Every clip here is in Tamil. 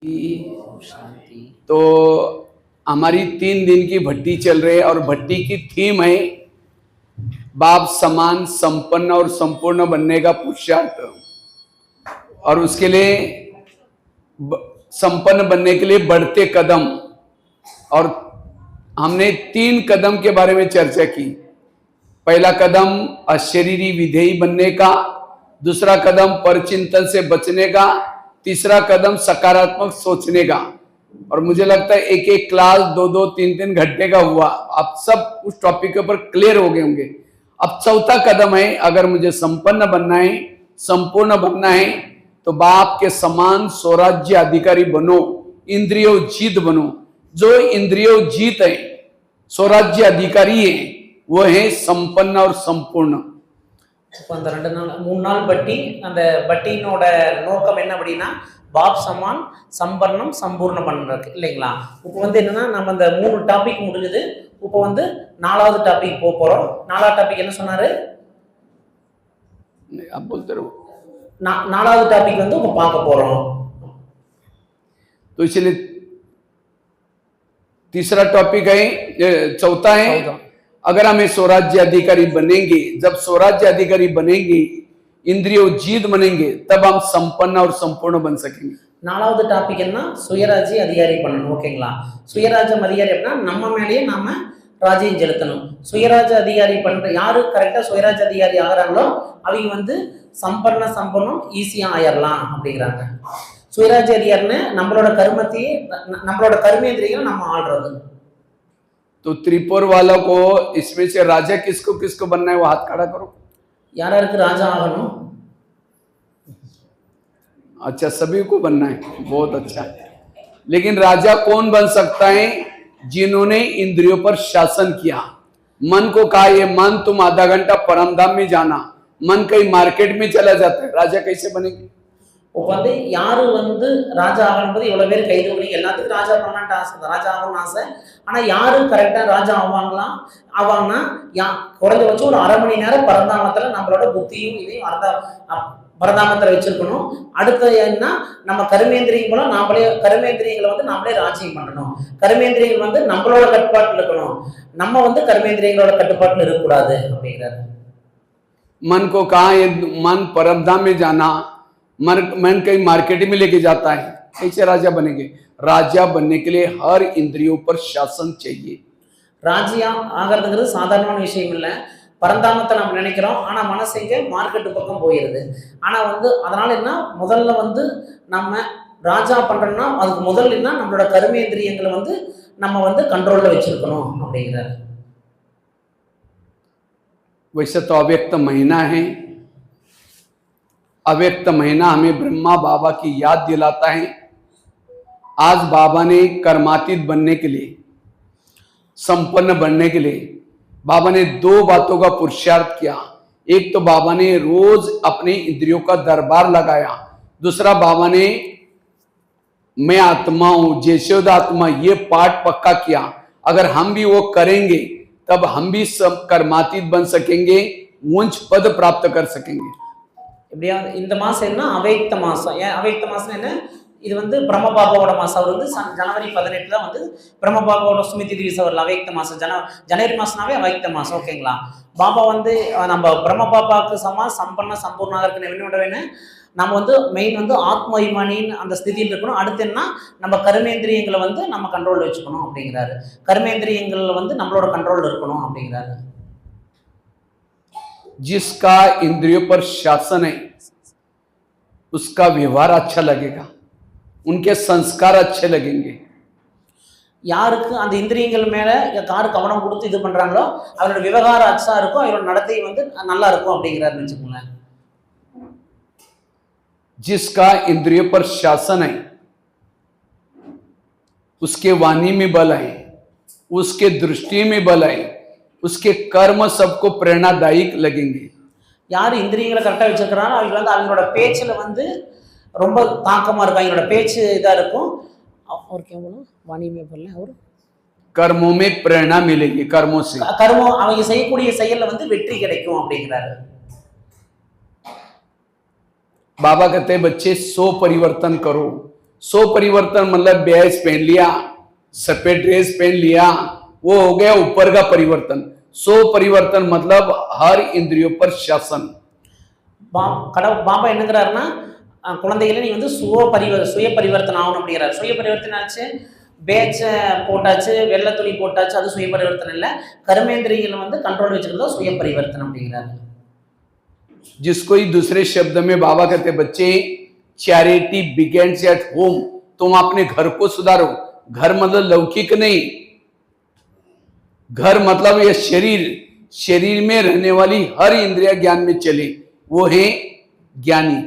शांति। तो हमारी 3 दिन की भट्टी चल रही है और भट्टी की थीम है बाप समान संपन्न और संपूर्ण बनने का पुरुषार्थ। और उसके लिए संपन्न बनने के लिए बढ़ते कदम, और हमने 3 कदम के बारे में चर्चा की। पहला कदम अशरीरी विधेयी बनने का, दूसरा कदम परचिंतन से बचने का, तीसरा कदम सकारात्मक सोचने का। और मुझे लगता है एक एक क्लास 2-2, 3-3 घंटे का हुआ, आप सब उस टॉपिक के ऊपर क्लियर हो गए होंगे। अब चौथा कदम है, अगर मुझे संपन्न बनना है, संपूर्ण बनना है, तो बाप के समान स्वराज्य अधिकारी बनो, इंद्रियों जीत बनो। जो इंद्रियों जीत है, स्वराज्य अधिकारी है, वो है संपन्न और संपूर्ण। அந்த 3 நாள் பட்டி, அந்த பட்டியினோட நோக்கம் என்ன அப்படின்னா பாப் சமான் சம்பர்ணம் சம்பூர்ணம் பண்றதுக்கு இல்லைங்களா? இப்போ என்னன்னா நம்ம அந்த 3 டாபிக் முடிஞ்சது. இப்போ 4வது டாபிக் போறோம். 4வது டாபிக் என்ன சொன்னாரு? आप बोलते रहो। 4வது டாபிக் இப்போ பார்க்க போறோம். तो इसलिए तीसरा टॉपिक है, चौथा है, अगर हमें स्वराज्य अधिकारी बनेंगे, जब स्वराज्य अधिकारी बनेंगे, इंद्रियों जीत बनेंगे, तब हम संपन्न और संपूर्ण बन सकेंगे। 4வது டாபிக் என்ன? சுயராஜ்ய அதிகாரி பண்ணணும். ஓகேங்களா? சுயராஜ்யம் அதிகாரி அப்படின்னா நம்ம மேலேயே நாம ராஜ்யம் செலுத்தணும். சுயராஜ்ய அதிகாரி பண்ற யாரு கரெக்டா சுயராஜ்ய அதிகாரி ஆகிறாங்களோ அவங்க சம்பர்ண சம்பன்னம் ஈஸியா ஆயிரலாம் அப்படிங்கிறாங்க. சுயராஜ்ய அதிகாரின்னு நம்மளோட கர்மத்தையே, நம்மளோட கர்மேந்திரியங்களை நம்ம ஆள்றது. तो त्रिपुर वालों को इसमें से राजा किसको किसको बनना है, वो हाथ खड़ा करो। यार राजा आगணும்? अच्छा, सभी को बनना है, बहुत अच्छा है। लेकिन राजा कौन बन सकता है? जिन्होंने इंद्रियों पर शासन किया। मन को कहा, ये मन तुम आधा घंटा परमधाम में जाना, मन कहीं मार्केट में चला जाता है, राजा कैसे बनेंगे? யாரு ராஜா ஆகணும்போது இவ்வளவு பேர் கைது பண்ணி எல்லாத்துக்கும் ராஜா பண்ணலான்ட்டு ஆசை, ராஜா ஆகணும்னு ஆசை. ஆனா யாரு கரெக்டா ராஜா ஆவாங்கன்னா குறைஞ்சபட்சம் ஒரு 1/2 மணி நேரம் பரந்தாமத்துல நம்மளோட புத்தியும் இதையும் பரதாமத்துல வச்சிருக்கணும். அடுத்து என்ன, நம்ம கர்மேந்திரியங்களும் கர்மேந்திரியங்களை நாமளே ராஜ்யம் பண்ணணும். கர்மேந்திரியங்கள் நம்மளோட கட்டுப்பாட்டுல இருக்கணும். நம்ம கர்மேந்திரியங்களோட கட்டுப்பாட்டுல இருக்கக்கூடாது அப்படிங்கிறாரு. मन को कहा, ये मन परमधाम में जाना, मन कहीं मार्केट में लेके जाता है, कैसे राजा बनेंगे? राजा बनने के लिए हर इंद्रियों पर शासन चाहिए। ராஜ்யா ஆகிறதுங்கிறது சாதாரணமான விஷயம் இல்லை. பரந்தாமத்தை நம்ம நினைக்கிறோம், ஆனா மனசு எங்க மார்க்கெட்டு பக்கம் போயிருது. ஆனா அதனால என்ன, முதல்ல நம்ம ராஜா பண்றோம்னா அதுக்கு முதல்ல என்ன, நம்மளோட கர்மேந்திரியங்களை நம்ம கண்ட்ரோல்ல வச்சிருக்கணும் அப்படிங்கிறாரு. वैसे तो अव्यक्त महीना है, अव्यक्त महीना हमें ब्रह्मा बाबा की याद दिलाता है। आज बाबा ने कर्मातीत बनने के लिए, संपन्न बनने के लिए बाबा ने 2 बातों का पुरुषार्थ किया। एक तो बाबा ने रोज अपने इंद्रियों का दरबार लगाया, दूसरा बाबा ने मैं आत्मा हूं, जैसोद आत्मा, ये पाठ पक्का किया। अगर हम भी वो करेंगे तब हम भी सब कर्मातीत बन सकेंगे, उच्च पद प्राप्त कर सकेंगे। இப்படியா இந்த மாசம் என்ன, அவ்யக்த மாசம். ஏன் அவ்யக்த மாசம் என்ன, இது பிரம்ம பாபாவோட மாசம். அவர் ஜனவரி 18 தான் பிரம்ம பாபாவோட ஸ்மிருதி திவஸ் அவர் அவ்யக்த மாசம். ஜனவரி மாசம்னாவே அவ்யக்த மாசம். ஓகேங்களா? பாபா நம்ம பிரம்ம பாபாவுக்கு சம்பன்ன சம்பூர்ணாக இருக்கு வேணும். நம்ம மெயின் ஆத்ம அபிமானின்னு அந்த ஸ்திதியில் இருக்கணும். அடுத்து என்ன, நம்ம கர்மேந்திரியங்களை நம்ம கண்ட்ரோல் வச்சுக்கணும் அப்படிங்கிறாரு. கர்மேந்திரியங்கள் நம்மளோட கண்ட்ரோல் இருக்கணும் அப்படிங்கிறாரு. जिसका इंद्रियों पर शासन है उसका व्यवहार अच्छा लगेगा, उनके संस्कार अच्छे लगेंगे। யாருக்கு அந்த இந்திரியங்கள் மேல யாரு கவனம் கொடுத்து இது பண்றாங்களோ அவரோட விவகாரம் அச்சா இருக்கும், அவரோட நடத்தை நல்லா இருக்கும் அப்படிங்கிறாரு வெச்சுக்கோங்களேன். जिसका इंद्रियों पर शासन है उसके वाणी में बल है, उसके दृष्टि में बल है, उसके कर्म सबको प्रेरणादायी लगेंगे। யார் இந்திரியங்களை கரெக்டா வச்சிருக்காங்களோ அவங்க அவங்களோட பேச்சுல ரொம்ப தாக்கமா இருக்கும், அவங்களோட பேச்சு இதா இருக்கும். और क्या बोला, वाणी में बोलना, और कर्मों में प्रेरणा मिलेगी, कर्मों से कर्मों அவங்க செய்யக்கூடிய செயல்ல வெற்றி கிடைக்கும் அப்படிங்கிறாரு. बाबा कहते हैं बच्चे 100 परिवर्तन करो, सो परिवर्तन मतलब बैच पहन लिया, सफेद ड्रेस पहन लिया, वो हो गया ऊपर का परिवर्तन। सो परिवर्तन मतलब हर इंद्रियों पर शासन। பாபா என்னங்கிறாருன்னா குழந்தைகளே நீ வந்து சுய பரிவர்த்தனை ஆகணும் அப்படிங்கிறாரு. சுய பரிவர்த்தனை ஆச்சு, பேட்ச போட்டாச்சு, வெள்ளை துணி போட்டாச்சு, அது சுய பரிவர்த்தனை இல்லை. கர்மேந்திரியங்களை வந்து கண்ட்ரோல் வச்சுக்கிறதா சுய பரிவர்த்தனை அப்படிங்கிறாரு. जिसको ही दूसरे शब्द में बाबा कहते बच्चे चैरिटी बिगेन्स एट होम, तुम अपने घर को सुधारो। घर मतलब लौकिक नहीं, घर मतलब यह शरीर, शरीर में रहने वाली हर इंद्रिया ज्ञान में चले, वो है ज्ञानी।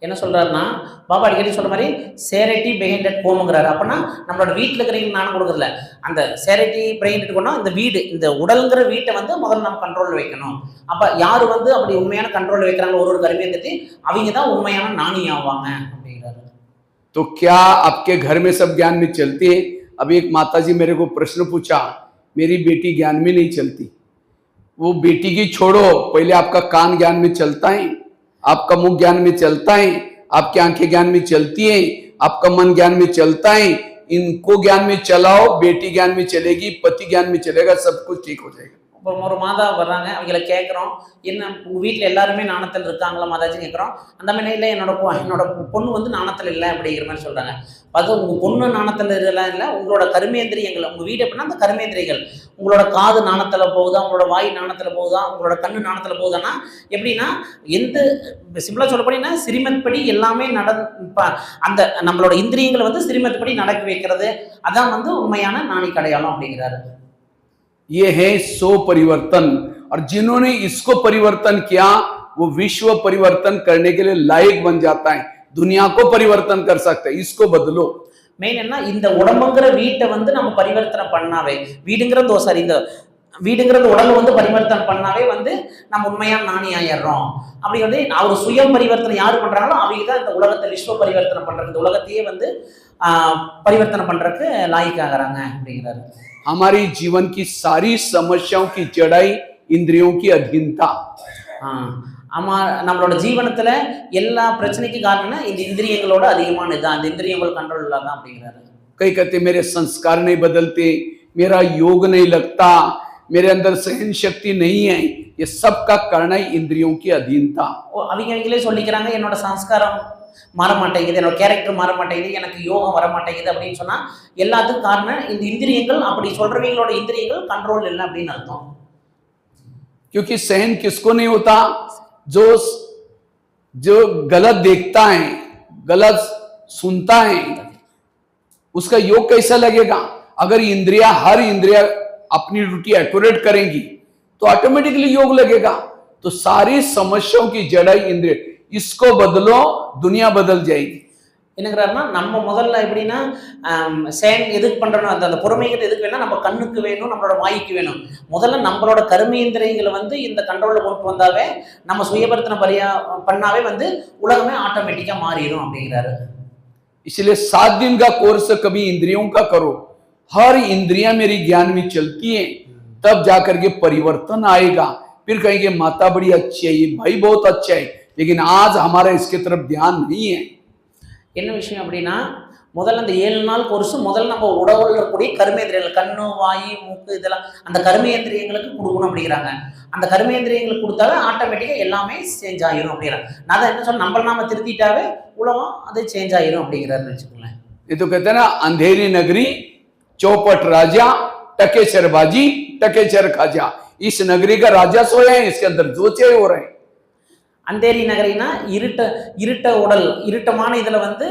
என்ன சொல்றாருன்னா பாபா அடிக்கடி சொல்ற மாதிரி சேரிட்டி பிஹைண்ட் அட் ஹோம்ங்கிறாரு. அப்படின்னா நம்மளோட வீட்டில் இருக்கிறவங்க நானும் கொடுக்குறதில்ல, அந்த சேரிட்டி பிஹைண்ட் கொண்டா இந்த வீடு, இந்த உடல்ங்கிற வீட்டை வந்து முதல்ல நம்ம கண்ட்ரோல் வைக்கணும். அப்ப யாரு வந்து அப்படி உண்மையான கண்ட்ரோல் வைக்கிறாங்க ஒரு கருவியத்தை அவங்க தான் உண்மையான ஞானி ஆவாங்க அப்படிங்கிறாரு. तो क्या आपके घर में सब ज्ञान में चलती है? अभी एक माताजी मेरे को प्रश्न पूछा, मेरी बेटी ज्ञान में नहीं चलती। वो बेटी की छोड़ो, पहले आपका कान ज्ञान में चलता है, आपका मुख ज्ञान में चलता है, आपकी आंखें ज्ञान में चलती है, आपका मन ज्ञान में चलता है। इनको ज्ञान में चलाओ, बेटी ज्ञान में चलेगी, पति ज्ञान में चलेगा, सब कुछ ठीक हो जाएगा। இப்போ ஒரு மாதா வர்றாங்க, அவங்கள கேட்குறோம், என்ன உங்கள் வீட்டில் எல்லாருமே நாணத்தில் இருக்காங்களா மாதாஜின்னு கேட்குறோம். அந்த மாதிரி இல்லை, என்னோட பொண்ணு வந்து நாணத்தில் இல்லை அப்படிங்கிற மாதிரி சொல்கிறாங்க. அது உங்கள் பொண்ணு நாணத்தில் இதெல்லாம் இல்லை, உங்களோட கர்மேந்திரியங்கள், உங்கள் வீடு எப்படின்னா அந்த கர்மேந்திரியங்கள், உங்களோட காது நாணத்தில் போகுதா, உங்களோட வாய் நாணத்தில் போகுதா, உங்களோட கண்ணு நாணத்தில் போகுதானா எப்படின்னா எந்த சிம்பிளாக சொல்ல போனீங்கன்னா சிரிமத் படி எல்லாமே அந்த நம்மளோட இந்திரியங்களை வந்து சிரிமத் படி நடக்க வைக்கிறது, அதான் வந்து உண்மையான நாணிக்கு அடையாளம் அப்படிங்கிறாரு. ये है सो परिवर्तन, और जिन्होंने इसको परिवर्तन किया वो विश्व परिवर्तन करने के लिए लायक बन जाता है, दुनिया को परिवर्तन कर सकता है। इसको बदलो। மெயின் என்ன, இந்த உடம்புங்கிற வீட்டை வந்து நம்ம பரிவர்த்தனை பண்ணாவே, வீடுங்கிறது சாரி இந்த வீடுங்கிறது உடம்பு வந்து பரிவர்த்தனை பண்ணாவே வந்து நம்ம உண்மையான நாணி ஆயிடுறோம். அப்படி வந்து அவர் சுய பரிவர்த்தனை யார் பண்றாங்களோ அவங்க தான் இந்த உலகத்தை விஸ்வ பரிவர்த்தனை பண்றது, இந்த உலகத்தையே வந்து பரிவர்த்தனை பண்றதுக்கு லாய்க்காகிறாங்க அப்படிங்கிறாரு. हमारी जीवन की सारी समस्याओं की जड़ाई इंद्रियों की अधीनता। நம்மளோட ஜீவனத்துல எல்லா பிரச்சனைக்கு காரணம் இந்த இந்திரியங்களோட அதிகமான இதுதான், இந்த இந்திரியங்கள் கண்ட்ரோல் இல்லாதான் அப்படிங்கிறாரு. कई कहते मेरे संस्कार नहीं बदलते, मेरा योग नहीं लगता, मेरे अंदर सहन शक्ति नहीं है, ये सब का कारण है इंद्रियों की अधीनता। அவங்களே சொல்லிக்கிறாங்க, என்னோட சம்ஸ்காரம் மாற மாட்டேங்குது, என்னோட கேரக்டர் மாற மாட்டேங்குது, எனக்கு யோகம் வர மாட்டேங்குது அப்படின்னு சொன்னா எல்லாத்துக்கும் காரணம் இந்த இந்திரியங்கள். அப்படி சொல்றவங்களோட இந்திரியங்கள் கண்ட்ரோல் இல்லை அப்படின்னு அர்த்தம். क्योंकि सहन किसको नहीं होता? जो गलत देखता है, गलत सुनता है, उसका योग कैसा लगेगा? अगर इंद्रिया हर इंद्रिया अपनी ड्यूटी एक्यूरेट करेंगी तो ऑटोमेटिकली योग लगेगा। तो सारी समस्याओं की जड़ाई इंद्रिय, इसको बदलो, दुनिया बदल जाएगी। என்னங்கிறாருன்னா நம்ம முதல்ல எப்படின்னா சேன் எதுக்கு பண்றோம், அந்த பொறுமைங்கிறது எதுக்கு வேணும், நம்ம கண்ணுக்கு வேணும், நம்மளோட வாய்க்கு வேணும். முதல்ல நம்மளோட கர்மேந்திரியங்களை வந்து இந்த கண்ட்ரோல்ல கொண்டு வந்தாவே, நம்ம சுயபர்த்தனை பண்ணாவே வந்து உலகமே ஆட்டோமேட்டிக்கா மாறிடும் அப்படிங்கிறாரு. इसलिए 7 दिन का कोर्स कभी इंद्रियों का करो, हर इंद्रिया मेरी ज्ञान में चलती है, तब जाकर के परिवर्तन आएगा। फिर कहेंगे माता बड़ी अच्छी है, ये भाई बहुत अच्छा है, लेकिन आज हमारा इसके तरफ ध्यान नहीं है। என்ன விஷயம் அப்படின்னா முதல்ல அந்த 7 நாள் கோர்ஸ் முதல்ல நம்ம உடவுல இருக்கக்கூடிய கர்மேந்திரியங்கள், கண்ணு வாய் மூக்கு இதெல்லாம் அந்த கர்மேந்திரியங்களுக்கு கொடுக்கணும் அப்படிங்கிறாங்க. அந்த கர்மேந்திரியங்களுக்கு கொடுத்தாவே ஆட்டோமேட்டிக்கா எல்லாமே சேஞ்ச் ஆயிரும் அப்படிங்கிறாங்க. நான் என்ன சொல்ல, நம்ம நாம திருத்திட்டாவே உலகம் அது சேஞ்ச் ஆயிரும் அப்படிங்கிறாருன்னு வச்சுக்கோங்களேன். ये तो कहते हैं ना, अंधेरी नगरी चौपट राजा, टकेसर बाजी टकेसर खाजा। इस नगरी का राजा सोया है, इसके अंदर जोचे हो रहे हैं। அந்தேரி நகரினா இருட்ட உடல், இருட்டமான இதுல வந்து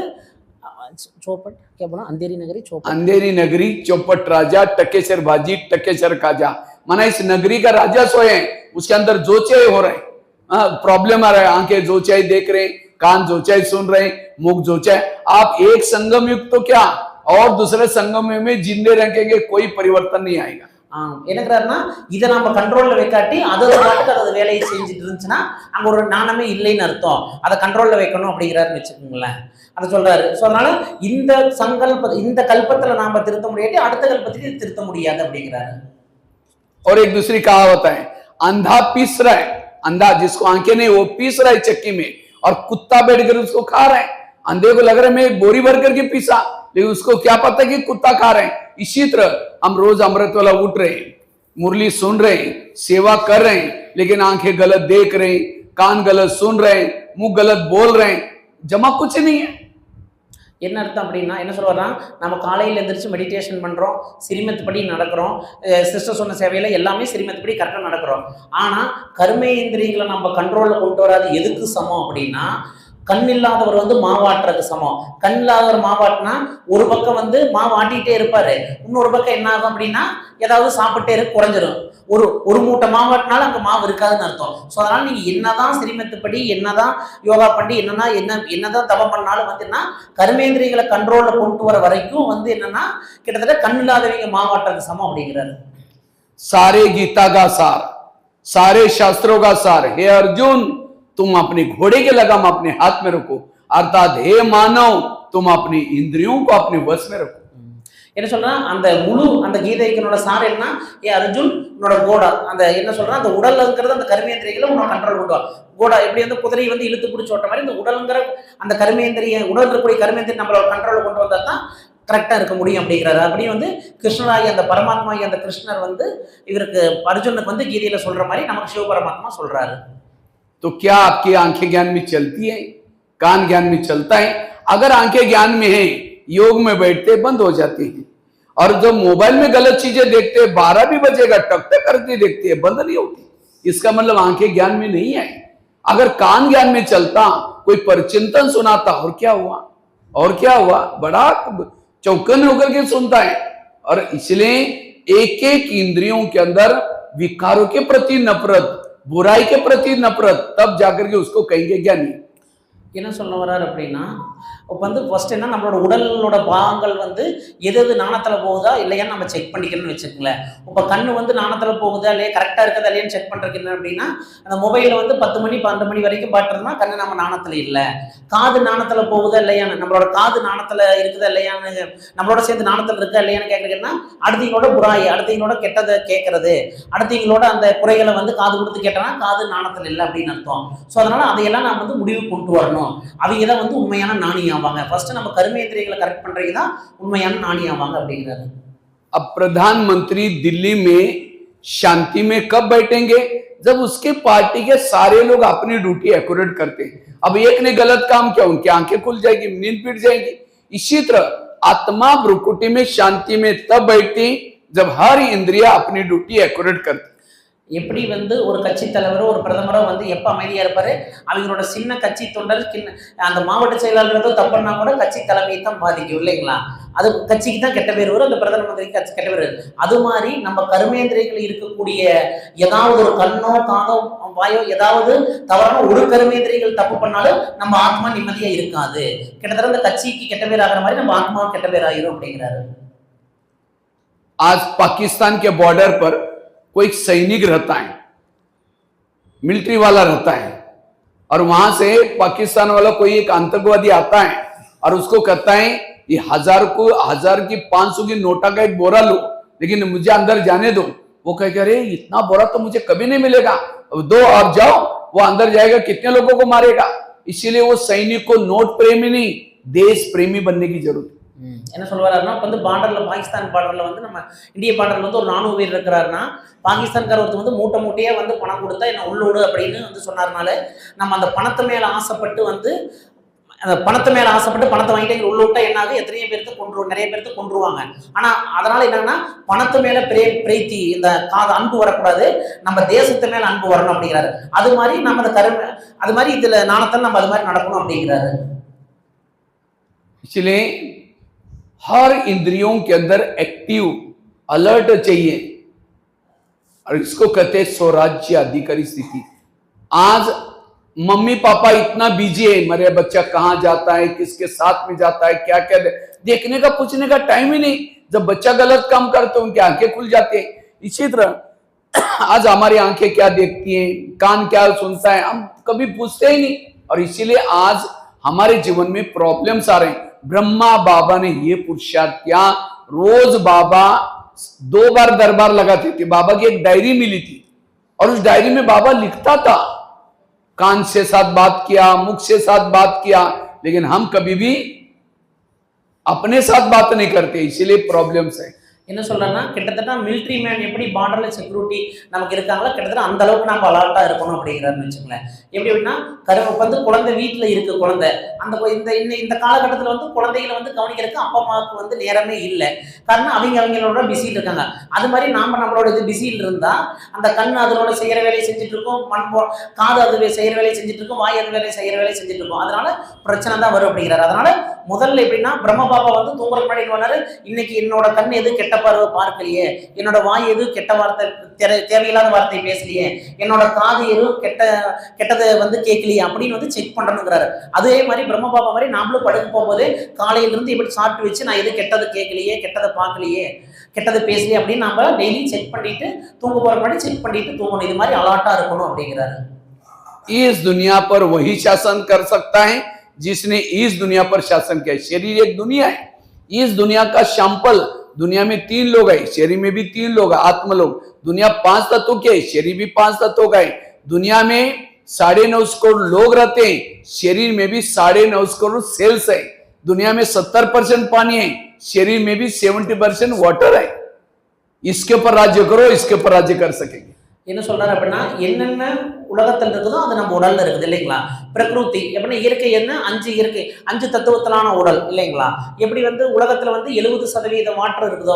चौपट क्या बोला, अंधेरी नगरी चौपट, अंधेरी नगरी चौपट राजा, टकेसर बाजी टकेसर खाजा, माना इस नगरी का राजा सोए हैं, उसके अंदर जोचे हो रहे हैं, प्रॉब्लम आ रहा है, आंखें जोचाई देख रहे, कान जोचाई सुन रहे, मुख जोचाई। आप एक संगम युक्त तो क्या और दूसरे संगम में जिंदे रहेंगे, कोई परिवर्तन नहीं आएगा। என்னங்கிறாருன்னா இதை நம்ம கண்ட்ரோல்ல வைக்காட்டி அதோட பாட்டுக்கு அது வேலையை செஞ்சுட்டு இருந்துச்சுன்னா அங்க ஒரு நாணமே இல்லைன்னு அர்த்தம். அதை கண்ட்ரோல்ல வைக்கணும் அப்படிங்கிறாருன்னு வச்சுக்கோங்களேன். அதை சொல்றாரு. ஸோ அதனால இந்த இந்த கல்பத்துல நாம திருத்த முடியாட்டி அடுத்த கல்பத்திலே திருத்த முடியாது அப்படிங்கிறாரு. और एक दूसरी कहावत है, अंधा पीस रहा है, अंधा जिसको आंखें नहीं वो पीस रहा है चक्की में, और कुत्ता बैठ कर उसको खा रहा है। अंधे को लग रहा है मैं एक बोरी भर करके पीसा, लेकिन उसको क्या पता कि कुत्ता खा रहे हैं। इसी तरह हम रोज अमृत वाला उठ रहे हैं, मुरली सुन रहे हैं, सेवा कर रहे हैं, लेकिन आंखें गलत देख रहे हैं, कान गलत सुन रहे हैं, मुंह गलत बोल रहे हैं, जमा कुछ नहीं है। என்ன அர்த்தம் அப்படின்னா என்ன சொல்லுவாருன்னா, நம்ம காலையில் எந்திரிச்சு மெடிடேஷன் பண்ணுறோம், சிரிமத்துப்படி நடக்கிறோம், சிஸ்டர் சொன்ன சேவையில் எல்லாமே சிரிமத்துப்படி கரெக்டாக நடக்கிறோம். ஆனால் கர்மேந்திரியங்களை நம்ம கண்ட்ரோலில் கொண்டு வராது எதுக்கு சமம் அப்படின்னா, கண் இல்லாதவர் வந்து மாவாட்டுறதுக்கு சமம். கண் இல்லாதவர் மாவாட்டினா ஒரு பக்கம் வந்து மாவு ஆட்டிகிட்டே இருப்பாரு, இன்னொரு பக்கம் என்ன ஆகும் அப்படின்னா ஏதாவது சாப்பிட்டே குறைஞ்சிரும். ஒரு மூட்டை மாவாட்டினாலும் அங்கே மாவு இருக்காதுன்னு அர்த்தம். ஸோ அதனால நீங்க என்னதான் சிரிமத்துப்படி, என்னதான் யோகா பண்ணி, என்னதான் தவம் பண்ணாலும் வந்துன்னா கர்மேந்திரியங்களை கண்ட்ரோல்ல கொண்டு வர வரைக்கும் வந்து என்னன்னா கிட்டத்தட்ட கண் இல்லாதவங்க மாவாட்டுறதுக்கு சமம் அப்படிங்கிறாரு. सारे गीता का सार, सारे शास्त्रों का सार, हे अर्जुन तुम अपने घोड़े के लगाम अपने हाथ में रखो, अर्थात हे मानव तुम अपनी इंद्रियों को अपने वश में रखो. என்ன சொல்றா, அந்த முழு அந்த கீதைக்கனோட சார் என்ன, ஏ அர்ஜுன் உன்னோட கோடா அந்த என்ன சொல்றா, அந்த உடல்ல இருக்கிறது அந்த கர்மேந்திரியங்களை உன்னோட கண்ட்ரோல் கொண்டு வா. கோடா எப்படி வந்து குதிரை வந்து இழுத்து பிடிச்சி ஓட்ட மாதிரி இந்த உடல்ங்கிற அந்த கர்மேந்திரிய, உடல் இருக்கக்கூடிய கர்மேந்திரியம் நம்மளோட கண்ட்ரோல் கொண்டு வந்தா தான் கரெக்டா இருக்க முடியும் அப்படிங்கிறாரு. அப்படியே வந்து கிருஷ்ணராகி அந்த பரமாத்மாகி அந்த கிருஷ்ணர் வந்து இவருக்கு அர்ஜுனுக்கு வந்து கீதையில சொல்ற மாதிரி நமக்கு சிவ பரமாத்மா சொல்றாரு. तो क्या आपकी आंखें ज्ञान में चलती है, कान ज्ञान में चलता है? अगर आंखें ज्ञान में है, योग में बैठते बंद हो जाती है, और जब मोबाइल में गलत चीजें देखते हैं 12 भी बजेगा टक टक करती देखते हैं, बंद नहीं होती, इसका मतलब आंखें ज्ञान में नहीं है. अगर कान ज्ञान में चलता, कोई परचिंतन सुनाता, और क्या हुआ, बड़ा चौकन होकर के सुनता है. और इसलिए एक एक इंद्रियों के अंदर विकारों के प्रति नफरत, बुराई के प्रति नफरत, तब जाकर के उसको कहेंगे ज्ञानी. என்ன சொல்ல வர்றாரு அப்படின்னா, இப்போ வந்து ஃபர்ஸ்ட் என்ன நம்மளோட உடலோட பாகங்கள் வந்து எது நாணத்தில் போகுதா இல்லையான்னு நம்ம செக் பண்ணிக்கணும்னு வச்சுக்கோங்களேன். இப்போ கண்ணு வந்து நாணத்தில் போகுதா இல்லையா, கரெக்டாக இருக்குதா இல்லையான்னு செக் பண்ணுறதுக்கு என்ன அப்படின்னா, அந்த மொபைலில் வந்து 10 மணி 12 மணி வரைக்கும் பாட்டுறதுனா கண்ணு நம்ம நாணத்தில் இல்லை. காது நாணத்தில் போகுதா இல்லையான்னு, நம்மளோட காது நாணத்தில் இருக்குதா இல்லையான்னு, நம்மளோட சேர்ந்து நாணத்தில் இருக்கா இல்லையான்னு கேட்குறீங்கன்னா, அடுத்தவங்களோட புறாய், அடுத்தவங்களோட கெட்டதை கேட்கறது, அடுத்தவங்களோட அந்த குறைகளை வந்து காது கொடுத்து கேட்டோம்னா காது நாணத்தில் இல்லை அப்படின்னு அர்த்தம். ஸோ அதனால அதையெல்லாம் நம்ம வந்து முடிவு கொண்டு வரணும். அவங்க தான் வந்து உண்மையான நாணி ஆவாங்க. ஃபர்ஸ்ட் நம்ம கர்மேந்திரியங்களை கரெக்ட் பண்றீங்க தான் உண்மையான நாணி ஆவாங்க அப்படிங்கிறாரு. अब प्रधानमंत्री दिल्ली में शांति में कब बैठेंगे? जब उसके पार्टी के सारे लोग अपनी ड्यूटी एक्यूरेट करते हैं. अब एक ने गलत काम किया, उनकी आंखें खुल जाएगी, नींद पीट जाएगी. इसी तरह आत्मा भ्रुकुटी में शांति में तब बैठती जब हर इंद्रिया अपनी ड्यूटी एक्यूरेट करती. எப்படி வந்து ஒரு கட்சி தலைவரோ ஒரு பிரதமரோ வந்து எப்போ அமைதியாக இருப்பாரு, அவங்களோட சின்ன கட்சி தொண்டர் அந்த மாவட்ட செயலாளர்களோ தப்புன்னா கூட கட்சி தலைமையை தான் பாதிக்கும் இல்லைங்களா. அது கட்சிக்கு தான் கெட்ட பேர் வரும், அந்த பிரதம மந்திரிக்கு கட்சி கெட்ட பேர் வரும். அது மாதிரி நம்ம கர்மேந்திரியங்கள் இருக்கக்கூடிய ஏதாவது ஒரு கண்ணோ காதோ வாயோ ஏதாவது தவறான ஒரு கர்மேந்திரியங்கள் தப்பு பண்ணாலும் நம்ம ஆத்மா நிம்மதியா இருக்காது. கிட்டத்தட்ட அந்த கட்சிக்கு கெட்ட பேர் ஆகிற மாதிரி நம்ம ஆத்மா கெட்ட பேர் ஆகிரும் அப்படிங்கிறாரு. आज पाकिस्तान के बॉर्डर पर कोई सैनिक रहता है, मिलिट्री वाला रहता है, और वहां से पाकिस्तान वाला कोई एक आतंकवादी आता है और उसको कहता है ये 1000 की 500 की नोटा का एक बोरा लो, लेकिन मुझे अंदर जाने दो. वो कहेगा अरे इतना बोरा तो मुझे कभी नहीं मिलेगा, दो और जाओ. वो अंदर जाएगा, कितने लोगों को मारेगा. इसीलिए वो सैनिक को नोट प्रेमी नहीं, देश प्रेमी बनने की जरूरत. என்ன சொல்லுவாருன்னா, இப்போ வந்து பார்டர்ல பாகிஸ்தான் பார்டர்ல வந்து நம்ம இந்திய பார்டர்ல வந்து ஒரு 400 பேர் இருக்கிறாருன்னா, பாகிஸ்தான்கார ஒருத்தர் வந்து மூட்டை மூட்டையே வந்து பணம் கொடுத்தா என்ன உள்ளோடு அப்படின்னு வந்து சொன்னார்னால நம்ம அந்த பணத்தை மேல ஆசைப்பட்டு வந்து அந்த பணத்தை மேல ஆசைப்பட்டு பணத்தை வாங்கிட்டு உள்ள விட்டா என்ன ஆகும், எத்தனையோ பேருக்கு நிறைய பேருக்கு கொன்றுவாங்க. ஆனா அதனால என்னன்னா பணத்து மேல பிரீத்தி, இந்த அன்பு வரக்கூடாது, நம்ம தேசத்து மேல அன்பு வரணும் அப்படிங்கிறாரு. அது மாதிரி நம்ம அந்த அது மாதிரி இதுல நாணத்தில் நம்ம அது மாதிரி நடக்கணும் அப்படிங்கிறாரு. इसलिए हर इंद्रियों के अंदर एक्टिव अलर्ट चाहिए, और इसको कहते हैं स्वराज्य अधिकारी स्थिति. आज मम्मी पापा इतना बिजी है, मेरा बच्चा कहां जाता है, किसके साथ में जाता है, क्या क्या देखने का पूछने का टाइम ही नहीं. जब बच्चा गलत काम करते उनकी आंखें खुल जाती है. इसी तरह आज हमारी आंखें क्या देखती हैं, कान क्या सुनता है, हम कभी पूछते ही नहीं. और इसीलिए आज हमारे जीवन में प्रॉब्लम्स आ रहे हैं. ब्रह्मा बाबा ने ये पुरुषार्थ किया, रोज बाबा 2 बार दरबार लगाते थे. बाबा की एक डायरी मिली थी और उस डायरी में बाबा लिखता था, कान से साथ बात किया, मुख से साथ बात किया, लेकिन हम कभी भी अपने साथ बात नहीं करते, इसीलिए प्रॉब्लम्स है। என்ன சொல்றேன்னா கிட்டத்தட்ட மிலிட்ரி மேன் எப்படி பார்டர்ல செக்யூரிட்டி நமக்கு இருக்காங்களோ கிட்டத்தட்ட அந்த அளவுக்கு நம்ம அலர்ட்டா இருக்கணும் அப்படிங்கிறாருன்னு வச்சுக்கோங்களேன். எப்படி அப்படின்னா வந்து குழந்தை வீட்டுல இருக்கு குழந்தை அந்த இந்த காலகட்டத்தில் வந்து குழந்தைகளை வந்து கவனிக்கிறதுக்கு அப்பா அம்மாவுக்கு வந்து நேரமே இல்லை. காரணம் அவங்களோட பிஸியில் இருக்காங்க. அது மாதிரி நாம நம்மளோட இது பிஸியில் இருந்தா அந்த கண் அதனோட செய்யற வேலையை செஞ்சுட்டு இருக்கும், காது அது செய்யற வேலையை செஞ்சுட்டு இருக்கும், வாய் அது செய்யற வேலையை செஞ்சுட்டு இருக்கும். அதனால பிரச்சனை தான் வரும் அப்படிங்கிறாரு. அதனால முதல்ல எப்படின்னா பிரம்ம பாபா வந்து தூங்குறதுக்கு முன்னாடி சொன்னாரு, இன்னைக்கு என்னோட கண் எது கெட்ட பார்வை பார்க்கலையே, என்னோட வாய் எது கெட்ட வார்த்தை தேவையில்லாத வார்த்தை பேசலையே, என்னோட காது எதுவும் கெட்டதை வந்து கேட்கலையே அப்படின்னு வந்து செக் பண்ணணுங்கிறாரு. அதே மாதிரி பிரம்ம பாபா மாதிரி நாமளும் படுக்க போகும்போது காலையில இருந்து எப்படி சாப்பிட்டு வச்சு நான் எது கெட்டது கேட்கலையே, கெட்டதை பார்க்கலையே, கெட்டது பேசலையே அப்படின்னு நம்ம டெய்லி செக் பண்ணிட்டு தூங்க போற முன்னாடி செக் பண்ணிட்டு தூங்கணும். இது மாதிரி அலர்ட்டா இருக்கணும் அப்படிங்கிறாரு. इस दुनिया पर वही शासन कर सकता है जिसने इस दुनिया पर शासन किया। शरीर एक दुनिया है, इस दुनिया का सैंपल, दुनिया में 3 लोग है, शरीर में भी 3 लोग है, आत्म लोग। दुनिया 5 तत्वों की है, शरीर भी 5 तत्वों का है। दुनिया में 9.5 करोड़ लोग रहते हैं, शरीर में भी 9.5 करोड़ सेल्स है। दुनिया में 70% पानी है, शरीर में भी 70% वाटर है। इसके ऊपर राज्य करो, इसके ऊपर राज्य कर सकेंगे। என்ன சொல்றாரு அப்படின்னா என்னென்ன உலகத்தில் இருக்குதோ அது நம்ம உடல்ல இருக்குது இல்லைங்களா. பிரகிருதி எப்படின்னா இயற்கை என்ன 5 இயற்கை 5 தத்துவத்திலான உடல் இல்லைங்களா. எப்படி வந்து உலகத்துல வந்து 70% வாட்டர் இருக்குதோ,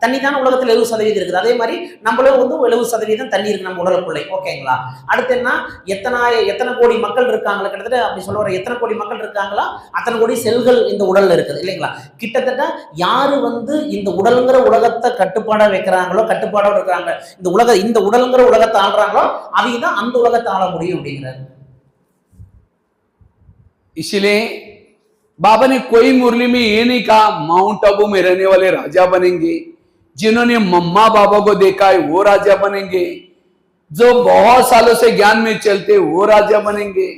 தண்ணி தானே உலகத்துல 70% இருக்குது. அதே மாதிரி நம்மளும் வந்து 70% தண்ணி இருக்கு நம்ம உடலுக்குள்ளே. ஓகேங்களா. அடுத்து என்ன, எத்தனை கோடி மக்கள் இருக்காங்களா, கிட்டத்தட்ட அப்படி சொல்ல வர எத்தனை கோடி மக்கள் இருக்காங்களா அத்தனை கோடி செல்கள் இந்த உடல்ல இருக்குது இல்லைங்களா. கிட்டத்தட்ட யாரு வந்து இந்த உடலுங்கிற உலகத்தை கட்டுப்பாடா வைக்கிறாங்களோ, கட்டுப்பாடோட இருக்கிறாங்க, இந்த உடலுங்கிற உலகத்தை ஆள்றாங்களோ அவங்க தான் அந்த உலகத்தை ஆள முடியும் அப்படிங்கிறாரு. इसलिए बाबा ने कोई मुरली में ये नहीं कहा माउंट आबू में रहने वाले राजा बनेंगे, जिन्होंने मम्मा बाबा को देखा है वो राजा बनेंगे, जो बहुत सालों से ज्ञान में चलते वो राजा बनेंगे।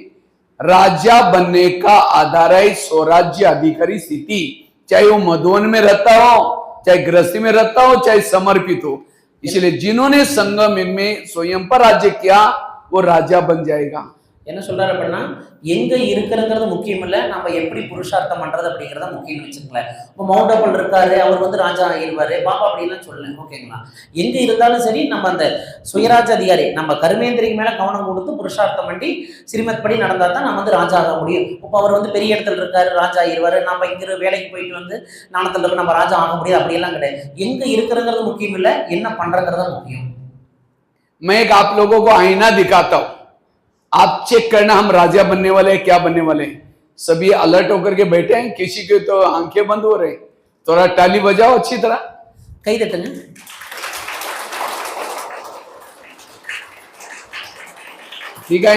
राजा बनने का आधार है स्वराज्य अधिकारी स्थिति, चाहे वो मधुवन में रहता हो, चाहे गृहस्थी में रहता हो, चाहे समर्पित हो। इसलिए जिन्होंने संगम में स्वयं पर राज्य किया वो राजा बन जाएगा। என்ன சொல்றாரு அப்படின்னா எங்க இருக்கிறதுங்கிறது முக்கியம் இல்லை, நம்ம எப்படி புருஷார்த்தம் பண்றது அப்படிங்கிறத முக்கியம் வச்சுக்கங்களேன். இப்போ மவுண்ட் ஆபல் இருக்காரு, அவர் வந்து ராஜா ஆகிடுவாரு பாபா அப்படின்லாம் சொல்லல. ஓகேங்களா. எங்க இருந்தாலும் சரி நம்ம அந்த சுயராஜ அதிகாரி நம்ம கர்மேந்திரிக்கு மேல கவனம் கொடுத்து புருஷார்த்தம் பண்ணி ஸ்ரீமத் படி நடந்தா தான் நம்ம வந்து ராஜா ஆக முடியும். இப்போ அவர் வந்து பெரிய இடத்துல இருக்காரு, ராஜா ஆகிடுவாரு, நம்ம இங்க வேலைக்கு போயிட்டு வந்து நாணத்துல இருக்க நம்ம ராஜா ஆக முடியாது அப்படியெல்லாம் கிடையாது. எங்க இருக்கிறதுங்கிறது முக்கியம் இல்லை, என்ன பண்றங்கிறத முக்கியம். मैं एक आप लोगों को आईना दिखाता हूं, आप चेक करना हम राजा बनने वाले हैं, क्या बनने वाले हैं। सभी अलर्ट होकर के बैठे हैं, किसी के तो आंखें बंद हो रहे, थोड़ा ताली बजाओ अच्छी तरह, कई देते हैं। ठीक है,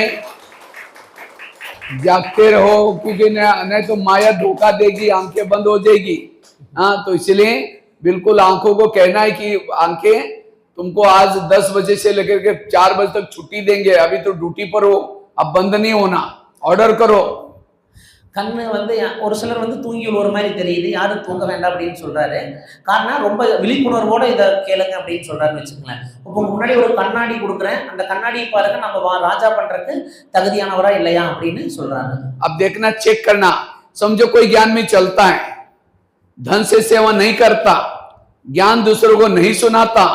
जागते रहो क्योंकि नहीं तो माया धोखा देगी, आंखें बंद हो जाएगी। हाँ, तो इसलिए बिल्कुल आंखों को कहना है कि आंखें तुमको आज 10 बजे से लेकर के 4 बजे तक छुट्टी देंगे, अभी तो ड्यूटी पर हो, अब बंद नहीं होना, ऑर्डर करो। கண்ணு வந்து ஒரு சிலர் வந்து தூங்கி ஒரு மாதிரி தெரியுது, யாரும் தூங்க வேண்டாம் அப்படின்னு சொல்றாரு. காரணம் ரொம்ப விழிப்புணர்வோட இதை கேளுங்க அப்படின்னு சொல்றாருன்னு வச்சுக்கோங்களேன். இப்போ முன்னாடி ஒரு கண்ணாடி கொடுக்குறேன், அந்த கண்ணாடியை பாருங்க நம்ம ராஜா பண்றதுக்கு தகுதியானவரா இல்லையா அப்படின்னு சொல்றாரு. अब देखना, चेक करना, समझो कोई ज्ञान में चलता है, धन से सेवा नहीं करता, ज्ञान दूसरों को नहीं सुनाता,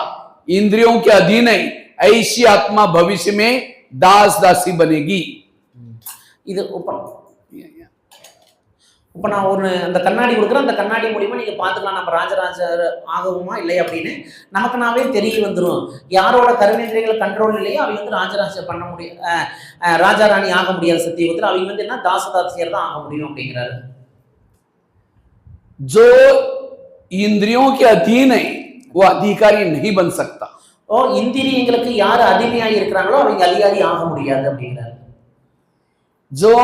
इंद्रियों के अधीन है, ऐसी आत्मा भविष्य में दास दासी बनेगी। இது இப்போ நான் ஒரு அந்த கண்ணாடி கொடுக்குறேன், அந்த கண்ணாடி மூலியமா நீங்க பாத்துக்கலாம் நம்ம ராஜராஜர் ஆகவுமா இல்லை அப்படின்னு நமக்கு நாவே தெரிய வந்துடும். யாரோட கருணேந்திரியங்களை கண்ட்ரோல் இல்லையோ அவங்க வந்து ராஜராஜ பண்ண முடியும், ராஜா ராணி ஆக முடியாத சத்தியத்தில் அவங்க வந்து என்ன தாசதாசியர் தான் ஆக முடியும் அப்படிங்கிறாரு. जो इंद्रियों के अधीन है वो अधिकारी नहीं बन सकता। ஓ, இந்திரியங்களுக்கு யார் அடிமையாகி இருக்கிறாங்களோ அவங்க அதிகாரி ஆக முடியாது அப்படிங்கிறாரு. जो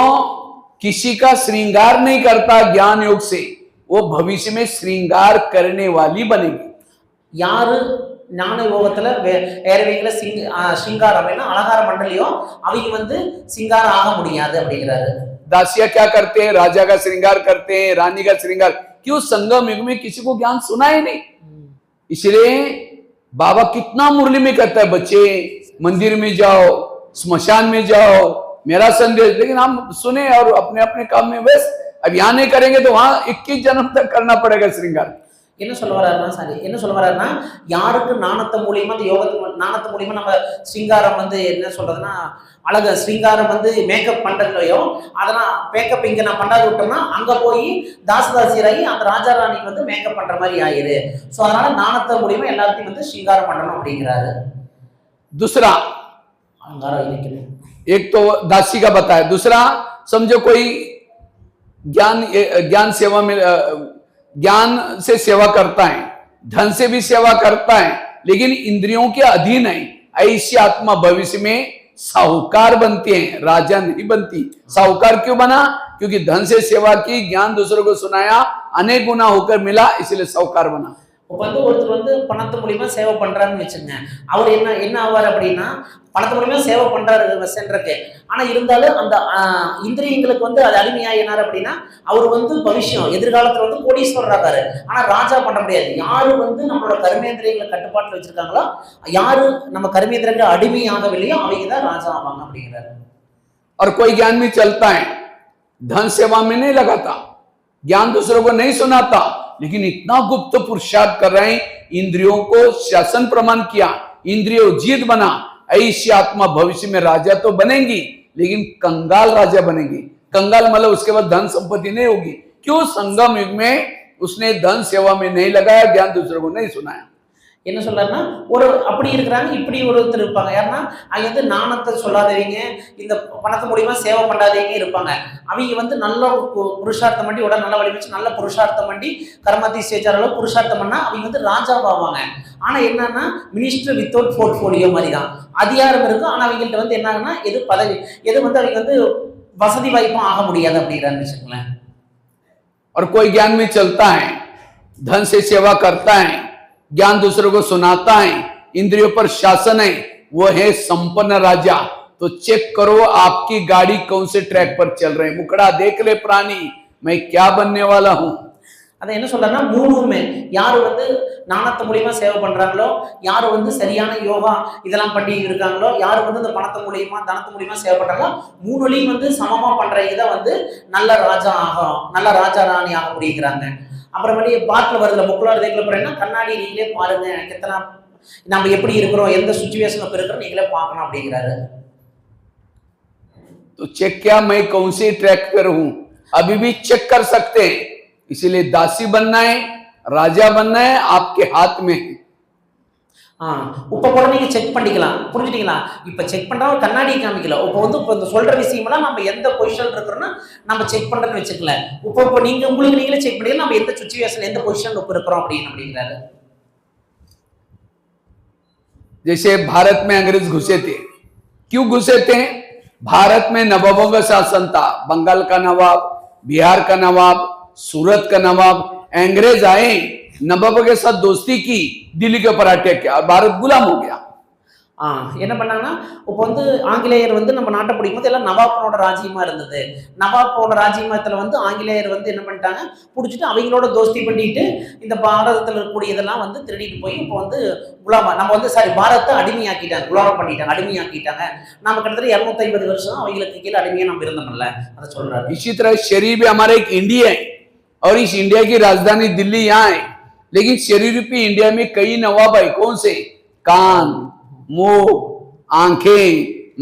किसी का श्रृंगार नहीं करता ज्ञान योग से वो भविष्य में श्रृंगार करने वाली बनेगी। யாரு ஞான யோகத்துல வேறவைகளை சிங்காரம் அலங்கார மண்டலியோ அவங்க வந்து சிங்காரம் ஆக முடியாது அப்படிங்கிறாரு. दासिया क्या करते हैं, राजा का श्रृंगार करते हैं, रानी का श्रृंगार, क्यों संगम युग में किसी को ज्ञान सुना ही नहीं। इसलिए बाबा कितना मुरली में कहता है, बच्चे मंदिर में जाओ, स्मशान में जाओ, मेरा संदेश, लेकिन हम सुने और अपने अपने काम में व्यस्त। अब यहाँ नहीं करेंगे तो वहां 21 जन्म तक करना पड़ेगा श्रृंगार। என்ன சொல்ல வர்றாருன்னா சாரி என்ன சொல்ல வர்றாருன்னா யாருக்கு நாணத்து மூலியமா அந்த நாணத்து மூலியமா நம்ம ஸ்ரீங்காரம் வந்து என்ன சொல்றதுன்னா அழகு ஸ்ரீங்காரம் வந்து மேக்கப் பண்றதுலையோ அதெல்லாம் மேக்கப் இங்க நான் பண்ணாது விட்டோம்னா அங்க போய் தாசதாசியராகி அந்த ராஜா ராணிக்கு வந்து மேக்கப் பண்ற மாதிரி ஆயிரு. ஸோ அதனால நாணத்து மூலியமா எல்லாத்தையும் வந்து ஸ்ரீங்காரம் பண்ணணும் அப்படிங்கிறாரு. दूसरा एक तो दासी का बताया, दूसरा समझो कोई ज्ञान सेवा में ज्ञान से सेवा करता है, धन से भी सेवा करता है, लेकिन इंद्रियों के अधीन है, ऐसी आत्मा भविष्य में साहूकार बनती है, राजा नहीं बनती। साहूकार क्यों बना? क्योंकि धन से सेवा की, ज्ञान दूसरों को सुनाया, अनेक गुना होकर मिला, इसलिए साहूकार बना। இப்போ வந்து ஒருத்தர் வந்து பணத்து மூலியமா சேவை பண்றாருன்னு வச்சுங்க, அவர் என்ன ஆவார் அப்படின்னா பணத்து மூலியமா சேவை பண்றாரு சென்றிருக்கு. ஆனா இருந்தாலும் அந்த இந்திரியங்களுக்கு வந்து அது அடிமையாயினார் அப்படின்னா அவர் வந்து பவிஷ்யம் எதிர்காலத்துல வந்து கோடீஸ்வரர் ஆகாரு. ஆனா ராஜா பண்ண முடியாது. யாரு வந்து நம்மளோட கர்மேந்திரியங்களை கட்டுப்பாட்டுல வச்சிருக்காங்களோ, யாரு நம்ம கர்மேந்திரங்கள் அடிமையாகவில்லையோ அவங்க தான் ராஜா ஆவாங்க அப்படிங்கிறாரு. और कोई ज्ञान में चलता है, धन सेवा में नहीं लगाता, ज्ञान दूसरों को नहीं सुनाता, लेकिन इतना गुप्त पुरुषार्थ कर रहे हैं, इंद्रियों को शासन प्रमाण किया, इंद्रियों जीत बना, ऐसी आत्मा भविष्य में राजा तो बनेगी, लेकिन कंगाल राजा बनेगी। कंगाल मतलब उसके बाद धन संपत्ति नहीं होगी। क्यों? संगम युग में उसने धन सेवा में नहीं लगाया, ज्ञान दूसरों को नहीं सुनाया। என்ன சொல்றாருன்னா ஒரு அப்படி இருக்கிறாங்க, இப்படி ஒருத்தர் இருப்பாங்க. யாருன்னா அவங்க வந்து நாணத்தை சொல்லாதவங்க, இந்த பணத்து மூலியமா சேவை பண்ணாதவங்க இருப்பாங்க. அவங்க வந்து நல்ல புருஷார்த்தம் பண்ணி உடனே நல்ல வழி வச்சு நல்ல புருஷார்த்தம் பண்ணி கர்மாதி சேச்சார அளவு புருஷார்த்தம் பண்ணா அவங்க வந்து ராஜாவாவாங்க. ஆனா என்னன்னா மினிஸ்டர் வித்தவுட் போர்ட்ஃபோலியோ மாதிரி தான் அதிகாரம் இருக்கும். ஆனா அவங்கள்ட்ட வந்து என்னாங்கன்னா எது பதவி எது வந்து அவங்க வந்து வசதி வாய்ப்பும் ஆக முடியாது அப்படிங்கிறான்னு வச்சுக்கோங்களேன். और कोई ज्ञान में चलता है, धन से सेवा करता है, ज्ञान दूसरों को सुनाता है, इंद्रियों पर शासन है, वो है संपन्न राजा। तो चेक करो आपकी गाड़ी कौन से ट्रैक पर चल रहे हैं। मुकड़ा देख ले प्राणी, मैं क्या बनने वाला हूं। அதை என்ன சொல்றேன்னா மூணுமே யாரு வந்து நாணத்து மூலியமா சேவை பண்றாங்களோ, யாரு வந்து சரியான யோகா இதெல்லாம் பண்ணி இருக்காங்களோ, யாரு வந்து இந்த பணத்து மூலியமா தனத்து மூலியமா சேவை பண்றாங்களோ, மூணுலையும் வந்து சமமா பண்ற இதை வந்து நல்ல ராஜா ஆகும், நல்ல ராஜா ராணி ஆக முடியுங்கிறாங்க. அப்புறமேட்டு பாட்டில் வருதுல முக்குளார் தேக்கில் போறேன்னா கண்ணாடி நீங்களே பாருங்க, எத்தனை நம்ம எப்படி இருக்கிறோம், எந்த சுச்சுவேஷன் இருக்கிறோம் நீங்களே பார்க்கணும் அப்படிங்கிறாரு. तो चेक क्या मैं कौन से ट्रैक पर हूं, अभी भी चेक कर सकते हैं। इसीलिए दासी बनना है, राजा बनना है, आपके हाथ में है। இப்போ கூட நீங்க செக் பண்ணிக்கலாம், புரிஞ்சுட்டீங்களா? இப்போ செக் பண்றா கண்ணாடி காமிக்கல. இப்போ வந்து இப்போ இந்த சொல்ற விஷயமெல்லாம் நம்ம எந்த பொசிஷன்ல இருக்கிறோம்னா நம்ம செக் பண்றேன்னு வச்சுக்கல. இப்போ நீங்க உங்களுக்கு நீங்களே செக் பண்ணிக்கலாம் நம்ம எந்த சுச்சுவேஷன் எந்த பொசிஷன்ல இருக்கிறோம் அப்படிங்கிறாரு. जैसे भारत में अंग्रेज घुसे थे, क्यों घुसे थे? भारत में नवाबों का शासन था, बंगाल का नवाब, बिहार का नवाब, सूरत का नवाब। अंग्रेज आए, नवाबों के साथ दोस्ती की, दिल्ली के ऊपर अटैक किया और भारत गुलाम हो गया। என்ன பண்ணாங்கன்னா இப்போ வந்து ஆங்கிலேயர் வந்து நம்ம நாட்டை பிடிக்கும் போது எல்லாம் நவாப்போட ராஜ்யமா இருந்தது. நவாப்போட ராஜ்யத்துல வந்து ஆங்கிலேயர் வந்து என்ன பண்ணிட்டாங்க, பிடிச்சிட்டு அவங்களோட தோஸ்தி பண்ணிட்டு இந்த பாரதத்தில் இருக்கக்கூடிய இதெல்லாம் வந்து திருடிட்டு போய் இப்போ வந்து குலாமா நம்ம வந்து பாரதத்தை அடிமையாக்கிட்டாங்க, குலாமா பண்ணிட்டாங்க, அடிமையாக்கிட்டாங்க. நம்ம கிட்டத்தட்ட 250 வருஷம் அவங்களுக்கு கீழே அடிமையா நம்ம இருந்தோம்ல, அதை சொல்றாரு. इसी तरह शरीर भी हमारा एक इंडिया है और इस इंडिया की राजधानी दिल्ली यहाँ है, लेकिन शरीर रूपी इंडिया में कई नवाब है। कौन से? कान, मुंह, आंखें,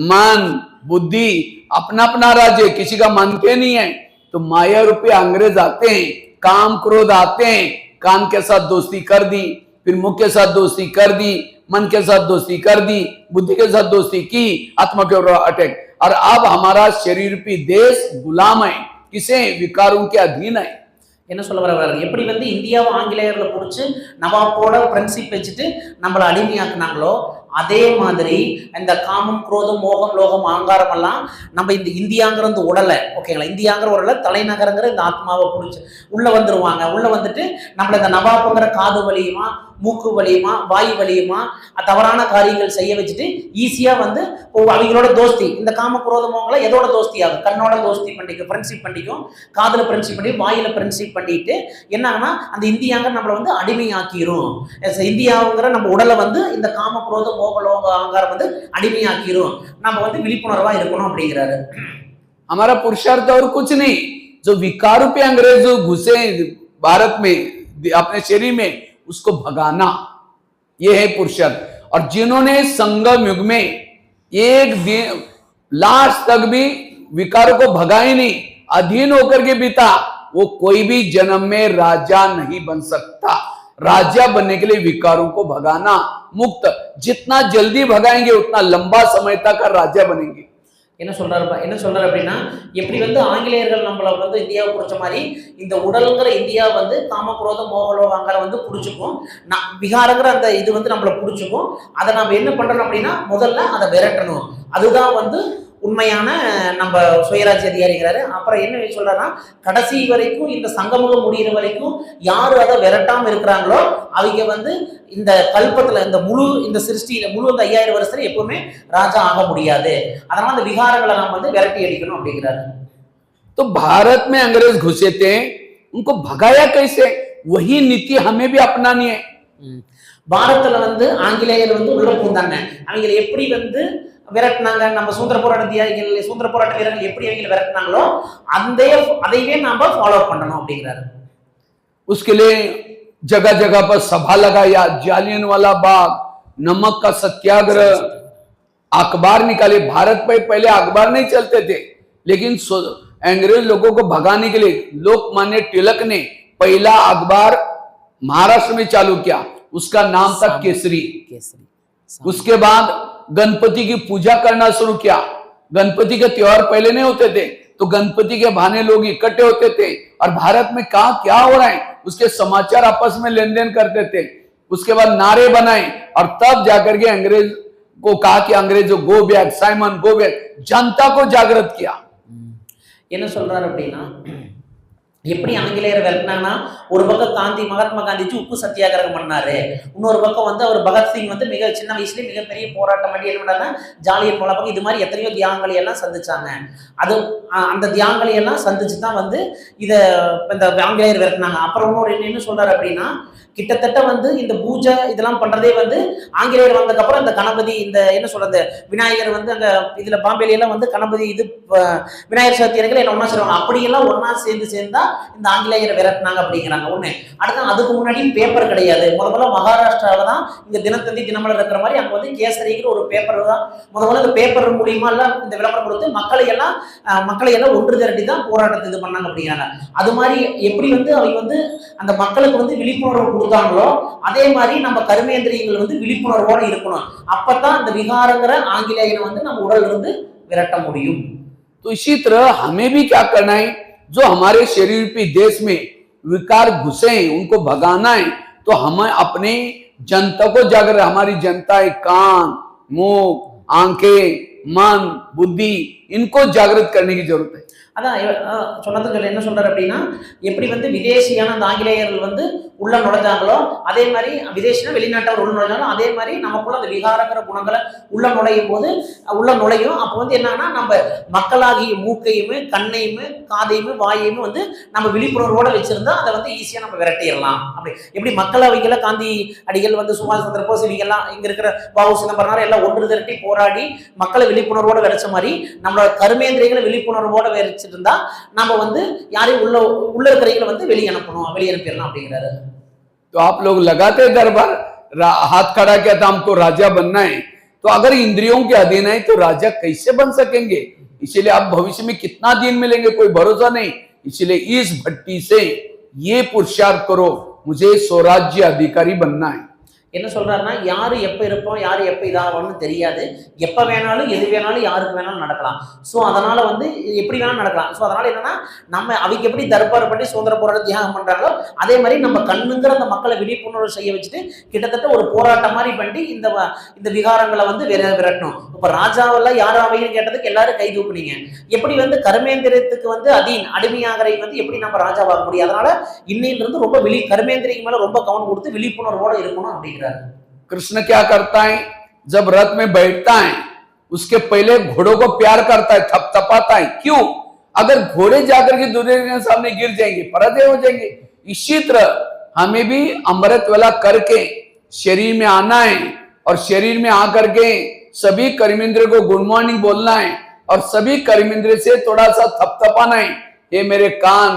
मन, बुद्धि, अपना अपना राज्य, किसी का मानते नहीं है। तो माया रूपी अंग्रेज आते हैं, काम क्रोध आते हैं, कान के साथ दोस्ती कर दी, फिर मुख के साथ दोस्ती कर दी, मन के साथ दोस्ती कर दी, बुद्धि के साथ दोस्ती की, आत्मा के ऊपर अटैक। और अब हमारा शरीर रूपी देश गुलाम है, किसे? विकारों के अधीन है। என்ன சொல்ல வர்றாரு, எப்படி வந்து இந்தியாவை ஆங்கிலேயர்ல பிடிச்சி நவாப்போட ஃப்ரெண்ட்ஷிப் வச்சுட்டு நம்மளை அடிமையாக்குனாங்களோ, அதே மாதிரி இந்த காமம் குரோதம் மோகம் லோகம் ஆங்காரம் எல்லாம் நம்ம இந்த இந்தியாங்கிற இந்த உடலை ஓகேங்களா, இந்தியாங்கிற உடலை தலைநகரங்கிற இந்த ஆத்மாவை பிடிச்சி உள்ள வந்துருவாங்க. உள்ள வந்துட்டு நம்மள இந்த நவாப்புங்கிற காது வலியுமா மூக்கு வழியுமா வாய் வழியுமா தவறான காரியங்கள் செய்ய வச்சுட்டு ஈஸியா வந்து அவங்களோட தோஸ்தி, இந்த காம குரோத மோகங்களை எதோட தோஸ்தி ஆகும்? கண்ணோட தோஸ்தி பண்ணிக்கும், ஃப்ரெண்ட்ஷிப் பண்ணிக்கும், காதுல ஃப்ரெண்ட்ஷிப் பண்ணி வாயில ஃப்ரெண்ட்ஷிப் பண்ணிட்டு என்னன்னா அந்த இந்தியாங்க நம்மளை வந்து அடிமையாக்கிரும். இந்தியாவுங்கிற நம்ம உடலை வந்து இந்த காம குரோத மோகலோக அகங்காரம் வந்து அடிமையாக்கிரும். நம்ம வந்து விழிப்புணர்வா இருக்கணும் அப்படிங்கிறாரு. हमारा पुरुषार्थ और कुछ नहीं, जो विकार पे अंग्रेज जो घुसे भारत में अपने शरीर में उसको भगाना, ये है पुरुषार्थ। और जिन्होंने संगम युग में एक दिन लास्ट तक भी विकारों को भगाए नहीं, अधीन होकर के बीता, वो कोई भी जन्म में राजा नहीं बन सकता। राजा बनने के लिए विकारों को भगाना, मुक्त जितना जल्दी भगाएंगे उतना लंबा समय तक राजा बनेंगे। என்ன சொல்றாரு அப்படின்னா, எப்படி வந்து ஆங்கிலேயர்கள் நம்மள வந்து இந்தியாவை பிடிச்ச மாதிரி இந்த உடலுங்கிற இந்தியா வந்து காமக்ரோத மோகலோகங்கிற வந்து பிடிச்சிக்கும், விகாரங்கிற அந்த இது வந்து நம்மளை பிடிச்சிக்கும். அதை நம்ம என்ன பண்றோம் அப்படின்னா முதல்ல அதை விரட்டணும். அதுதான் வந்து உண்மையான நம்ம சுயராஜ்ய அதிகாரிங்கிறாரு. அப்புறம் என்ன சொல்றாருன்னா, கடைசி வரைக்கும் இந்த சங்கமுகம் முடிகிற வரைக்கும் யாரு அதை விரட்டாம இருக்கிறாங்களோ அவங்க வந்து இந்த கல்பத்துல இந்த முழு இந்த சிருஷ்டியில முழு இந்த 5000 வருஷத்துல எப்பவுமே ராஜா ஆக முடியாது. அதனால அந்த விகாரங்களை நாம் வந்து விரட்டி அடிக்கணும் அப்படிங்கிறாரு. तो भारत में अंग्रेज घुसे थे, उनको भगाया कैसे? वही नीति हमें भी अपनानी है। பாரத்ல வந்து ஆங்கிலேயர் வந்து உள்ள பூந்தாங்க, அவங்களை எப்படி வந்து விரட்டினாங்க, நம்ம சுதந்திர போராட்ட தியாகிகள் சுதந்திர போராட்ட வீரர்கள் எப்படி அவங்க விரட்டினாங்களோ அதையே நாம ஃபாலோ பண்ணணும் அப்படிங்கிறாரு. उसके लिए जगह जगह पर सभा लगाया, जालियनवाला बाग, नमक का सत्याग्रह, अखबार निकाले। भारत में पहले अखबार नहीं चलते थे, लेकिन अंग्रेज लोगों को भगाने के लिए लोकमान्य तिलक ने पहला अखबार महाराष्ट्र में चालू किया, उसका नाम था केसरी। उसके बाद गणपति की पूजा करना शुरू किया। गणपति के त्योहार पहले नहीं होते थे, तो गणपति के बहाने लोग इकट्ठे होते थे और भारत में कहा क्या हो रहा है उसके समाचार आपस में लेन देन करते थे। उसके बाद नारे बनाए और तब जाकर के अंग्रेज को कहा कि अंग्रेजो go back, Simon go back, जनता को जागृत किया। என்ன சொல்றாரு அப்படின்னா, எப்படி ஆங்கிலேயரை விரட்டினாங்கன்னா ஒரு பக்கம் காந்தி மகாத்மா காந்திஜி உப்பு சத்தியாகிரகம் பண்ணாரு, இன்னொரு பக்கம் வந்து அவர் பகத்சிங் வந்து மிக சின்ன வயசுல மிகப்பெரிய போராட்டம் பண்ணி என்ன பண்ணாருன்னா ஜாலியன் வாலாபாக் இது மாதிரி எத்தனையோ தியாகங்களை எல்லாம் சந்திச்சாங்க. அது அந்த தியாகங்களை எல்லாம் சந்திச்சு தான் வந்து இதை இந்த ஆங்கிலேயர் விரட்டினாங்க. அப்புறம் இன்னொரு என்ன சொல்றாரு அப்படின்னா, கிட்டத்தட்ட வந்து இந்த பூஜை இதெல்லாம் பண்றதே வந்து ஆங்கிலேயர் வந்ததுக்கு அப்புறம் இந்த கணபதி இந்த என்ன சொல்றது விநாயகர் வந்து அங்க இதுல பாம்பேல எல்லாம் வந்து கணபதி இது விநாயகர் சதுர்த்திகள் என்ன ஒன்னா சொல்லுவாங்க, அப்படியெல்லாம் ஒன்னா சேர்ந்தா இந்த ஆங்கிலேயரை விரட்டினாங்க அப்படிங்கிறாங்க. ஒண்ணு அடுத்து அதுக்கு முன்னாடி பேப்பர் கிடையாது. முதல்ல மகாராஷ்டிராவில தான் இங்க தினத்தந்தி தினமலர் இருக்கிற மாதிரி அங்க வந்து கேசரிங்கிற ஒரு பேப்பர் தான் முதல்ல இந்த பேப்பர் மூலியமா எல்லாம் இந்த விளம்பரம் கொடுத்து மக்களை எல்லாம் ஒன்று திரட்டி தான் போராட்டத்தை இது பண்ணாங்க அப்படிங்கிறாங்க. அது மாதிரி எப்படி வந்து அவங்க வந்து அந்த மக்களுக்கு வந்து விழிப்புணர்வு கொடுத்தாங்களோ அதே மாதிரி நம்ம கர்மேந்திரியங்கள் வந்து விழிப்புணர்வோட இருக்கணும். அப்பதான் அந்த விகாரங்கிற ஆங்கிலேயனை வந்து நம்ம உடல்ல இருந்து விரட்ட முடியும். तो इसी तरह हमें भी क्या करना है, जो हमारे शरीर पे देश में विकार घुसे हैं उनको भगाना है। तो हमें अपने जनता को जागृत, हमारी जनता है कान मुंह आंखें मन बुद्धि इनको जागृत करने की जरूरत है। அதான் சொன்னதுக்கு என்ன சொல்றாரு அப்படின்னா, எப்படி வந்து விதேசியான அந்த ஆங்கிலேயர்கள் வந்து உள்ள நுழைஞ்சாங்களோ அதே மாதிரி விதேசினா வெளிநாட்டவர் உள்ள நுழைஞ்சாலும் அதே மாதிரி நமக்குள்ள அந்த விகாரங்கிற குணங்களை உள்ள நுழையும் போது உள்ள நுழையும். அப்போ வந்து என்னன்னா நம்ம மக்களாகிய மூக்கையுமே கண்ணையுமே காதையுமே வாயையுமே வந்து நம்ம விழிப்புணர்வோட வச்சிருந்தா அதை வந்து ஈஸியா நம்ம விரட்டிடலாம். அப்படி எப்படி மக்களவைகளை காந்தி அடிகள் வந்து சுபாஷ் சந்திர போஸ் இவங்கெல்லாம் இங்க இருக்கிற பாபு சிதம்பரம் எல்லாம் ஒன்று திரட்டி போராடி மக்களை விழிப்புணர்வோட விரைச்ச மாதிரி நம்மளோட கர்மேந்திரியங்களை விழிப்புணர்வோட விரைச்சு இருந்தா நம்ம வந்து யாரையும் உள்ள இருக்கிறவங்களை வந்து வெளியனுப்பிடலாம் அப்படிங்கிறாரு. तो आप लोग लगाते दरबार हाथ खड़ा किया था हमको राजा बनना है, तो अगर इंद्रियों के अधीन है तो राजा कैसे बन सकेंगे? इसीलिए आप भविष्य में कितना दिन मिलेंगे कोई भरोसा नहीं। इसलिए इस भट्टी से ये पुरुषार्थ करो, मुझे स्वराज्य अधिकारी बनना है। என்ன சொல்றாருன்னா, யாரு எப்ப இருப்போம், யாரு எப்ப இதாகும்னு தெரியாது. எப்ப வேணாலும், எது வேணாலும், யாருக்கு வேணாலும் நடக்கலாம். ஸோ அதனால வந்து இது எப்படி வேணாலும் நடக்கலாம். ஸோ அதனால என்னன்னா, நம்ம அவங்க எப்படி தர்பார் பண்ணி சுதந்திர போராட்ட தியாகம் பண்றாங்களோ, அதே மாதிரி நம்ம கண்ணுங்கிற அந்த மக்களை விழிப்புணர்வு செய்ய வச்சுட்டு, கிட்டத்தட்ட ஒரு போராட்டம் மாதிரி பண்ணி இந்த விகாரங்களை வந்து விரட்டணும். இப்ப ராஜாவெல்லாம் யார் அவைன்னு கேட்டதுக்கு எல்லாரும் கை தூக்குனீங்க. எப்படி வந்து கர்மேந்திரியத்துக்கு வந்து அடிமையாகரை வந்து எப்படி நம்ம ராஜாவாக முடியும்? அதனால இன்னையிலிருந்து ரொம்ப கர்மேந்திரிக்கு மேல ரொம்ப கவனம் கொடுத்து விழிப்புணர்வோட இருக்கணும் அப்படிங்கிறாரு. कृष्ण क्या करता है, जब रथ में बैठता है उसके पहले घोड़ों को प्यार करता है, थपथपाता है। क्यों? अगर घोड़े जाकर के दुर्योधन के सामने गिर जाएंगे, पराजय हो जाएंगे। इसी तरह हमें भी अमृत वाला करके शरीर में आना है और शरीर में आकर के सभी कर्मेंद्र को गुड मॉर्निंग बोलना है और सभी कर्मेंद्र से थोड़ा सा थपथपाना है। ये मेरे कान,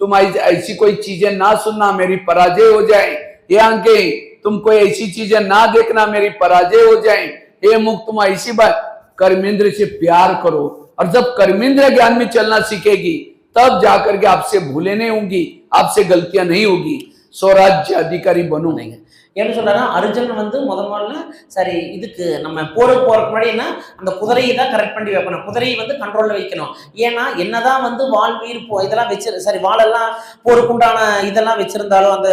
तुम ऐसी कोई चीजें ना सुनना, मेरी पराजय हो जाए। ये आंखें, तुम कोई ऐसी चीजें ना देखना, मेरी पराजय हो जाए। ये मुख, तुम ऐसी बात, कर्मेंद्र से प्यार करो। और जब कर्मेंद्र ज्ञान में चलना सीखेगी तब जाकर के आपसे भूले नहीं होंगी, आपसे गलतियां नहीं होगी, स्वराज्य अधिकारी बनो। என்ன சொல்றாங்க, அர்ஜுன் வந்து முதல்ல சரி இதுக்கு நம்ம போருக்கு முன்னாடி என்ன அந்த குதிரையை தான் கரெக்ட் பண்ணி வைக்கணும், குதிரையை வந்து கண்ட்ரோல்ல வைக்கணும். ஏன்னா என்னதான் வந்து வால் வீர் இதெல்லாம் சரி வாளெல்லாம் போருக்குண்டான இதெல்லாம் வச்சிருந்தாலும், அந்த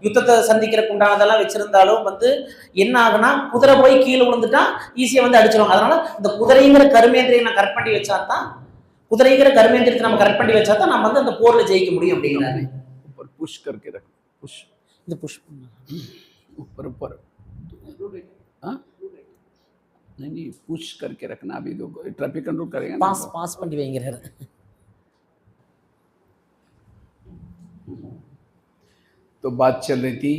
யுத்தத்தை சந்திக்கிறதுக்கு உண்டானதெல்லாம் வச்சிருந்தாலும் வந்து என்ன ஆகுனா, குதிரை போய் கீழே விழுந்துட்டா ஈஸியா வந்து அடிச்சிடும். அதனால இந்த குதிரைங்கிற கர்மேந்திரியை நான் கரெக்ட் பண்ணி வச்சாதான், குதிரைங்கிற கர்மேந்திரியத்தை நம்ம கரெக்ட் பண்ணி வச்சாதான் நம்ம வந்து அந்த போர்ல ஜெயிக்க முடியும் அப்படிங்கிறாரு. புஷ் करके रख, புஷ், இது புஷ் ऊपर ऊपर, हाँ नहीं नहीं पुश करके रखना। अभी तो ट्रैफिक कंट्रोल करेगा, पास பண்ணி வைங்கறாரு. तो बात चल रही थी,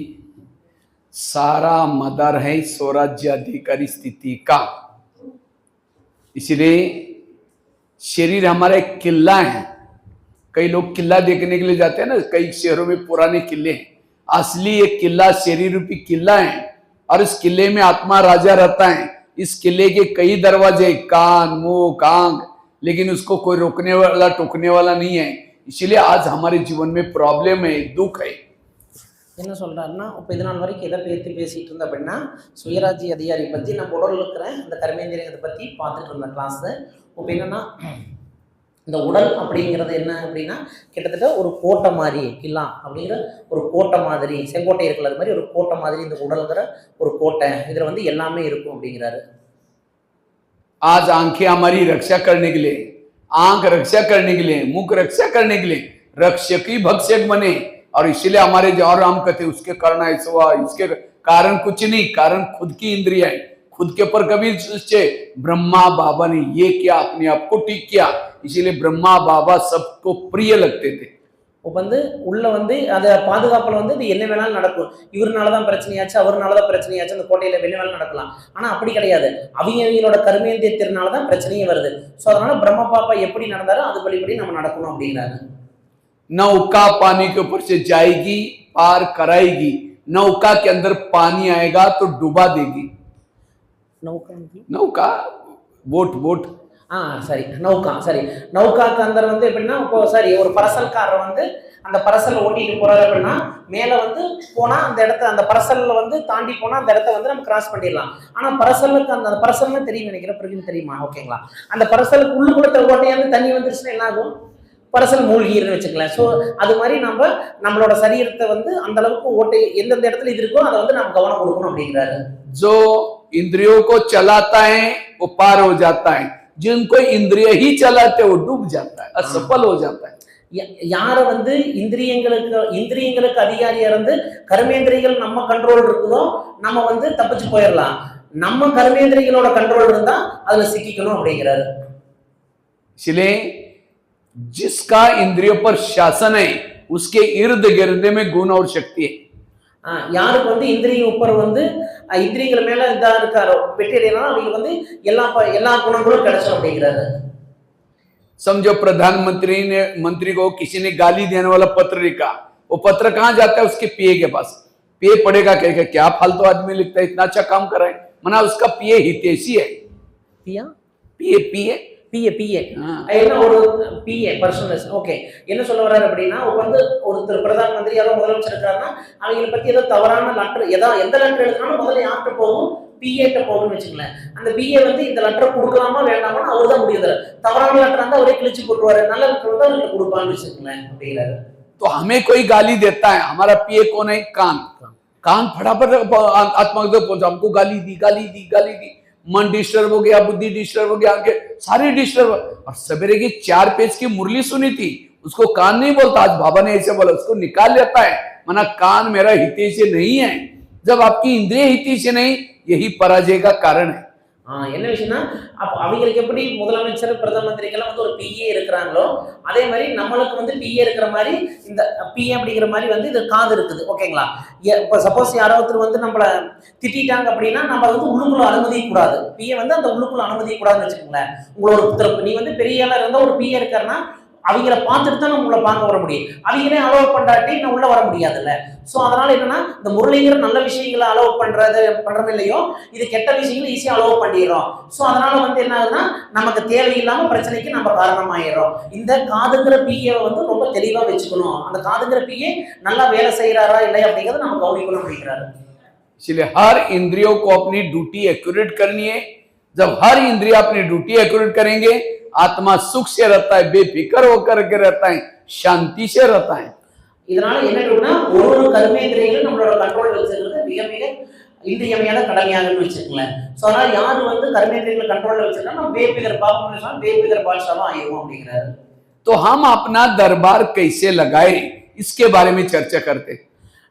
सारा मदार है स्वराज्य अधिकारी स्थिति का। इसलिए शरीर हमारा एक किला है। कई लोग किला देखने के लिए जाते हैं ना, कई शहरों में पुराने किले हैं। असली एक किला शरीर रूपी किला है और इस किले में आत्मा राजा रहता है। इस किले के कई दरवाजे, कान, मुंह, आंख, लेकिन उसको कोई रोकने वाला टोकने वाला नहीं है। इसलिए आज हमारे जीवन में प्रॉब्लम है, दुख है। என்ன சொல்றாருன்னா, இப்போ இது நாள் வரைக்கும் எதை பற்றி பேசிட்டு இருந்தோம் அப்படின்னா, சுயராஜ்ய அதிகாரி பற்றி நம்ம உடல் இருக்கிற இந்த கர்மேந்திரியத்தை பற்றி பார்த்துட்டு இருந்த கிளாஸ். இப்போ என்னன்னா, இந்த உடல் அப்படிங்கிறது என்ன அப்படின்னா, கிட்டத்தட்ட ஒரு கோட்டை மாதிரி, கில்லா அப்படிங்கிற ஒரு கோட்டை மாதிரி, செங்கோட்டை இருக்கிற மாதிரி ஒரு கோட்டை மாதிரி இந்த உடல்ங்கிற ஒரு கோட்டை, இதில் வந்து எல்லாமே இருக்கும் அப்படிங்கிறாரு. आज आंखें हमारी रक्षा करने के लिए, आंख रक्षा करने के लिए, मुख रक्षा करने के लिए रक्षक ही भक्षक बने। और इसलिए हमारे जो और हम कहते उसके कारण ऐसा हुआ, इसके कारण कुछ नहीं, कारण खुद की इंद्रिया है। खुद के ऊपर कभी सोचे, ब्रह्मा बाबा ने ये किया, अपने आप को ठीक किया, इसीलिए ब्रह्मा बाबा सबको प्रिय लगते थे। வந்து உள்ள வந்து அதை பாதுகாப்புல வந்து இது என்ன வேணாலும் நடக்கும். இவருனால தான் பிரச்சனையாச்சு, அவருனால தான் பிரச்சனையாச்சு, அந்த கோட்டையில என்ன வேணாலும் நடக்கலாம். ஆனா அப்படி கிடையாது, அவங்களோட கர்மேந்திரியத்தினால தான் பிரச்சனையே வருது. ஸோ அதனால பிரம்ம பாப்பா எப்படி நடந்தாரோ அது படி நம்ம நடக்கணும் அப்படிங்கிறாரு. नौका पानी के ऊपर से जाएगी, पार कराएगी। नौका के अंदर पानी आएगा तो डुबा देगी। नौका बोट, बोट, சரி நௌகா, சரி நௌகாக்கு அந்தர் வந்து எப்படின்னா, இப்போ சரி ஒரு பரசல்காரர் வந்து அந்த பரசல் ஓட்டிட்டு போறாரு அப்படின்னா, மேல வந்து போனா அந்த இடத்த, அந்த பரசல்ல வந்து தாண்டி போனா அந்த இடத்த வந்து நம்ம கிராஸ் பண்ணிடலாம். ஆனா பரசலுக்கு அந்த பரசல்னு தெரியும் நினைக்கிறேன், பிறகு தெரியுமா? ஓகேங்களா? அந்த பரசலுக்கு உள்ளுக்குள்ள ஓட்டையாந்து தண்ணி வந்துருச்சுன்னா என்ன ஆகும்? பரசல் மூழ்கின்னு வச்சுக்கலாம். ஸோ அது மாதிரி நம்மளோட சரீரத்தை வந்து அந்த அளவுக்கு ஓட்டை எந்தெந்த இடத்துல இது இருக்கோ அதை வந்து நம்ம கவனம் கொடுக்கணும் அப்படிங்கிறாரு. जो इंद्रियों को चलाता है वो पार हो जाता है, जिनको इंद्रिय ही चलाते वो डूब जाता है, असफल हो जाता है। யார வந்து இந்திரியங்களுக்கு அதிகாரியா இருந்து கர்மேந்திரிகள் நம்ம கண்ட்ரோல் இருக்குதோ நம்ம வந்து தப்பிச்சு போயிடலாம். நம்ம கர்மேந்திரிகளோட கண்ட்ரோல் இருந்தா அதுல சிக்கிக்கணும் அப்படிங்கிறாரு. इसलिए जिसका इंद्रियों पर शासन है उसके इर्द गिर्द में गुण और शक्ति है। யாருக்கு வந்து इन्द्रिय ऊपर வந்து இந்திரியங்கள் மேல இதா இருக்காரோ வெற்றியடைனா அவங்களுக்கு வந்து எல்லா குணங்களும் கிடைச்சிடும் அப்படிங்கிறாரு. समझो मंत्री को किसी ने गाली देने वाला पत्र लिखा, वो पत्र कहां जाता है? उसके पीए के पास। पीए पढ़ेगा, कहेगा क्या फालतू आदमी लिखता है, इतना अच्छा काम कर रहा है। मना उसका पीए हितैषी है। पिया पीए पीए பிஏ பிஏ என்ன ஒரு பிஏ பர்சனல். ஓகே, என்ன சொல்ல வர்றாரு அப்படின்னா, வந்து ஒருத்தர் பிரதம மந்திரி யாரோ முதலமைச்சர் இருக்காருன்னா அவங்களை பத்தி ஏதோ தவறான லெட்டர் எந்த லெட்டர் எழுதினாலும் முதல்ல யார்கிட்ட போகும், பிஏட்ட போகணும்னு வச்சுங்களேன். அந்த பிஏ வந்து இந்த லெட்டர் கொடுக்கலாமா வேண்டாமான்னு அவர் தான் முடியுது. தவறான லெட்டர் இருந்தா அவரே கிழிச்சு போட்டுருவாரு, நல்ல லெட்டர் வந்து அவருக்கு கொடுப்பான்னு வச்சுக்கங்களேன் அப்படிங்கிறாரு. तो हमें कोई गाली देता है, हमारा पीए कौन है? कान। कान फटाफट आत्मा तक पहुंचा, हमको गाली दी गाली दी गाली दी, मन डिस्टर्ब हो गया, बुद्धि डिस्टर्ब हो गया, आगे सारे डिस्टर्ब। और सवेरे की 4 पेज की मुरली सुनी थी, उसको कान नहीं बोलता, आज बाबा ने ऐसे बोला, उसको निकाल लेता है, माना कान मेरा हितैषी नहीं है। जब आपकी इंद्रिय हितैषी नहीं, यही पराजय का कारण है। என்ன விஷயம்னா, அப்ப அவங்களுக்கு எப்படி முதலமைச்சர் பிரதம மந்திரிக்கெல்லாம் வந்து ஒரு பிஏ இருக்கிறாங்களோ அதே மாதிரி நம்மளுக்கு வந்து பிஏ இருக்கிற மாதிரி இந்த பிஏ அப்படிங்கிற மாதிரி வந்து இது காது இருக்குது. ஓகேங்களா? இப்போ சப்போஸ் யாரோ ஒருத்தர் வந்து நம்மளை திட்டாங்க அப்படின்னா நம்ம வந்து உள்ளுக்குள்ள அனுமதிக்க கூடாது. பிஏ வந்து அந்த உள்ளுக்குள்ள அனுமதிக்க கூடாதுன்னு வச்சுக்கோங்களேன். உங்களோட ஒருத்தர் நீ வந்து பெரிய ஆளா இருந்தா ஒரு பிஏ இருக்காருன்னா அவங்கள பார்த்துட்டு தான் உங்களை பார்க்க வர முடியும். அவங்களே அலோவ் பண்ணாட்டி நான் உள்ள வர முடியாதுல்ல. ஸோ அதனால என்னன்னா, இந்த முரளிங்கிற நல்ல விஷயங்களை அலோவ் பண்றது இல்லையோ, இது கெட்ட விஷயங்களை ஈஸியா அலோவ் பண்ணிடுறோம். ஸோ அதனால வந்து என்ன ஆகுதுன்னா, நமக்கு தேவையில்லாம பிரச்சனைக்கு நம்ம காரணமாயிடுறோம். இந்த காதுங்கிற பிஏவை வந்து ரொம்ப தெளிவா வச்சுக்கணும். அந்த காதுங்கிற பிஏ நல்லா வேலை செய்யறாரா இல்லையா அப்படிங்கிறத நம்ம கவனிக்கணும் அப்படிங்கிறாரு. इसलिए हर इंद्रियों को अपनी ड्यूटी एक्यूरेट करनी है। जब हर इंद्रिय अपनी ड्यूटी एक्यूरेट करेंगे, आत्मा सुख से रहता है, बेफिक्र होकर के रहता है, शांति से रहता है। இதனால என்ன இருக்குன்னா, ஒரு கர்மேந்திரியங்களும் நம்மளோட கண்ட்ரோல் வச்சிருக்கிறது மிக மிக இன்றியமையாத கடமையாகன்னு வச்சுக்கோங்களேன். ஸோ அதனால யாரு வந்து கர்மேந்திரியங்களை கண்ட்ரோல்ல வச்சிருக்கா நம்ம बेफिक्र பாப்போம்னு बेफिक्र பாட்ஷாவா ஆயிடுவோம் அப்படிங்கிறாரு. तो हम अपना दरबार कैसे लगाए, इसके बारे में चर्चा करते।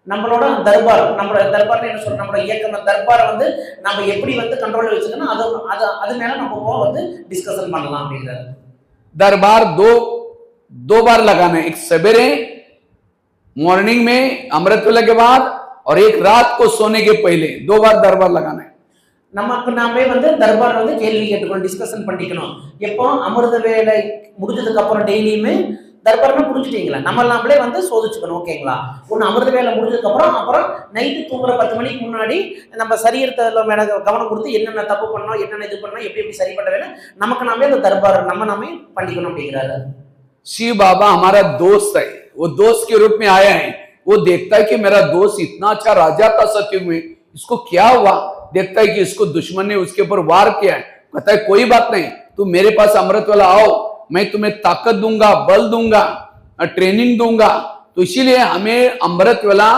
நம்மளோட தர்பார், நம்மளோட தர்பார் என்ன சொல்றோம், நம்மளோட இயக்கம் தர்பாரை வந்து நம்ம எப்படி வந்து கண்ட்ரோல்ல வச்சுக்கணும், அது மேல நம்ம வந்து டிஸ்கஷன் பண்ணலாம் அப்படிங்கிறாரு. दरबार दो बार लगाना है, एक सवेरे मॉर्निंग में अमृत वेला के बाद और एक रात को सोने के पहले, 2 बार दरबार लगाना है। நமக்கு நாமே வந்து தர்பார் வந்து கேள்வி கேட்டுக்கணும், டிஸ்கஷன் பண்ணிக்கணும். எப்போ அமிர்த வேலை முடிஞ்சதுக்கு அப்புறம் டெய்லியுமே தர்பார்னா புரிஞ்சுட்டீங்களா, நம்ம நாமளே வந்து சோதிச்சுக்கணும். ஓகேங்களா? ஒன்று அமிர்த வேலை முடிஞ்சதுக்கு அப்புறம் நைட்டு தூங்குற 10 மணிக்கு முன்னாடி நம்ம சரீரத்தை மேல கவனம் கொடுத்து என்னென்ன தப்பு பண்ணோம், என்னென்ன இது பண்ணோம், எப்படி சரி பண்ண வேணும், நமக்கு நாமே அந்த தர்பார் நம்ம நாமே பண்ணிக்கணும் அப்படிங்கிறாரு. शिव बाबा हमारा दोस्त है, वो दोस्त के रूप में आया है। वो देखता है कि मेरा दोस्त इतना अच्छा राजा था सत्युग में, इसको क्या हुआ? देखता है कि इसको दुश्मन ने उसके ऊपर वार किया है। कहता है कोई बात नहीं, तुम मेरे पास अमृत वाला आओ, मैं तुम्हें ताकत दूंगा, बल दूंगा, ट्रेनिंग दूंगा। तो इसीलिए हमें अमृत वाला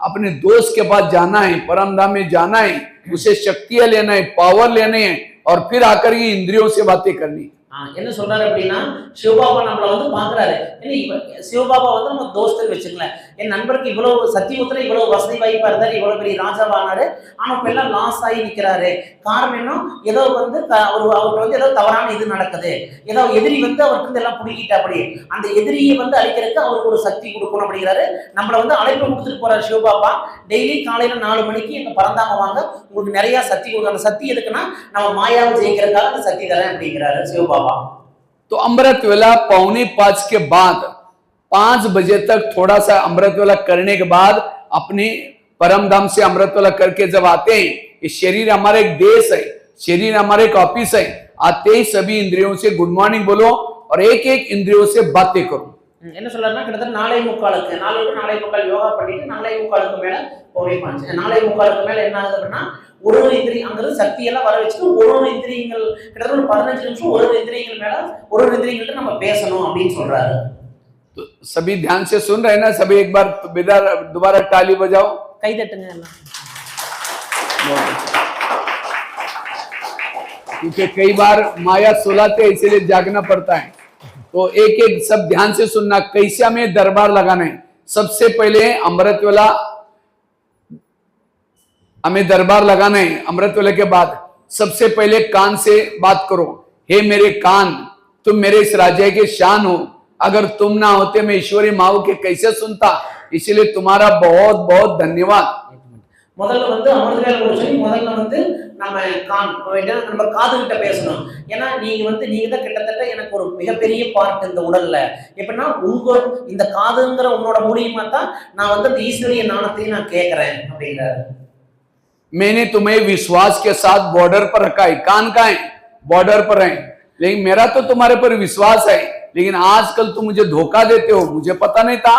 अपने दोस्त के पास जाना है, परमधाम में जाना है, उसे शक्तियां लेना है, पावर लेने हैं और फिर आकर ये इंद्रियों से बातें करनी। என்ன சொல்றாரு அப்படின்னா, சிவபாபா நம்மளை வந்து பாக்குறாரு. சிவபாபா வந்து நம்ம தோஸ்துன்னு வச்சுக்கல. என் நண்பருக்கு இவ்வளவு சத்தியுகத்துல இவ்வளவு வசதி வாய்ப்பா இருந்தாரு, இவ்வளவு பெரிய ராஜாவானாரு, ஆனா இப்ப எல்லாம் லாஸ் ஆகி நிக்கிறாரு. காரணம் என்ன? ஏதோ வந்து அவருக்கு வந்து ஏதோ தவறான இது நடக்குது, ஏதோ எதிரி வந்து அவருக்கு வந்து எல்லாம் பிடிக்கிட்டா. அப்படி அந்த எதிரியை வந்து அழிக்கிறதுக்கு அவருக்கு ஒரு சக்தி கொடுக்கணும் அப்படிங்கிறாரு. நம்மளை வந்து அழைப்பு கொடுத்துட்டு போறாரு சிவபாபா. டெய்லி காலையில 4 மணிக்கு எங்க பறந்தாம வாங்க, உங்களுக்கு நிறைய சக்தி கொடுக்க. அந்த சக்தி எதுக்குன்னா நம்ம மாயாவை ஜெயிக்கிறதுக்காக அந்த சக்தி தரேன் அப்படிங்கிறாரு சிவபாபா. तो अमृत वेला 4:45 के बाद 5 बजे तक थोड़ा सा अमृत वेला करने के बाद अपने परम धाम से अमृत वेला करके जब आते हैं, ये शरीर हमारा एक देश है, शरीर हमारा एक ऑफिस है। आते ही सभी इंद्रियों से गुड मॉर्निंग बोलो और एक एक इंद्रियों से बातें करो। என்ன சொல்றாருன்னா, கிட்டத்தட்ட 4:45 யோகா பண்ணிட்டு 4:45 மேல போவே பாஞ்சு. 4:45 மேல என்ன ஆகுது அப்படின்னா, ஒரு இந்திரி அங்கிருந்து சக்தி எல்லாம் வர வச்சுட்டு ஒரு இந்திரியங்கள் கிட்டத்தட்ட ஒரு 15 நிமிஷம் ஒரு இந்திரியங்கள் மேல ஒரு இந்திரியங்கள்ட்ட நம்ம பேசணும் அப்படின்னு சொல்றாரு. तो सभी ध्यान से सुन रहे हैं ना? सभी एक बार दोबारा ताली बजाओ, கை தட்டுங்க எல்லாம். क्योंकि कई बार माया सुलाते इसलिए जागना पड़ता है। तो एक एक सब ध्यान से सुनना, कैसे हमें दरबार लगाना है। सबसे पहले अमृत वेला हमें दरबार लगाना है। अमृत वेला के बाद सबसे पहले कान से बात करो, हे मेरे कान, तुम मेरे इस राज्य के शान हो, अगर तुम ना होते मैं ईश्वरी माओ के कैसे सुनता, इसलिए तुम्हारा बहुत बहुत धन्यवाद। முதல்ல வந்து அமிர்த வேலை முடிச்சு முதல்ல வந்து நம்ம காது கிட்ட பேசணும். ஏன்னா நீங்க தான் கிட்டத்தட்ட எனக்கு ஒரு மிகப்பெரிய பார்ட் இந்த உடல்ல. எப்படின்னா உங்க இந்த காதுங்கிற உன்னோட மூலியமா தான் நான் வந்து இந்த ஈஸ்வரிய ஞானத்தையும் நான் கேட்கிறேன் அப்படிங்கிறாரு. मैंने तुम्हें विश्वास के साथ बॉर्डर पर रखा है। कान का है, बॉर्डर पर है। लेकिन मेरा तो तुम्हारे पर विश्वास है, लेकिन आजकल तुम मुझे धोखा देते हो, मुझे पता नहीं था।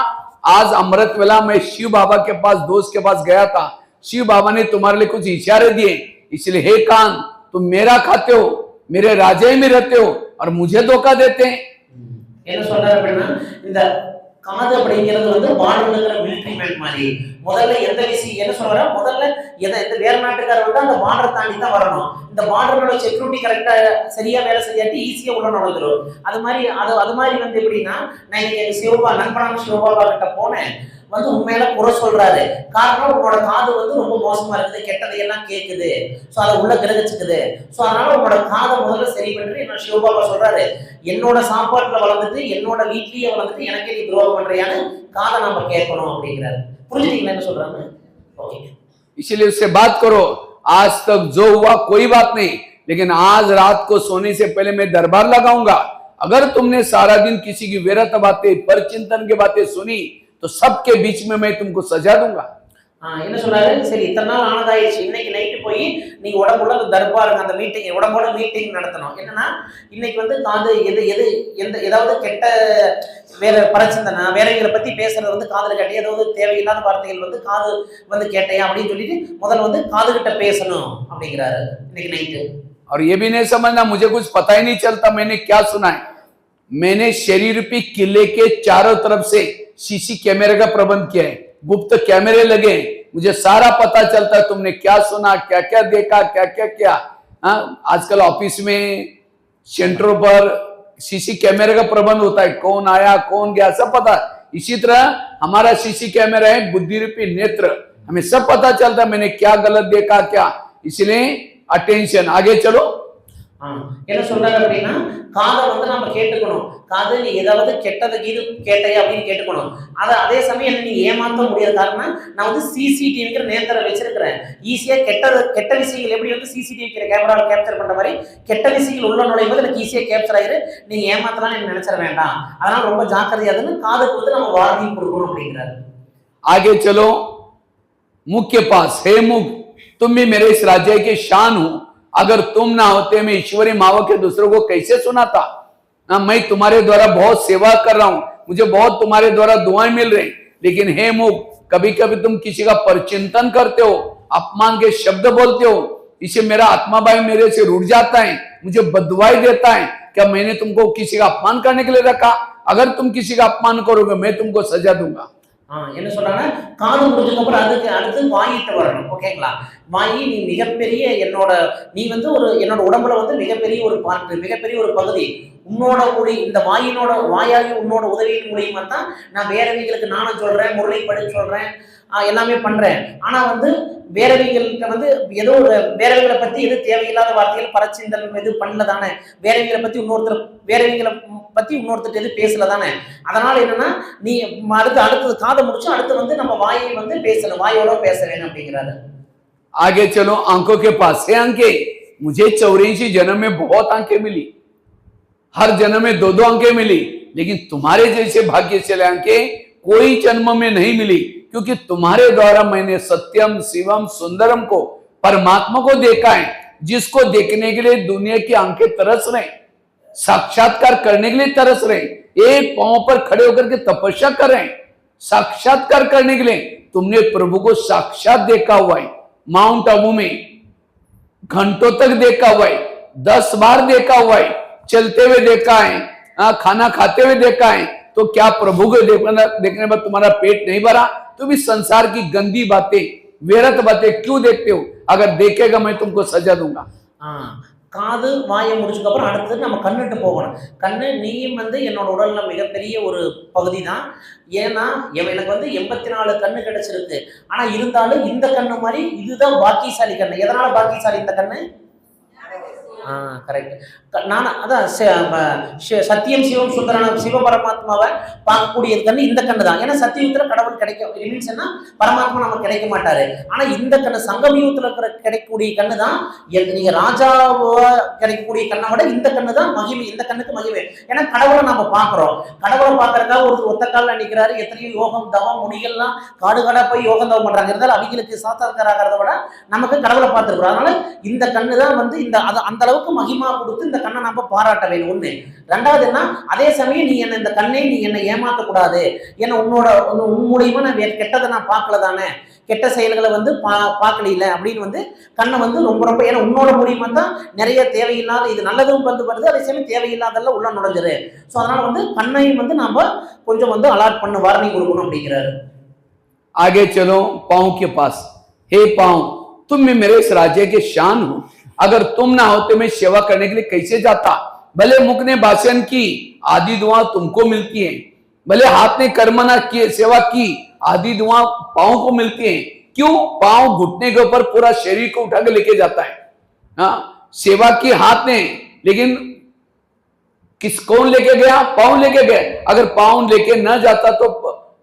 आज अमृत वेला मैं शिव बाबा के पास, दोस्त के पास गया था, शिव बाबा ने तुम्हारे लिए कुछ इशारे दिए, इसलिए हे कान, तुम मेरा खाते हो, मेरे राज्य में रहते हो और मुझे धोखा देते हैं। என்ன சொல்றாரு அப்படின்னா, இந்த காது அப்படிங்கிறது வந்து பார்டர்ல இருக்கிற மிலிட்டரி மேன் மாதிரி. முதல்ல எந்த விஷயம் என்ன சொல்றாரு, முதல்ல எந்த வேற நாட்டுக்காரர் வந்து அந்த பார்டர் தாண்டி தான் வரணும். இந்த பார்டரோட செக்யூரிட்டி கரெக்டா சரியா வேலை செய்யாட்டி ஈஸியா உள்ள நுழைஞ்சிரும். அது மாதிரி வந்து எப்படின்னா, நான் இன்னைக்கு நண்பனான சிவபாபா கிட்ட போனேன், வந்து உண்மையில குறை சொல்றாரு. காரணம், உன்னோட காது வந்து ரொம்ப மோசமா இருக்குது, கெட்டதையெல்லாம் கேட்குது, ஸோ அதை உள்ள கிரகிச்சுக்குது. ஸோ அதனால உன்னோட காதை முதல்ல சரி பண்ணி என்ன சிவபாபா சொல்றாரு, என்னோட சாப்பாட்டுல வளர்ந்துட்டு என்னோட வீட்லயே வளர்ந்துட்டு எனக்கே நீ துரோகம் பண்றியான்னு காதை நாம கேட்கணும் அப்படிங்கிறாரு. புரிஞ்சுட்டீங்களா என்ன சொல்றாங்க? ஓகே, इसलिए उससे बात करो। आज तक जो हुआ कोई बात नहीं, लेकिन आज रात को सोने से पहले मैं दरबार लगाऊंगा। अगर तुमने सारा दिन किसी की व्यर्थ बातें, परचिंतन की बातें सुनी, तो सबके बीच में मैं तुमको सजा दूंगा। என்ன சொல்றாரு, சரி இத்தனை நாள் ஆனதாயிடுச்சு, இன்னைக்கு நைட்டு போய் நீங்க உடம்போட அந்த தர்பாருங்க, அந்த மீட்டிங், உடம்போட மீட்டிங் நடத்தணும். என்னன்னா, இன்னைக்கு வந்து காது ஏதாவது கெட்ட வேற பரச்சிந்தனை வேறவங்களை பத்தி பேசுறது வந்து காதுல கேட்டே, ஏதாவது தேவையில்லாத வார்த்தைகள் வந்து காது வந்து கேட்டையா அப்படின்னு சொல்லிட்டு முதல்ல வந்து காது கிட்ட பேசணும் அப்படிங்கிறாரு இன்னைக்கு நைட்டு. और ये भी नहीं समझना मुझे कुछ पता ही नहीं चलता मैंने क्या सुना है। मैंने शरीर रूपी किले के चारों तरफ से सीसी कैमरे का प्रबंध किया है, गुप्त कैमरे लगे, मुझे सारा पता चलता है तुमने क्या सुना, क्या क्या देखा, क्या क्या किया। आजकल ऑफिस में सेंटरों पर सीसी कैमरे का प्रबंध होता है, कौन आया कौन गया सब पता। इसी तरह हमारा सीसी कैमरा है, बुद्धि रूपी नेत्र, हमें सब पता चलता है मैंने क्या गलत देखा क्या। इसलिए अटेंशन, आगे चलो। என்ன சொல்றாரு அப்படின்னா, காதை வந்து நம்ம கேட்டுக்கணும். காது நீ ஏதாவது கெட்டதை கீது கேட்டையா அப்படின்னு கேட்டுக்கணும். அதே சமயம் என்ன நீ ஏமாற்ற முடியாது. காரணம், நான் வந்து சிசிடிவிங்கிற நேரத்தை வச்சிருக்கிறேன். ஈஸியா கெட்ட விஷயங்கள் எப்படி வந்து சிசிடிவி கேமராவில் கேப்சர் பண்ற மாதிரி கெட்ட விஷயங்கள் உள்ள நுழையும் போது எனக்கு ஈஸியா கேப்சர் ஆயிரு, நீங்க ஏமாத்தலாம்னு எனக்கு நினைச்சிட வேண்டாம், அதனால ரொம்ப ஜாக்கிரதையாதுன்னு காதுக்கு வந்து நம்ம வார்னிங் கொடுக்கணும் அப்படிங்கிறாரு. आगे चलो मुख्य पास। हे मुख, तुम भी मेरे इस राज्य के शान हो, अगर तुम ना होते मैं ईश्वरी मावो के दूसरों को कैसे सुनाता। मैं तुम्हारे द्वारा बहुत सेवा कर रहा हूं, मुझे बहुत तुम्हारे द्वारा दुआएं मिल रही, लेकिन हे मुख, कभी कभी तुम किसी का परचिंतन करते हो, अपमान के शब्द बोलते हो, इसे मेरा आत्मा भाई मेरे से रूठ जाता है, मुझे बददुआई देता है। क्या मैंने तुमको किसी का अपमान करने के लिए रखा? अगर तुम किसी का अपमान करोगे मैं तुमको सजा दूंगा। என்ன சொல்றாங்கன்னா, காது முடிஞ்சதுக்கு அப்புறம் அதுக்கு அடுத்து வாயிட்டு வரணும். ஓகேங்களா? வாயி நீ மிகப்பெரிய நீ வந்து என்னோட உடம்புல வந்து மிகப்பெரிய ஒரு பார்ட், மிகப்பெரிய ஒரு பகுதி. உன்னோட இந்த வாயாகி உன்னோட உதவியின் மூலியமா தான் நான் வேறவங்களுக்கு நானும் சொல்றேன், முறைப்படி சொல்றேன், எல்லாமே பண்றேன். ஆனா வந்து வேறவங்களுக்கு வந்து ஏதோ ஒரு வேறவங்களை பத்தி எது தேவையில்லாத வார்த்தைகள் பரச்சிந்தல் எது பண்ணல தானே, வேறவங்களை பத்தி இன்னொருத்தர் எது பேசல தானே. அதனால என்னன்னா, நீ அடுத்தது காதை முடிச்சு அடுத்து வந்து நம்ம வாயை வந்து பேசணும், வாயோட பேச வேணும் அப்படிங்கிறாரு. आगे चलो आंखों के पास। है आंखें, मुझे 84 जन्म में बहुत आंखें मिली, हर जन्म में 2-2 आंखें मिली, लेकिन तुम्हारे जैसे भाग्यशाली आंखें कोई जन्म में नहीं मिली, क्योंकि तुम्हारे द्वारा मैंने सत्यम शिवम सुंदरम को, परमात्मा को देखा है, जिसको देखने के लिए दुनिया की आंखें तरस रहे, साक्षात्कार करने के लिए तरस रहे, एक पांव पर खड़े होकर के तपस्या कर रहे हैं साक्षात्कार करने के लिए। तुमने प्रभु को साक्षात देखा हुआ है, माउंट आबू में घंटों तक देखा हुआ है, 10 बार देखा हुआ है, चलते हुए देखा है, खाना खाते हुए देखा है। तो क्या प्रभु को देखने पर तुम्हारा पेट नहीं भरा? तुम इस संसार की गंदी बातें, व्यर्थ बातें क्यों देखते हो? अगर देखेगा मैं तुमको सजा दूंगा। காது வாயை முடிச்சதுக்கு அப்புறம் அடுத்தது நம்ம கண்ணுட்டு போகணும். கண்ணு, நீயும் வந்து என்னோட உடல்ல மிகப்பெரிய ஒரு பகுதி தான். ஏன்னா எனக்கு வந்து 84 கண்ணு கிடைச்சிருக்கு. ஆனா இருந்தாலும் இந்த கண்ணு மாதிரி இதுதான் பாக்கியசாலி கண்ணு. எதனால பாக்கியசாலி இந்த கண்ணு? கரெக்ட். நான் அதான் சத்தியம் சிவம் சுந்தரான சிவபரமாத்மாவை பார்க்கக்கூடிய கண்ணு இந்த கண்ணு தான். ஏன்னா சத்தியத்துல கடவுள் மீன்ஸ்னா பரமாத்மா நமக்கு கிடைக்க மாட்டாரு. ஆனா இந்த கண்ணு சங்கமயுகத்துல கிடைக்கக்கூடிய கண்ணு தான். நீங்க ராஜாவா கிடைக்கக்கூடிய கண்ணை விட இந்த கண்ணு தான் மகிமை, இந்த கண்ணுக்கு மகிமை. ஏன்னா கடவுளை நம்ம பார்க்கிறோம். கடவுளை பார்க்கறதுக்காக ஒரு ஒத்த காலில் நிற்கிறாரு. எத்தனையோ யோகம் தவம் முனிகள்லாம் காடு காடா போய் யோகம் தவம் பண்றாங்க. இருந்தாலும் அவங்களுக்கு சாத்தார்காரங்கிறத விட நமக்கு கடவுளை பார்த்துருக்குறோம். அதனால இந்த கண்ணு தான் வந்து அந்த அளவு அளவுக்கு மகிமா கொடுத்து இந்த கண்ணை நம்ம பாராட்ட வேணும் ஒண்ணு. ரெண்டாவது என்ன, அதே சமயம் நீ என்ன இந்த கண்ணை நீ என்னை ஏமாத்தக்கூடாது, ஏன்னா உன் மூலியமா நான் கெட்டதை நான் பார்க்கல தானே, கெட்ட செயல்களை வந்து பார்க்கல அப்படின்னு வந்து கண்ணை வந்து ரொம்ப ரொம்ப, ஏன்னா உன்னோட மூலியமா தான் நிறைய தேவையில்லாத, இது நல்லதும் வந்து வருது, அதே சமயம் தேவையில்லாதெல்லாம் உள்ள நுழைஞ்சிரு. ஸோ அதனால வந்து கண்ணையும் வந்து நாம கொஞ்சம் வந்து அலாட் பண்ண வார்னிங் கொடுக்கணும் அப்படிங்கிறாரு. आगे चलो पांव के पास। हे पांव, तुम में मेरे इस राज्य के शान हो, अगर तुम ना होते मैं सेवा करने के लिए कैसे जाता। भले मुख ने भाषण की, आदि दुआ तुमको मिलती है, भले हाथ ने कर्मना की सेवा की, आदि दुआ पांव को मिलती है। क्यों? पांव घुटने के ऊपर पूरा शरीर को उठा के लेके जाता है। हाँ, सेवा की हाथ ने, लेकिन कौन लेके गया? पांव लेके गए। अगर पांव लेके न जाता तो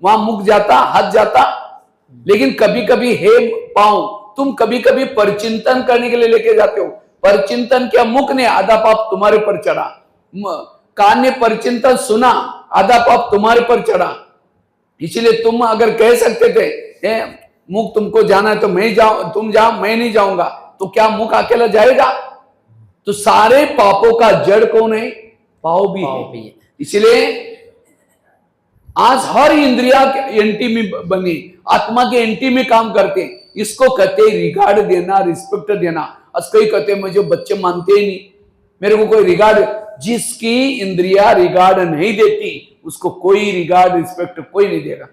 वहां मुख जाता, हाथ जाता। लेकिन कभी कभी हे पांव, तुम कभी कभी परचिंतन करने के लिए लेके जाते हो। परचिंतन क्या? मुख ने आधा पाप तुम्हारे पर चढ़ा, कान ने परचिंतन सुना, आधा पाप तुम्हारे पर चढ़ा। इसलिए तुम अगर कह सकते थे मुख तुमको जाना है तो मैं जाऊं, तुम जाओ मैं नहीं जाऊंगा, तो क्या मुख अकेला जाएगा? तो सारे पापों का जड़ कौन है? पाव भी है। इसलिए आज हर इंद्रिया एंटी में बनी, आत्मा के एंटी में काम करते, इसको कहते रिगार्ड देना, रिस्पेक्ट देना। आज कई कहते मुझे बच्चे मानते ही नहीं, मेरे को कोई रिगार्ड, जिसकी इंद्रिया रिगार्ड नहीं देती उसको कोई रिगार्ड रिस्पेक्ट कोई नहीं देगा।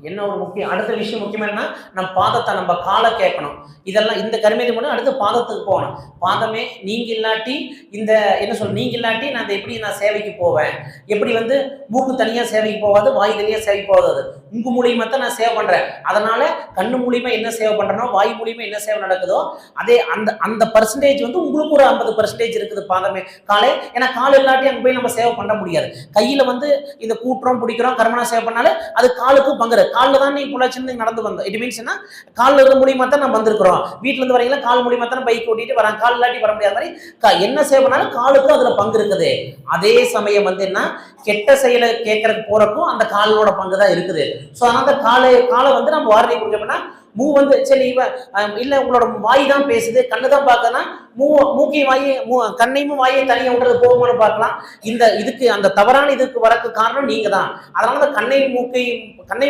என்ன ஒரு முக்கியம் அடுத்த விஷயம் முக்கியமா என்ன, நம்ம பாதத்தை நம்ம காலை கேட்கணும். இதெல்லாம் இந்த கர்மேதி மூலம் அடுத்து பாதத்துக்கு போகணும். பாதமே நீங்க இல்லாட்டி இந்த என்ன சொல்ற, நீங்க இல்லாட்டி நான் எப்படி நான் சேவைக்கு போவேன், எப்படி வந்து மூக்கு தனியா சேவைக்கு போகாது, வாய் தனியா சேவைக்கு போகாது, உங்க மூலியமா தான் நான் சேவை பண்றேன். அதனால கண்ணு மூலியமா என்ன சேவை பண்றனோ, வாய் மூலியமா என்ன சேவை நடக்குதோ அதே அந்த அந்த பர்சன்டேஜ் வந்து உங்களுக்கு ஒரு 50% இருக்குது பாதமே காலே. ஏன்னா கால் இல்லாட்டி அங்க போய் நம்ம சேவை பண்ண முடியாது. கையில வந்து இந்த கூட்டுறோம் பிடிக்கிறோம் கர்மனா சேவை பண்ணாலே அது காலுக்கு பங்குற, காலில் தான் நீ புலச்சிருந்து நடந்து வந்தோம். இட் மீன்ஸ் என்ன, காலில் இருக்க மூலியமா தான் நம்ம வந்திருக்கிறோம். வீட்டுல இருந்து வரீங்களா கால் மூலியமா தான் பைக் ஓட்டிட்டு வராங்க, கால் இல்லாட்டி வர முடியாத மாதிரி என்ன சேவை பண்ணாலும் காலுக்கும் அதுல பங்கு இருக்குது. அதே சமயம் வந்து என்ன, கெட்ட செயலை கேட்கறதுக்கு போறக்கும் அந்த காலோட பங்கு தான் இருக்குது. ஸோ அந்த காலை வந்து நம்ம வார்த்தை கொடுக்கணும்னா மூ வந்து சரி இல்ல உங்களோட வாய் தான் பேசுது, கண்ணு தான் பார்க்கனா, மூக்கையும் வாயை கண்ணையும் வாயை தனியாக விடுறது போகுமான்னு பார்க்கலாம். இதுக்கு அந்த தவறான இதுக்கு வரக்கு காரணம் நீங்க தான். அதனால அந்த கண்ணை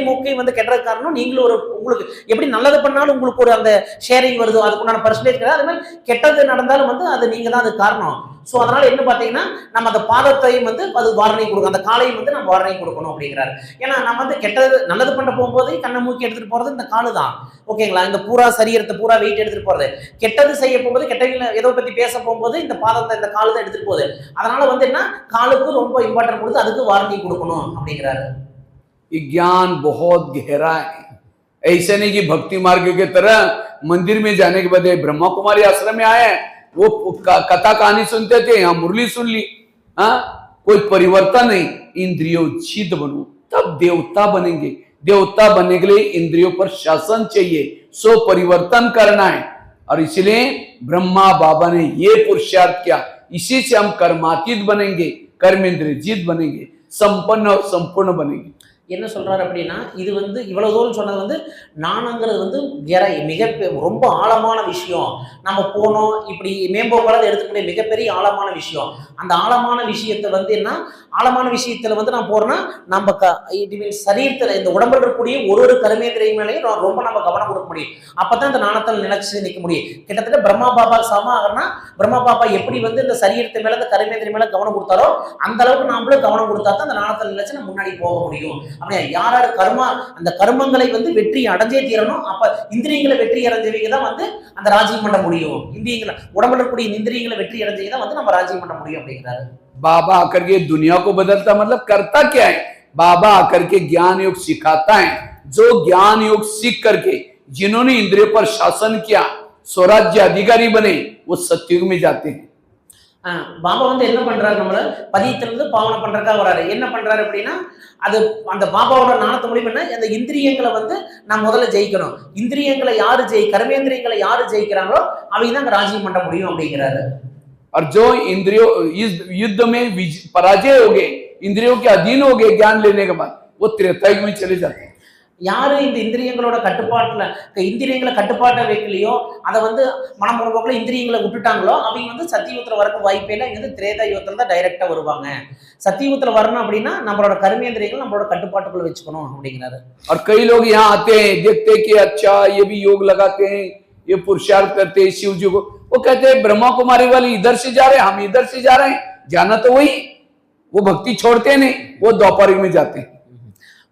மூக்கை வந்து கெட்டதுக்கு காரணம் நீங்களும். ஒரு உங்களுக்கு எப்படி நல்லது பண்ணாலும் உங்களுக்கு ஒரு அந்த ஷேரிங் வருதோ அதுக்குண்டான பர்சன்டேஜ் கிடையாது. அது மாதிரி கெட்டது நடந்தாலும் வந்து அது நீங்க தான் அது காரணம். ஸோ அதனால என்ன பார்த்தீங்கன்னா நம்ம அந்த பாதத்தையும் வந்து அது வாரணை கொடுக்கும், அந்த காலையும் வந்து நம்ம வாரணை கொடுக்கணும் அப்படிங்கிறாரு. ஏன்னா நம்ம வந்து கெட்டது நல்லது பண்ண போகும்போது கண்ணை மூக்கி எடுத்துட்டு போறது இந்த காலு தான். ஓகேங்களா, இந்த பூரா சரீரத்தை பூரா வெயிட் எடுத்துட்டு போறது, கெட்டது செய்ய போகும்போது கெட்டவங்களை ஏதோ பத்தி பேச போகும்போது இந்த பாதத்தை இந்த காலு தான் எடுத்துட்டு போகுது. அதனால வந்து என்ன, காலுக்கு ரொம்ப இம்பார்ட்டன்ட் கொடுத்து அதுக்கு வாரணை கொடுக்கணும் அப்படிங்கிறாரு. ज्ञान बहुत गहरा है, ऐसे नहीं कि भक्ति मार्ग के तरह मंदिर में जाने के बाद ब्रह्मा कुमारी आश्रम में आए, वो कथा कहानी सुनते थे, यहाँ मुरली सुन ली, हाँ कोई परिवर्तन नहीं। इंद्रियोचित बनो तब देवता बनेंगे। देवता बनने के लिए इंद्रियों पर शासन चाहिए, सो परिवर्तन करना है। और इसलिए ब्रह्मा बाबा ने ये पुरुषार्थ किया, इसी से हम कर्मातीत बनेंगे, कर्मेंद्रिय जीत बनेंगे, संपन्न और संपूर्ण बनेंगे। என்ன சொல்றாரு அப்படின்னா, இது வந்து இவ்வளவு தூரம் சொன்னது வந்து நாணங்கிறது வந்து மிக ரொம்ப ஆழமான விஷயம். நம்ம போனோம் இப்படி மேம்போக்கால எடுத்துக்கூடிய மிகப்பெரிய ஆழமான விஷயம். அந்த ஆழமான விஷயத்தை வந்து என்ன, ஆழமான விஷயத்துல வந்து நான் போறேன்னா நம்ம சரீரத்துல இந்த உடம்புல இருக்கக்கூடிய ஒரு கர்மேந்திரிய மேலேயும் ரொம்ப நம்ம கவனம் கொடுக்க முடியும். அப்பதான் இந்த நாணத்தில் நினைச்சு நிற்க முடியும். கிட்டத்தட்ட பிரம்மா பாபா சம ஆகிறனா, பிரம்மா பாபா எப்படி வந்து இந்த சரீரத்தை மேல இந்த கர்மேந்திரிய மேல கவனம் கொடுத்தாரோ அந்த அளவுக்கு நாமளும் கவனம் கொடுத்தா தான் அந்த நாணத்தில் நினைச்சு நம்ம முன்னாடி போக முடியும். அப்படியா, யாராரு அந்த கர்மங்களை வந்து வெற்றி அடைஞ்சே தீரணும். அப்ப இந்திரியங்களை வெற்றி அடைஞ்சவங்க தான் வந்து அந்த ராஜ்யம் பண்ண முடியும். இந்திரியங்களை உடம்புல இருக்கக்கூடிய இந்திரியங்களை வெற்றி அடைஞ்சவங்க தான் வந்து நம்ம ராஜ்யம் பண்ண முடியும் அப்படிங்கிறாரு. बाबा आकर के दुनिया को बदलता, मतलब करता क्या है? बाबा आकर के ज्ञान योग सिखाता है। जो ज्ञान योग सीख करके जिन्होंने इंद्रियों पर शासन किया, स्वराज्य अधिकारी बने, वो सत्युग में जाते हैं। பாபா வந்து என்ன பண்றாரு, நம்மள பதியத்திலிருந்து பாவனை பண்றதுக்காக வராரு. என்ன பண்றாரு அப்படின்னா, அது அந்த பாபாவோட நாணத்து மூலியம் என்ன, அந்த இந்திரியங்களை வந்து நான் முதல்ல ஜெயிக்கணும். இந்திரியங்களை யாரு கர்மேந்திரியங்களை யாரு ஜெயிக்கிறாங்களோ அவங்க தான் ராஜ்யம் பண்ண முடியும் அப்படிங்கிறாரு. और जो इंद्रियों इस युद्ध में पराजय हो गए, इंद्रियों के अधीन हो गए ज्ञान लेने के बाद, वो त्रेता युग में चले जाते हैं। யாரு இந்த இந்திரியங்களோட கட்டுப்பாட்டுல இந்திரியங்களை கட்டுப்பாட்டை வைக்கலையோ, அதை வந்து மனமுழுக்கல இந்திரியங்களை விட்டுட்டாங்களோ, அவங்க வந்து சத்தியுகத்துல வரக்கு வாய்ப்பே இல்லை. இங்க வந்து திரேதா யுகத்துல தான் டைரக்டா வருவாங்க. சத்தியுகத்துல வரணும் அப்படின்னா நம்மளோட கர்மேந்திரியங்கள் நம்மளோட கட்டுப்பாட்டுக்குள்ள வச்சுக்கணும் அப்படிங்கிறாரு. और कई लोग यहाँ आते हैं, देखते हैं कि अच्छा ये भी योग लगाते हैं, ये पुरुषार्थ करते हैं शिव जी को, वो कहते हैं ब्रह्मा कुमारी वाली इधर से जा रहे हैं, हम इधर से जा रहे हैं, जाना तो वही, वो भक्ति छोड़ते नहीं, वो द्वापारिक में जाते हैं।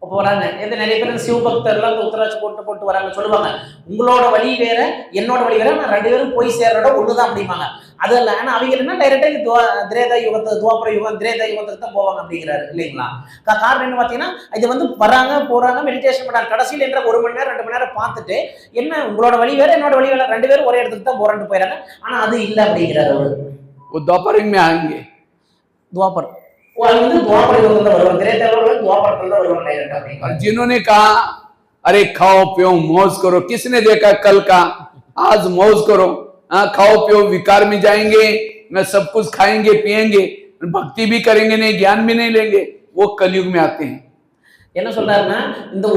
இப்போ வராங்க எந்த நிறைய பேர் சிவபக்தர்லாம் இந்த உத்தராட்சி போட்டு வராங்க, சொல்லுவாங்க உங்களோட வழி வேற என்னோட வழி வேற, நான் ரெண்டு பேரும் போய் சேர்றோட ஒண்ணுதான் அப்படிம்பாங்க. அது இல்லை, ஆனா அவங்க என்ன டைரக்டா திரேதா யுகத்தை துவாபர யுகம் திரேதா யுகத்துக்கு தான் போவாங்க அப்படிங்கிறாரு இல்லைங்களா. காரணம் என்ன பாத்தீங்கன்னா, இது வந்து வராங்க போறாங்க மெடிடேஷன் பண்றாங்க, கடைசியில் என்ற 1 மணி நேரம் 2 மணி நேரம் பார்த்துட்டு என்ன உங்களோட வழி வேற என்னோட வழி வேற, ரெண்டு பேரும் ஒரே இடத்துக்கு தான் போறான்னு போயிடறாங்க. ஆனா அது இல்லை அப்படிங்கிறாரு அவரு. वो द्वापारिक में आएंगे, துவாபர் द्वापर युग और जिन्होंने कहा अरे खाओ पियो मौज करो, किसने देखा कल का, आज मौज करो, खाओ पियो विकार में जाएंगे, सब कुछ खाएंगे पिएंगे, भक्ति भी करेंगे नहीं, ज्ञान भी नहीं लेंगे, वो कलयुग में आते हैं। என்ன சொல்றாருன்னா, இந்த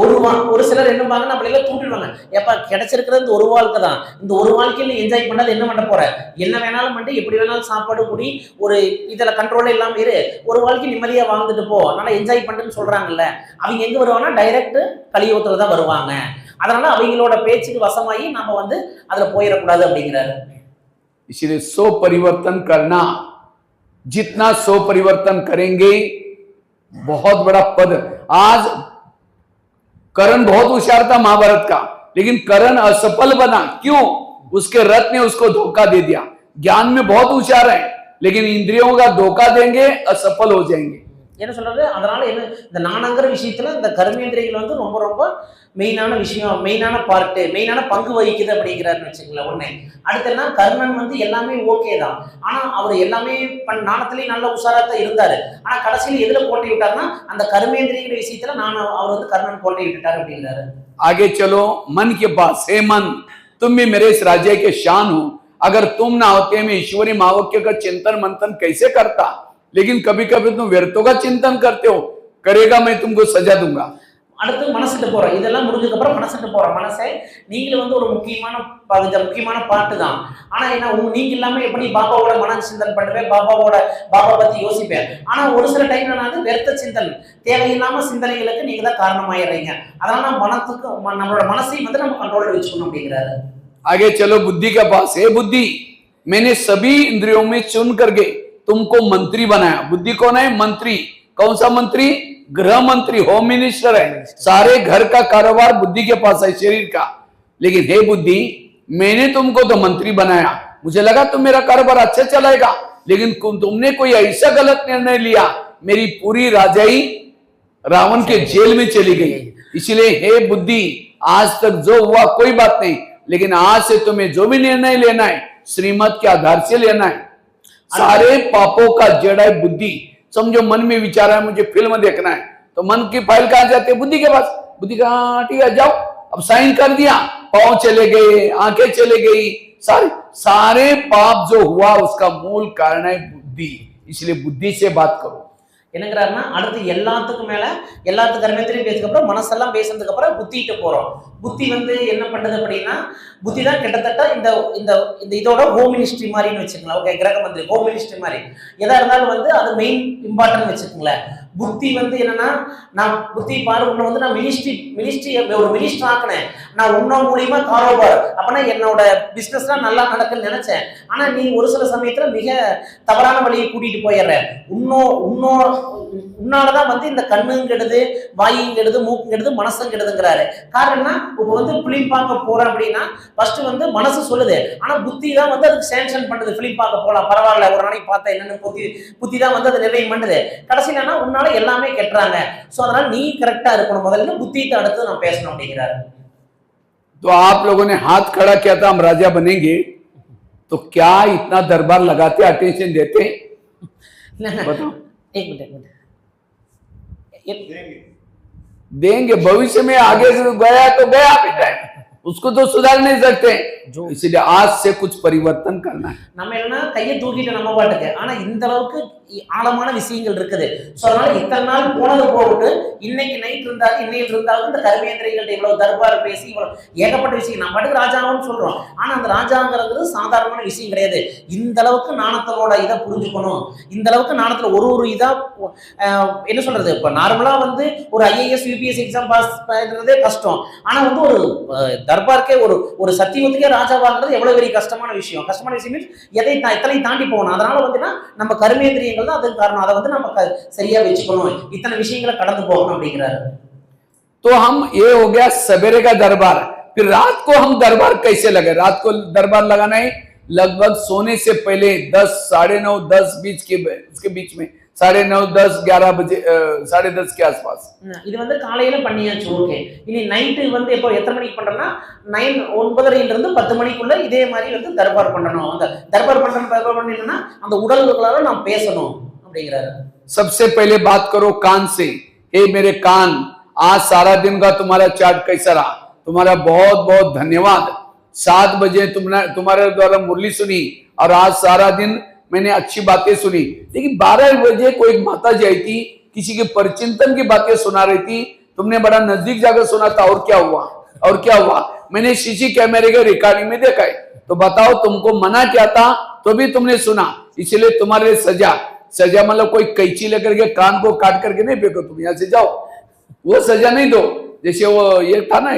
ஒரு சிலர் என்ன பாங்க அப்படி எல்லாம் தூண்டிடுவாங்க, ஏப்பா கிடைச்சிருக்கிறது இந்த ஒரு வாழ்க்கை தான், இந்த ஒரு வாழ்க்கையில என்ஜாய் பண்ணாது என்ன பண்ண போற, என்ன வேணாலும் பண்ணி எப்படி வேணாலும் சாப்பாடு குடி, ஒரு இதுல கண்ட்ரோல் இல்லாம இரு, ஒரு வாழ்க்கை நிம்மதியா வாழ்ந்துட்டு போ, நல்லா என்ஜாய் பண்ணுன்னு சொல்றாங்கல்ல, அவங்க எங்க வருவாங்கன்னா டைரக்ட் கலியுகத்துல தான் வருவாங்க. அதனால அவங்களோட பேச்சுக்கு வசமாயி நாம வந்து அதுல போயிடக்கூடாது அப்படிங்கிறாரு. इसलिए सो परिवर्तन करना, जितना सो परिवर्तन करेंगे बहुत बड़ा पद। आज कर्ण बहुत होशियार था महाभारत का, लेकिन कर्ण असफल बना, क्यों? उसके रथ ने उसको धोखा दे दिया। ज्ञान में बहुत होशियार है, लेकिन इंद्रियों का धोखा देंगे, असफल हो जाएंगे। என்ன சொல்றது, அதனால என்ன இந்த நானங்கிற விஷயத்துல இந்த கர்மேந்திரியங்கள் வந்து ரொம்ப ரொம்ப மெயினான விஷயம், மெயினான பார்ட்டு, மெயினான பங்கு வகிக்குது அப்படிங்கிறாருன்னு வச்சுங்களேன். ஒண்ணு அடுத்து என்ன, கர்ணன் வந்து எல்லாமே ஓகே தான், ஆனா அவர் எல்லாமே நாணத்திலேயே நல்ல உஷாராத்தான் இருந்தாரு, ஆனா கடைசியில எதுல கோட்டை விட்டாருன்னா அந்த கர்மேந்திரியங்கிற விஷயத்துல அவர் வந்து கர்ணன் கோட்டை விட்டுட்டாரு அப்படிங்கிறாரு. आगे चलो मन के पास, हे मन तुम भी मेरे इस राज्य के शान हो, अगर तुम ना होते मैं ईश्वरी महावाक्य का चिंतन मंथन कैसे करता, लेकिन कभी कभी तुम व्यर्थों का चिंतन करते हो, करेगा मैं तुमको सजा दूंगा। அடுத்து மனசுட்டு போறோம், இதெல்லாம் முடிஞ்சதுக்கு அப்புறம் மனசுட்டு போறோம். மனசை நீங்களும் வந்து ஒரு முக்கியமான பாட்டு தான், ஆனா என்ன நீங்க இல்லாம எப்படி பாபாவோட மன சிந்தனை பண்ணுவேன், பாபா பத்தி யோசிப்பேன், ஆனா ஒரு சில டைம்ல நான் வந்து व्यर्थ சிந்தனை தேவையில்லாம சிந்தனைகளுக்கு நீங்க தான் காரணமாயிடுறீங்க. அதனால நம்மளோட மனசை வந்து நம்ம கண்ட்ரோல்ல வச்சுக்கணும் அப்படிங்கிறாரு. आगे चलो बुद्धि के पास, हे बुद्धि मैंने सभी इंद्रियों में चुन करके तुमको मंत्री बनाया। बुद्धि कौन है? मंत्री। कौन सा मंत्री? गृह मंत्री, होम मिनिस्टर है, सारे घर का कारोबार बुद्धि के पास है, शरीर का। लेकिन हे बुद्धि मैंने तुमको तो मंत्री बनाया, मुझे लगा तुम मेरा कारोबार अच्छा चलाएगा, लेकिन तुमने कोई ऐसा गलत निर्णय लिया, मेरी पूरी राजाई रावण के जेल में चली गई। इसलिए हे बुद्धि आज तक जो हुआ कोई बात नहीं, लेकिन आज से तुम्हें जो भी निर्णय लेना है श्रीमत के आधार से लेना है। सारे पापों का जड़ है बुद्धि। समझो मन में विचार है मुझे फिल्म देखना है, तो मन की फाइल कहां जाती है? बुद्धि के पास। बुद्धि कहा ठीक है जाओ, अब साइन कर दिया, पांव चले गए, आंखें चले गई, सारे पाप जो हुआ उसका मूल कारण है बुद्धि। इसलिए बुद्धि से बात करो। என்னங்கிறாருன்னா, அடுத்து எல்லாத்துக்கும் மேல எல்லாத்து கர்மத்திலையும் பேசுக்கு அப்புறம் மனசெல்லாம் பேசுறதுக்கு அப்புறம் புத்திட்டு போறோம். புத்தி வந்து என்ன பண்ணுது அப்படின்னா, புத்தி தான் கிட்டத்தட்ட இந்த இந்த இந்த இதோட ஹோம் மினிஸ்ட்ரி மாதிரின்னு வச்சுக்கலாம். ஓகே, கிரக மந்திரி ஹோம் மினிஸ்ட்ரி மாதிரி எதா இருந்தாலும் வந்து அது மெயின் இம்பார்ட்டன்ட் வச்சுக்கோங்களேன். புத்தி வந்து என்னன்னா, நான் புத்தி பாரு உன்னை வந்து நான் மினிஸ்ட்ரி ஒரு மினிஸ்டர் ஆக்கினேன், நான் உன்ன மூலியமா காரோபார் அப்பனா என்னோட பிசினஸ்லாம் நல்லா நடக்குன்னு நினைச்சேன், ஆனா நீ ஒரு சில சமயத்துல மிக தவறான வழியை கூட்டிட்டு போயிடுற, உன்னாலதான் வந்து இந்த கண்ணும் கெடுது, வாயும் கெடுது, மூக்கும் கெடுது, மனசும் கெடுதுங்கிறாரு. காரணம்னா இப்ப வந்து பிலிம் பார்க்க போறேன் அப்படின்னா ஃபர்ஸ்ட் வந்து மனசு சொல்லுது, ஆனா புத்தி தான் வந்து அதுக்கு சேங்ஷன் பண்ணுது. பிலிம் பார்க்க போலாம் பரவாயில்ல, ஒரு நாளைக்கு பார்த்தா என்னன்னு புத்தி தான் வந்து அதை நிர்ணயம் பண்ணுது. கடைசியிலனா உன்னால எல்லாமே கெட்டுறாங்க, சோ அதனால நீ கரெக்டா இருக்கணும், முதல்ல புத்திட்டு அடுத்து நான் பேசணும் அப்படிங்கிறாரு. तो आप लोगों ने हाथ खड़ा किया था हम राजा बनेंगे, तो क्या इतना दरबार लगाते, अटेंशन देते? बताओ। एक मिनट देंगे भविष्य में, आगे गया तो गया बेटा, उसको तो सुधार नहीं सकते। इसलिए आज से कुछ परिवर्तन करना है। நம்ம என்னன்னா கையை தூக்கிட்டு நம்ம பாட்டுக்கு, ஆனா இந்த அளவுக்கு ஆழமான விஷயங்கள் இருக்குது. சோ அதனால இத்தனை நாள் போனது போகட்டு, இன்னைக்கு நைட் இருந்தாலும் இன்னைக்கு இருந்தாலும் இந்த கர்மேந்திரியங்கள்ட்ட இவ்வளவு தர்பார் பேசி இவ்வளவு ஏகப்பட்ட விஷயம் நம்ம பாட்டுக்கு ராஜாவும் சொல்றோம். ஆனா அந்த ராஜாங்கிறது சாதாரணமான விஷயம் கிடையாது. இந்த அளவுக்கு நாணத்தோட இதை புரிஞ்சுக்கணும். இந்த அளவுக்கு நாணத்துல ஒரு இதா என்ன சொல்றது, இப்ப நார்மலா வந்து ஒரு ஐஏஎஸ் யூபிஎஸ் எக்ஸாம் பாஸ் பண்றதே கஷ்டம். ஆனா வந்து ஒரு தர்பார்க்கே ஒரு சத்தியத்துக்கே ராஜாவாங்கிறது எவ்வளவு பெரிய கஷ்டமான விஷயம். கஷ்டமான விஷயம் மீன்ஸ் எத்தனை தாண்டி போகணும். அதனால வந்துன்னா நம்ம கர்மேந்திரியங்கள் தான் அதுக்கு காரணம். அதை வந்து நம்ம சரியா வச்சுக்கணும், இத்தனை விஷயங்களை கடந்து போகணும் அப்படிங்கிறாரு. तो हम ये हो गया सवेरे का दरबार। फिर रात को हम दरबार कैसे लगे? रात को दरबार लगाना है लगभग सोने से पहले 10, 9:30, 10 उसके बीच में 9:30, 10, 11 बजे 10:30 के आसपास। இது வந்து காலையில பண்ணியாச்சு, ஓகே. இனி நைட்டு வந்து எப்போ எத்தனை மணிக்கு பண்றோம்னா 9:30 இருந்து 10 மணிக்குள்ள இதே மாதிரி வந்து தர்பார் பண்ணணும். அந்த தர்பார் பண்ணணும்னா அந்த உடல்களால நாம் பேசணும் அப்படிங்கிறாரு. सबसे पहले बात करो कान से। हे मेरे कान, आज सारा दिन का तुम्हारा चार्ट कैसा रहा? तुम्हारा बहुत बहुत धन्यवाद। 7 बजे तुम्हारे द्वारा मुरली सुनी और आज सारा दिन मैंने अच्छी बातें सुनी। लेकिन 12 बजे कोई माता जी आई थी, किसी के परिचिंतन की बातें सुना रही थी, तुमने बड़ा नजदीक जाकर सुना था, और क्या हुआ? और क्या हुआ? मैंने सीसी कैमरे के रिकॉर्डिंग में देखा है। तो बताओ, तुमको मना किया था तो भी तुमने सुना, इसलिए तुम्हारे लिए सजा मतलब कोई कैंची लेकर के कान को काट करके नहीं फेंको, तुम यहां से जाओ, वो सजा नहीं दो। जैसे वो ये था ना,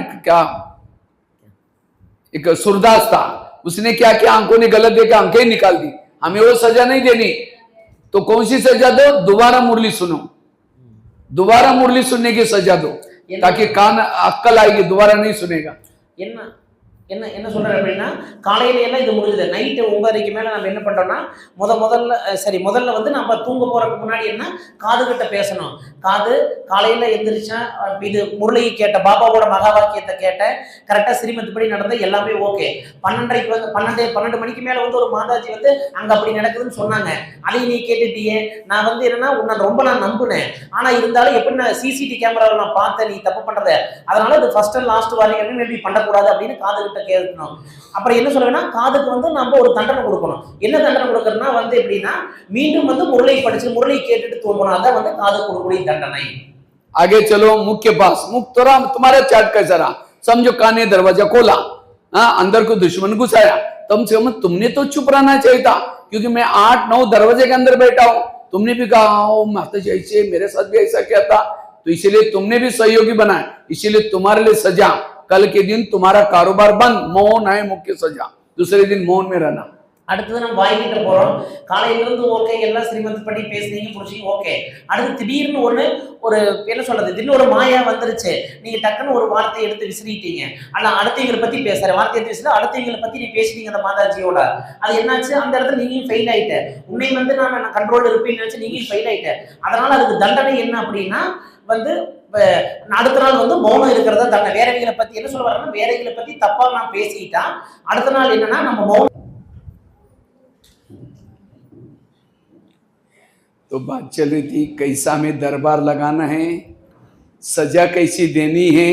एक सूरदास था, उसने क्या किया, आंखों ने गलत देखा, आंखें निकाल दी। हमें वो सजा नहीं देनी। तो कौन सी सजा दो? दोबारा मुरली सुनो, दोबारा मुरली सुनने की सजा दो, ताकि कान अक्कल आएगी, दोबारा नहीं सुनेगा। என்ன என்ன சொல்றாரு அப்படின்னா, காலையில எல்லாம் இது முடிஞ்சது. நைட்டு 9:30க்கு மேல நம்ம என்ன பண்றோம்னா, முதல்ல வந்து நம்ம தூங்க போறதுக்கு முன்னாடி என்ன காது கிட்ட பேசணும். காலையில எந்திரிச்சா இது முரளியை கேட்ட, பாபாவோட மகா வாக்கியத்தை கேட்ட, கரெக்டா ஸ்ரீமத் படி நடந்த எல்லாமே ஓகே. 12:30க்கு வந்து 12 மணிக்கு மேல வந்து ஒரு மாதாஜி வந்து அங்க அப்படி நடக்குதுன்னு சொன்னாங்க. அதையும் நீ கேட்டுட்டியே. நான் வந்து என்னன்னா உன்னை ரொம்ப நான் நம்புனேன், ஆனா இருந்தாலும் எப்படி நான் சிசிடி கேமராவில் நான் பார்த்தேன் நீ தப்பு பண்றத, அதனால இது ஃபர்ஸ்ட் அண்ட் லாஸ்ட் வாரியம் இப்படி பண்ணக்கூடாது அப்படின்னு காது கிட்ட கேட்கணும். அப்புறம் என்ன சொல்லுவேன்னா, காதுக்கு வந்து நம்ம ஒரு தண்டனை கொடுக்கணும். என்ன தண்டனை கொடுக்கறதுனா வந்து எப்படின்னா, மீண்டும் வந்து முரளி படிச்சு முரளி கேட்டுட்டு தூங்கணும். அதான் வந்து காது கொடுக்கக்கூடிய தண்டனை. आगे चलो मुख्य पास। तुम्हारा चार्ट कैसा रहा? समझो कान ने दरवाजा खोला, अंदर को दुश्मन घुसाया, तुमने तो चुप रहना चाहिए था, क्योंकि मैं 8-9 दरवाजे के अंदर बैठा हूं। तुमने भी कहा माता जी ऐसे, मेरे साथ भी ऐसा किया था, तो इसीलिए तुमने भी सहयोगी बनाया, इसीलिए तुम्हारे लिए सजा, कल के दिन तुम्हारा कारोबार बंद, मौन है मुख्य सजा, दूसरे दिन मौन में रहना। அடுத்தது நம்ம வாய்கிட்ட போறோம். காலையில இருந்து ஓகே, எல்லாம் ஸ்ரீமத் படி பேசுனீங்க, புடிச்சீங்க, ஓகே. அடுத்து திடீர்னு ஒரு என்ன சொல்றது, திடீர்னு ஒரு மாயா வந்துருச்சு. நீங்க டக்குன்னு ஒரு வார்த்தையை எடுத்து விசிறிட்டீங்க. ஆனா அடுத்தவங்களை பத்தி பேசுற வார்த்தையை எடுத்து விசிற, அடுத்தவங்களை பத்தி நீ பேசிட்டீங்க அந்த மாதாஜியோட. அது என்னாச்சு, அந்த இடத்துல நீங்க ஃபெயில் ஆயிட்ட. உன்னை வந்து நான் கண்ட்ரோல் இருப்பேன்னு நினைச்சு நீங்க ஃபெயில் ஆயிட்ட. அதனால அதுக்கு தண்டனை என்ன அப்படின்னா வந்து அடுத்த நாள் வந்து மௌனம் இருக்கிறதா தண்டனை. வேறவங்களை பத்தி என்ன சொல்ல வர்றேன்னா, வேறவங்களை பத்தி தப்பா நான் பேசிட்டா அடுத்த நாள் என்னன்னா நம்ம மௌனம். तो बात चल रही थी कैसा में दरबार लगाना है, सजा कैसी देनी है,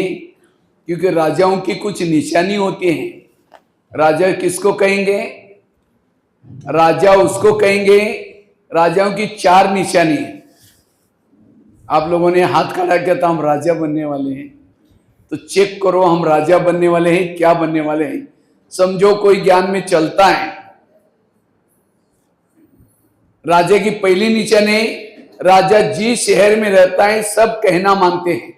क्योंकि राजाओं की कुछ निशानी होती हैं। राजा किसको कहेंगे? राजा उसको कहेंगे, राजाओं की 4 निशानी है। आप लोगों ने हाथ खड़ा किया था, हम राजा बनने वाले हैं, तो चेक करो हम राजा बनने वाले हैं, क्या बनने वाले हैं। समझो कोई ज्ञान में चलता है, राजा की पहली निशानी, राजा जिस शहर में रहता है सब कहना मानते हैं।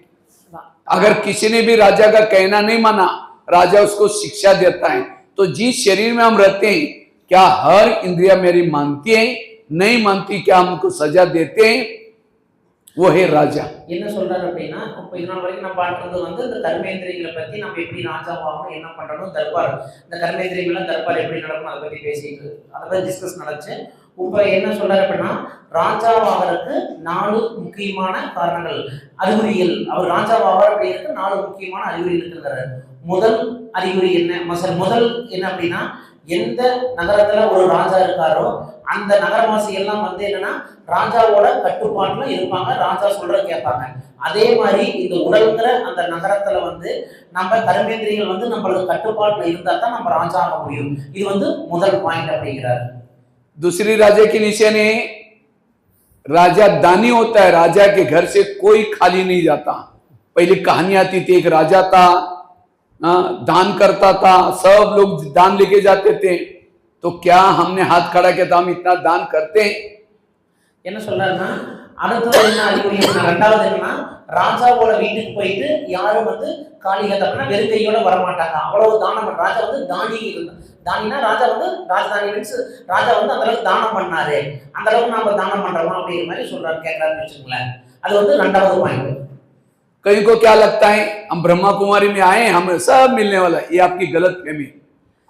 अगर किसी ने भी राजा का कहना नहीं माना, राजा उसको शिक्षा देता है। तो जिस शरीर में हम रहते हैं, क्या हर इंद्रिया मेरी मानती है? नहीं मानती, क्या हमको सजा देते हैं? वो है राजा। என்ன சொல்றாரு அப்படின்னா, இப்போ இதனால வரைக்கும் நம்ம பாக்குறது வந்து இந்த கர்மேந்திரியங்களை பத்தி நம்ம எப்படி ராஜாவாகணும், என்ன பண்ணணும், தர்பார் இந்த கர்மேந்திரியங்கள் தர்பார் எப்படி நடக்கணும் அதை பத்தி பேசிட்டு அதை பத்தி டிஸ்கஸ் நடந்துச்சு. இப்ப என்ன சொல்றாரு அப்படின்னா, ராஜாவாகிறதுக்கு 4 முக்கியமான காரணங்கள், அறிகுறிகள். அவர் ராஜாவாக அப்படிங்கிறது 4 முக்கியமான அறிகுறிகள் இருக்கிறாரு. முதல் அறிகுறி என்ன, முதல் என்ன அப்படின்னா, எந்த நகரத்துல ஒரு ராஜா இருக்காரோ அந்த நகரவாசி எல்லாம் வந்து என்னன்னா ராஜாவோட கட்டுப்பாட்டுல இருப்பாங்க, ராஜா சொல்றத கேட்பாங்க. அதே மாதிரி இந்த உடல்ங்கிற அந்த நகரத்துல வந்து நம்ம கர்மேந்திரியங்கள் வந்து நம்மளுக்கு கட்டுப்பாட்டுல இருந்தா தான் நம்ம ராஜா ஆக முடியும். இது வந்து முதல் பாயிண்ட் அப்படிங்கிறாரு. दूसरी राजा की निशानी, राजा दानी होता है, राजा के घर से कोई खाली नहीं जाता। पहले कहानी आती थी, एक राजा था, दान करता था, सब लोग दान लेके जाते थे। तो क्या हमने हाथ खड़ा किया था, हम इतना दान करते हैं? என்ன சொல்றாருன்னா, அடுத்தது என்ன அறிகுறி, ரெண்டாவது என்னன்னா, ராஜாவோட வீட்டுக்கு போயிட்டு யாரும் வந்து காலி கட்டம்னா வெறும் கையோட வரமாட்டாங்க. அவ்வளவு தானம் பண்ண ராஜா வந்து தானி இருந்தா, தானினா ராஜா வந்து ராஜதானி மீன்ஸ் ராஜா வந்து அந்த அளவுக்கு தானம் பண்ணாரு, அந்த அளவுக்கு நாம தானம் பண்றோம் அப்படிங்கிற மாதிரி சொல்றாரு, கேட்கறாருன்னு வச்சுக்கோங்களேன். அது வந்து ரெண்டாவது பாயிண்ட். कहीं को क्या लगता है हम ब्रह्मा कुमारी में आए, हमें सब मिलने वाला, ये आपकी गलत फहमी।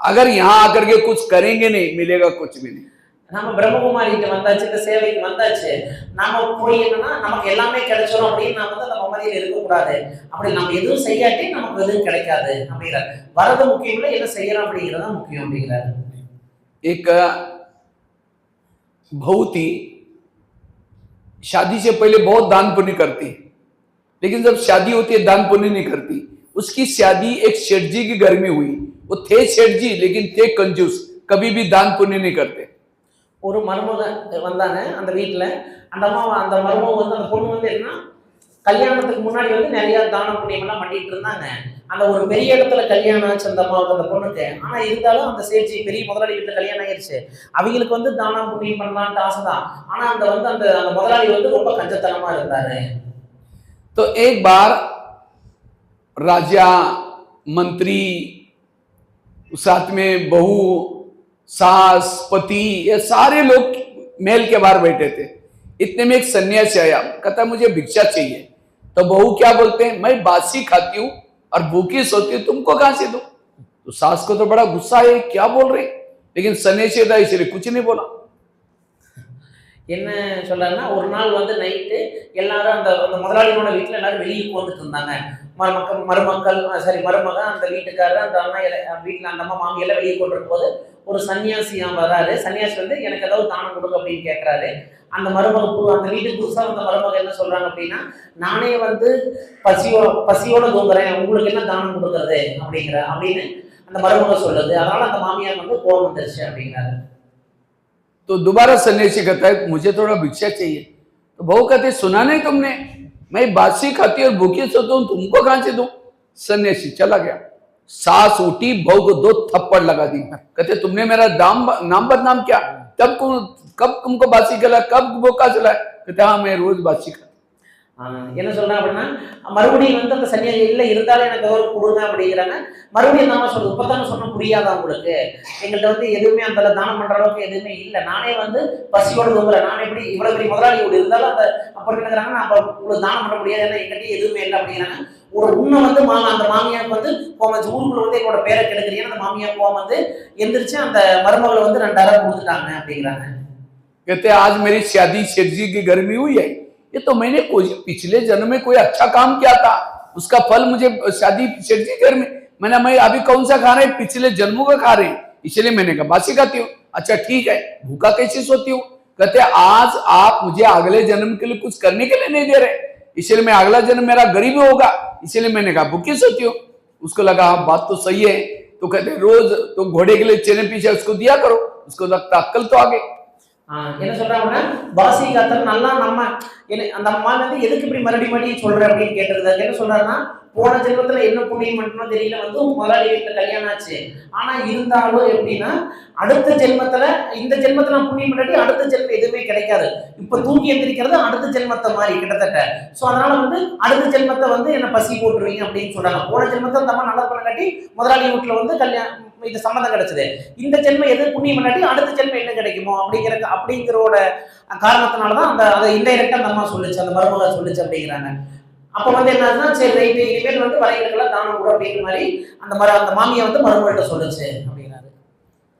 अगर यहाँ आकर के कुछ करेंगे नहीं, मिलेगा कुछ भी नहीं। நம்ம பிரம்மகுமாரிக்கு வந்தாச்சு, இந்த சேவைக்கு வந்தாச்சு, நாம போய் என்னன்னா நமக்கு எல்லாமே கிடைச்சிடும் அப்படின்னு நாம வந்து அந்த மமதியில் இருக்கக்கூடாது. அப்படி நம்ம எதுவும் செய்யாட்டி நமக்கு எதுவும் கிடைக்காது அப்படிங்கிறார். வரது முக்கியம் இல்லை, என்ன செய்யறோம் அப்படிங்கிறது தான் முக்கியம் அப்படிங்கிறார். एक बहू थी, शादी से पहले बहुत दान पुण्य करती, लेकिन जब शादी होती है दान पुण्य नहीं करती। उसकी शादी एक सेठ जी की घर में हुई। वो थे सेठ जी लेकिन थे कंजूस, कभी भी दान पुण्य नहीं करते। ஒரு மருமக வந்தாங்க அந்த வீட்டுல, அந்த அம்மா அந்த மருமக வந்து அந்த பொண்ணு வந்து என்ன கல்யாணத்துக்கு முன்னாடி வந்து நிறைய தான புண்ணியம் எல்லாம் பண்ணிட்டு இருந்தாங்க. அந்த ஒரு பெரிய இடத்துல கல்யாணம் ஆச்சு அந்த அம்மாவுக்கு அந்த பொண்ணுக்கு. ஆனா இருந்தாலும் அந்த சேட்சி பெரிய முதலாளி வீட்டுல கல்யாணம் ஆயிடுச்சு. அவங்களுக்கு வந்து தான புண்ணியம் பண்ணலான்ட்டு ஆசைதான். ஆனா அந்த வந்து அந்த அந்த முதலாளி வந்து ரொம்ப கஞ்சத்தனமா இருந்தாரு. तो एक बार राजा, मंत्री, साथ में बहू, सास, पति, ये सारे लोग महल के बाहर बैठे थे। इतने में एक सन्यासी आया, कहता मुझे भिक्षा चाहिए। तो बहू क्या बोलते हैं, मैं बासी खाती हूँ और भूखी सोती हूँ, तुमको कहां से दूं? तो सास को तो बड़ा गुस्सा है, क्या बोल रहे, लेकिन सन्यासी था इसलिए कुछ नहीं बोला। என்ன சொல்றாருன்னா, ஒரு நாள் வந்து நைட்டு எல்லாரும் அந்த அந்த முதலாளியோட வீட்டுல எல்லாரும் வெளியே உட்காந்துட்டு இருந்தாங்க. மருமக, அந்த வீட்டுக்காரர், அந்த அண்ணா வீட்டுல அந்த அம்மா மாமி எல்லாம் வெளியே கொண்டிருக்கும் போது ஒரு சன்னியாசி வராரு. சன்னியாசி வந்து எனக்கு ஏதாவது தானம் கொடுங்க அப்படின்னு கேட்கறாரு. அந்த மருமக அந்த வீட்டுக்கு புதுசா அந்த மருமக என்ன சொல்றாங்க அப்படின்னா, நானே வந்து பசியோட தூங்குறேன், உங்களுக்கு என்ன தானம் கொடுக்கறது அப்படின்னு அந்த மருமக சொல்றது. அதனால அந்த மாமியார் வந்து கோபம் வந்துருச்சு அப்படிங்கிறாரு. तो दोबारा सन्यासी कहता है मुझे थोड़ा भिक्षा चाहिए। तो बहू कहते सुना नहीं तुमने, मैं बासी खाती और भूखी सोता हूं, तुमको कहां से दूं? सन्यासी चला गया। सास उठी, बहू को 2 थप्पड़ लगा दी। कहते तुमने मेरा नाम बदनाम किया, कब तुमको बासी खिलाया, कब भूखा चला? कहते हाँ मैं रोज बासी खाता। என்ன சொல்றாங்க அப்படின்னா, மறுபடியும் வந்து அந்த சன்னியாசி இல்லை இருந்தாலும் எனக்கு ஒரு கொடுங்க அப்படிங்கிறாங்க. மறுபடியும் நாம சொல்றது இப்பதானே சொன்ன புரியாதா உங்களுக்கு, எங்கள்கிட்ட வந்து எதுவுமே அந்த தானம் பண்ற அளவுக்கு எதுவுமே இல்லை, நானே வந்து பசியோட தூங்குறேன், நான் எப்படி இவ்வளவு பெரிய முதலாளியோடு இருந்தாலும் அந்த அப்படி நினைக்கிறாங்க, நான் உங்களுக்கு தானம் பண்ண முடியாது, ஏன்னா எங்கிட்டே எதுவுமே இல்லை அப்படிங்கிறாங்க. ஒரு உண்மை வந்து அந்த மாமியாருக்கு வந்து கோமச்சு ஊருக்குள்ள வந்து என்னோட பேரை கெடுக்கிறீங்கன்னு அந்த மாமியார் கோவம் வந்து எந்திரிச்சு அந்த மருமகளை வந்து 2000 கொடுத்துட்டாங்க அப்படிங்கிறாங்க. कहते आज मेरी शादी शेठ जी के घर में हुई है, ये तो मैंने पिछले जन्म में कोई अच्छा काम किया था, उसका फल मुझे शादी शेठ जी घर में, मैं अभी कौन सा खा रहे हैं, पिछले जन्मों का खा रहे हैं, इसलिए मैंने कहा बासी खाती हूँ। अच्छा ठीक है, भूखा कैसे सोती हूँ? कहते आज आप मुझे अगले जन्म के लिए कुछ करने के लिए नहीं दे रहे, इसलिए मैं अगला जन्म मेरा गरीब होगा, इसलिए मैंने कहा भूखी सोती हूँ। उसको लगा हाँ बात तो सही है। तो कहते रोज तो घोड़े के लिए चने पीछे उसको दिया करो, उसको लगता अक्कल तो आ गई। என்ன சொல்றாங்கன்னா, பாசி காத்தல் நல்லா நம்ம அந்த அம்மா வந்து எதுக்கு இப்படி மறுபடி சொல்ற அப்படின்னு கேட்டது. என்ன சொல்றாருன்னா, போன ஜென்மத்துல என்ன புண்ணியம் பண்ணணும் தெரியல, வந்து முதலாளி வீட்டுல கல்யாணம் ஆச்சு, ஆனா இருந்தாலும் எப்படின்னா அடுத்த ஜென்மத்துல இந்த ஜென்மத்துல நான் புண்ணியம் பண்ணி அடுத்த ஜென்மம் எதுவுமே கிடைக்காது, இப்ப தூக்கி எந்திரிக்கிறது அடுத்த ஜென்மத்தை மாதிரி கிட்டத்தட்ட. சோ அதனால வந்து அடுத்த ஜென்மத்தை வந்து என்ன பசி போட்டுருவீங்க அப்படின்னு சொல்றாங்க. போன ஜென்மத்தை அந்த அம்மா நல்லா பண்ண காட்டி முதலாளி வீட்டுல வந்து கல்யாணம் இது சம்மந்தம் கிடைச்சது, இந்த ஜென்மம் எது புண்ணியம் பண்ணாட்டி அடுத்த ஜென்மம் என்ன கிடைக்குமோ அப்படிங்கிறோட காரணத்தினாலதான் அந்த அதை இன்டைரக்டா அந்த அம்மா சொல்லுச்சு, அந்த மருமக சொல்லுச்சு அப்படிங்கிறாங்க. அப்ப வந்து என்னன்னா, சரி ரைட்டு இனிமேல் வந்து வரைகளுக்கெல்லாம் தானம் கூட அப்படிங்கிற மாதிரி அந்த மாமியை வந்து மருமகிட்ட சொல்லுச்சு அப்படிங்கிறாரு.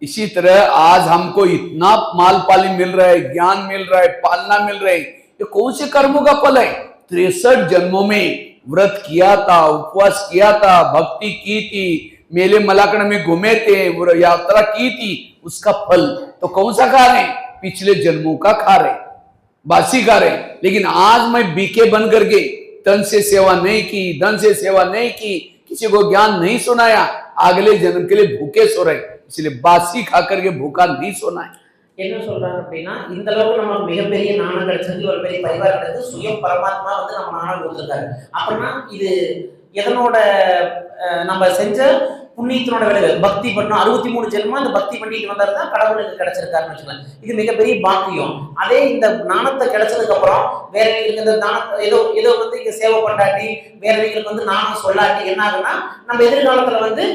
इसी तरह आज हमको इतना माल पाली मिल रहा है, ज्ञान मिल रहा है, पालना मिल रहा है, ये कौन से कर्मों का फल है? 63 जन्मों में व्रत किया था, उपवास किया था, भक्ति की थी, मेले मलाकड़ में घूमे थे, यात्रा की थी, उसका फल तो कौन सा खा रहे हैं? पिछले जन्मों का खा रहे, बासी खा रहे। लेकिन आज मैं बीके बन करके तन से सेवा नहीं की, धन से सेवा नहीं की, किसी को ज्ञान नहीं सुनाया, अगले जन्म के लिए भूखे सो रहे। इसलिए बासी खा करके भूखा नहीं सोना है। என்ன சொல்றாரு அப்படின்னா, இந்த அளவுக்கு நமக்கு மிகப்பெரிய ஞானம் கிடைச்சிருக்கு, ஒரு பெரிய பரிவாரம் கிடைச்சது, சுயம் பரமாத்மா வந்து நம்ம ஞானம் கொடுத்துருக்காரு அப்படின்னா இது எதனோட நம்ம செஞ்ச புண்ணியத்தினோட விளைவு. பக்தி பண்ணோம் 63 ஜென்மம் அந்த பக்தி பண்ணிட்டு வந்தாரு தான் கடவுளுக்கு கிடைச்சிருக்காருன்னு வச்சுக்கலாம். இது மிகப்பெரிய பாக்கியம். அதே இந்த ஞானத்தை கிடைச்சதுக்கு அப்புறம் வேறவங்களுக்கு இந்த ஞானத்தை ஏதோ ஏதோ வந்து இங்க சேவை பண்ணாட்டி வேறவங்களுக்கு வந்து ஞானம் சொல்லாட்டி என்ன ஆகுன்னா, நம்ம எதிர்காலத்துல வந்து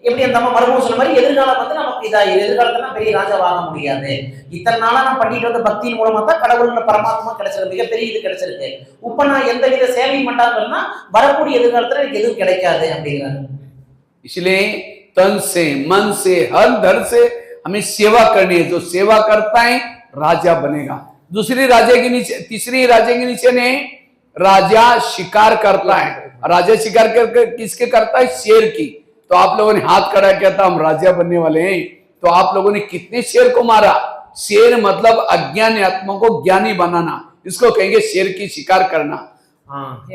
எப்படி அந்த அம்மா மறுபடியும் சொன்ன மாதிரி எதிர்காலம் வந்து நமக்கு இதாயிரும். எதிர்காலத்துல பெரிய ராஜாவாக முடியாது. இத்தனை நாளா நான் பண்ணிட்டு வந்த பக்தியின் மூலமா தான் கடவுள் பரமாத்மா கிடைச்சிருக்கு, மிகப்பெரிய இது கிடைச்சிருக்கு. இப்ப நான் எந்த வித சேவையும் பண்ணாங்கன்னா வரக்கூடிய எதிர்காலத்துல எனக்கு எதுவும் கிடைக்காது அப்படிங்கிறாரு. इसलिए तन से, मन से, हर धर से हमें सेवा करनी है। जो सेवा करता है राजा बनेगा। दूसरी राजा के नीचे, तीसरी राजा के नीचे ने राजा शिकार करता है। राजा शिकार करके किसके करता है? शेर की। तो आप लोगों ने हाथ खड़ा किया था, हम राजा बनने वाले हैं। तो आप लोगों ने कितने शेर को मारा? शेर मतलब अज्ञानी आत्मा को ज्ञानी बनाना, इसको कहेंगे शेर की शिकार करना।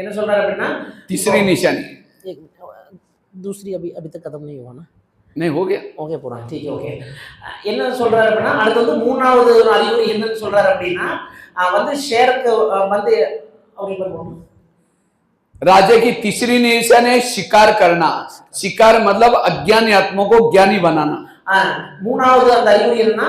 என்ன சொல்றாரு அப்படின்னா, तीसरी निशानी। दूसरी अभी अभी तक खत्म नहीं हुआ ना? नहीं हो गया, ஓகே போறோம். ठीक ஓகே. என்ன சொல்றாரு அப்படின்னா, அடுத்து வந்து மூணாவது ஒரு அறிகுறி என்னன்னு சொல்றாரு அப்படின்னா, வந்து ஷேருக்கு வந்து அப்படி பண்ணுவோம். राजा की तीसरी निशान है शिकार करना। शिकार मतलब अज्ञानी आत्मा को ज्ञानी बनाना। மூணாவது அந்த அறிகுறி என்னன்னா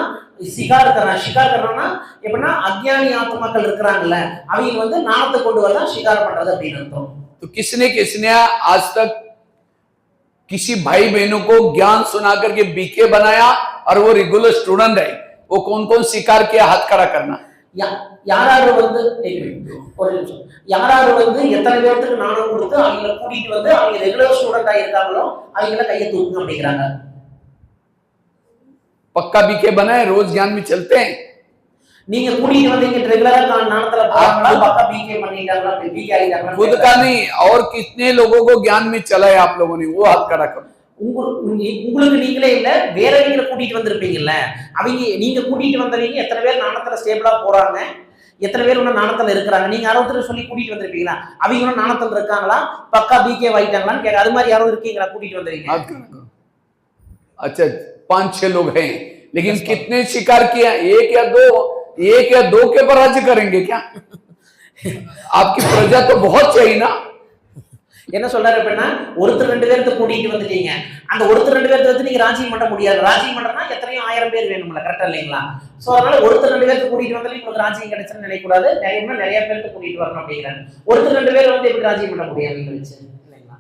சிகார் கர்னா. சிகார் கர்னா எப்படின்னா அஜ்ஞானி ஆத்மாக்கள் இருக்கிறாங்கல்ல, அவங்க வந்து ஞானத்தை கொண்டு வரதா சிகார் பண்றது அப்படின்னு அர்த்தம். तो किसने आज तक किसी भाई बहनों को ज्ञान सुना करके बीके बनाया और वो रेगुलर स्टूडेंट है? वो कौन कौन शिकार किया? हाथ खड़ा करना। யாராரு வந்து ஒரு நிமிஷம், யாராரு வந்து எத்தனை பேருக்கு ஞானம் கொடுத்து அவங்கள கூட்டிட்டு வந்து அவங்க ரெகுலர் ஸ்டூடெண்டா இருக்காங்களோ அவங்கள கையை தூக்குங்க அப்படிங்கிறாங்க. पक्का बीके बनाए, रोज ज्ञान में चलते हैं। நீங்க கூட்டிட்டு வந்தீங்க ரெகுலரா ஞானத்துல போறாங்களா? பக்கா बीके பண்ணிட்டாங்களா? बीके ஆயிட்டாங்களா? खुद का नहीं, और कितने लोगों को ज्ञान में चला है आप लोगों ने? वो हाथ खड़ा करो। உங்களுக்கு நீங்களே இல்ல வேறவங்களை கூட்டிட்டு வந்திருப்பீங்கல்ல, அவங்க நீங்க கூட்டிட்டு வந்தவங்க எத்தனை பேர் ஞானத்துல ஸ்டேபிளா போறாங்க, எத்தனை பேர் இன்னும் ஞானத்துல இருக்கிறாங்க? நீங்க யாராவது சொல்லி கூட்டிட்டு வந்திருப்பீங்களா? அவங்க இன்னும் ஞானத்துல இருக்காங்களா, பக்கா बीके ஆயிட்டாங்களான்னு கேட்க. அது மாதிரி யாரும் இருக்கீங்களா கூட்டிட்டு வந்தவங்க? अच्छा 5-6 लोग हैं, लेकिन कितने शिकार किया? एक या दो के पर राज्य करेंगे क्या? आपकी प्रजा तो बहुत चाहिए ना। என்ன சொல்றாரு அப்படின்னா, ஒருத்தர் 2 பேர்த்த கூட்டிட்டு வந்துட்டீங்க, அந்த ஒருத்தர் 2 பேர்த்த வச்சு நீங்க ராஜ்யம் பண்ண முடியாது. ராஜ்யம் பண்றதுனா எத்தனையோ 1000 பேர் வேணும்ல, கரெக்டா இல்லைங்களா? சோ அதனால ஒருத்தர் 2 பேர்த்த கூட்டிட்டு வந்தாலும் உங்களுக்கு ராஜ்யம் கிடைச்சுன்னு நினைக்க கூடாது. நிறைய பேர்த்த கூட்டிட்டு வரணும் அப்படிங்கிறாங்க. ஒருத்தர் 2 பேர் வந்து எப்படி ராஜ்யம் பண்ண முடியாது நீங்க வச்சு, இல்லைங்களா?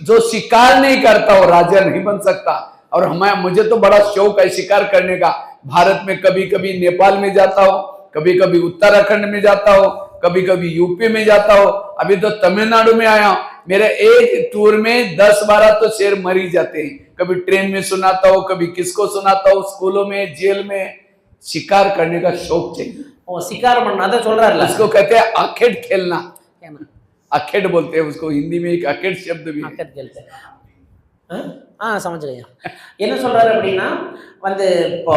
जो शिकार नहीं करता वो राजा नहीं बन सकता। और मुझे तो बड़ा शौक है शिकार करने का। भारत में कभी कभी नेपाल में जाता हूँ, कभी कभी उत्तराखंड में जाता हूँ, कभी कभी यूपी में जाता हूँ, अभी तो तमिलनाडु में आया हूँ। मेरे एक टूर में 10-12 तो शेर मर ही जाते हैं। कभी ट्रेन में सुनाता हूँ, कभी किसको सुनाता हूँ, स्कूलों में, जेल में। शिकार करने का शौक चाहिए। शिकार बनना तो चल रहा है, उसको कहते हैं अखेट खेलना। अखेट बोलते हैं उसको, हिंदी में एक अखेट शब्द भी है। अखेट खेलते हैं। समझ गया. என்ன சொல்றாரு அப்படின்னா, வந்து இப்போ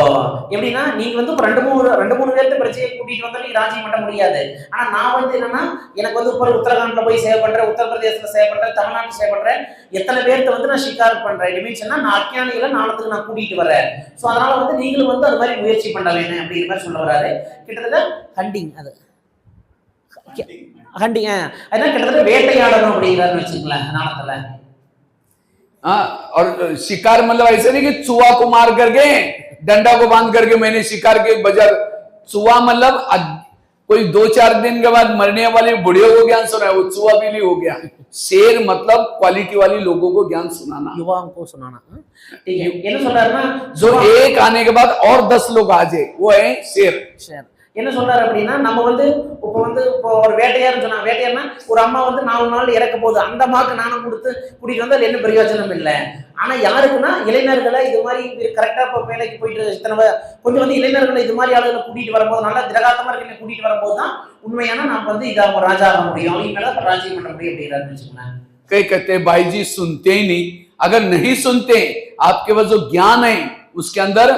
எப்படின்னா நீங்க வந்து 2-3 பேர்த்த பிரச்சனையை கூட்டிட்டு வந்தா நீங்க ராஜ்யம் பண்ண முடியாது. ஆனா நான் வந்து என்னன்னா, எனக்கு வந்து இப்போ உத்தரகாண்ட்ல போய் சேவை பண்றேன், உத்தரப்பிரதேசத்துல சேவை பண்றேன், தமிழ்நாட்டுல சேவை பண்றேன், எத்தனை பேர்த்த வந்து நான் ஷிகார் பண்றேன். இது மீன்ஸ் நான் அஜ்ஞானிகளை ஞானத்துக்கு நான் கூட்டிட்டு வரேன். சோ அதனால வந்து நீங்களும் வந்து அது மாதிரி முயற்சி பண்ண வேணும் அப்படிங்கிற மாதிரி சொல்ல வராரு. கிட்டத்தட்ட ஹண்டிங், அது ஹண்டிங் அதான் கிட்டத்தட்ட வேட்டையாடணும் அப்படிங்கிறாருன்னு வச்சுங்களேன் ஞானத்துல. और शिकार मतलब ऐसे नहीं कि चूहा को मार करके डंडा को बांध करके मैंने शिकार के बजाय, चूहा मतलब कोई 2-4 दिन के बाद मरने वाले बुढ़ियों को ज्ञान सुनाया, वो चूहा भी नहीं हो गया। शेर मतलब क्वालिटी वाली लोगों को ज्ञान सुनाना, युवाओं को सुनाना। ठीक है, ये ना சொல்றாருன்னா, जो एक आने के बाद और 10 लोग आ जाए, वो है शेर। என்ன சொல்றாரு அப்படின்னா, நம்ம வந்து இப்போ ஒரு வேட்டையாருன்னு சொன்னா, வேட்டையார்னா ஒரு அம்மா வந்து 4 நாள் இறக்க போகுது, அந்த அம்மாவுக்கு நானும் கொடுத்து கூட்டிட்டு வந்தா என்ன பிரயோஜனம் இல்லை. ஆனா யாருக்குன்னா இளைஞர்களை இது மாதிரி கரெக்டா இப்போ வேலைக்கு போயிட்டு கொஞ்சம் வந்து இளைஞர்களை இது மாதிரி ஆளுகளை கூட்டிட்டு வரும்போது, நல்லா திரகாத்தமா இருக்கிற கூட்டிட்டு வரும்போது தான் உண்மையான நம்ம வந்து இதாக ராஜா ஆக முடியும், அவங்க மேல ராஜ்யம் பண்ண முடியும் அப்படிங்கிறாருன்னு வச்சுக்கோங்களேன். कई कहते हैं भाई जी सुनते ही नहीं। अगर नहीं सुनते, आपके पास जो ज्ञान है उसके अंदर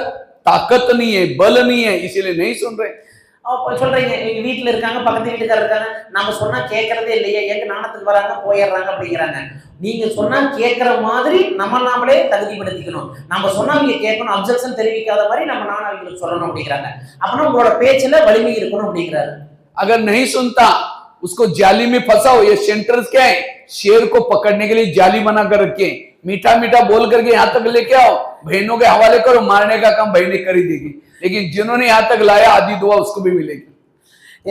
ताकत नहीं है, बल नहीं है, इसीलिए नहीं सुन रहे। சொல்றீங்க எங்க வீட்டுல இருக்காங்க, பக்கத்து வீட்டுக்காரர் இருக்காங்க, நம்ம சொன்னா கேட்கறதே இல்லையே, எங்க நாணத்துக்கு வராங்க போயிடுறாங்க அப்படிங்கிறாங்க. நீங்க சொன்னா கேட்கிற மாதிரி நம்ம நாமளே தகுதிப்படுத்திக்கணும். நம்ம சொன்னா அவங்க கேட்கணும், அப்செக்ஷன் தெரிவிக்காத மாதிரி நம்ம நானும் அவங்களுக்கு சொல்லணும் அப்படிங்கிறாங்க. அப்படின்னா உங்களோட பேச்சுல வலிமை இருக்கணும் அப்படிங்கிறாரு. अगर नहीं सुनता उसको जाली में फंसाओ। ये सेंटर्स क्या है, शेर को पकड़ने के लिए जाली बना कर रखे, मीठा मीठा बोल करके यहाँ तक लेके आओ, बहनों के हवाले करो, मारने का काम बहनें कर ही देगी। लेकिन जिन्होंने यहाँ तक लाया आधी दुआ उसको भी मिलेगी।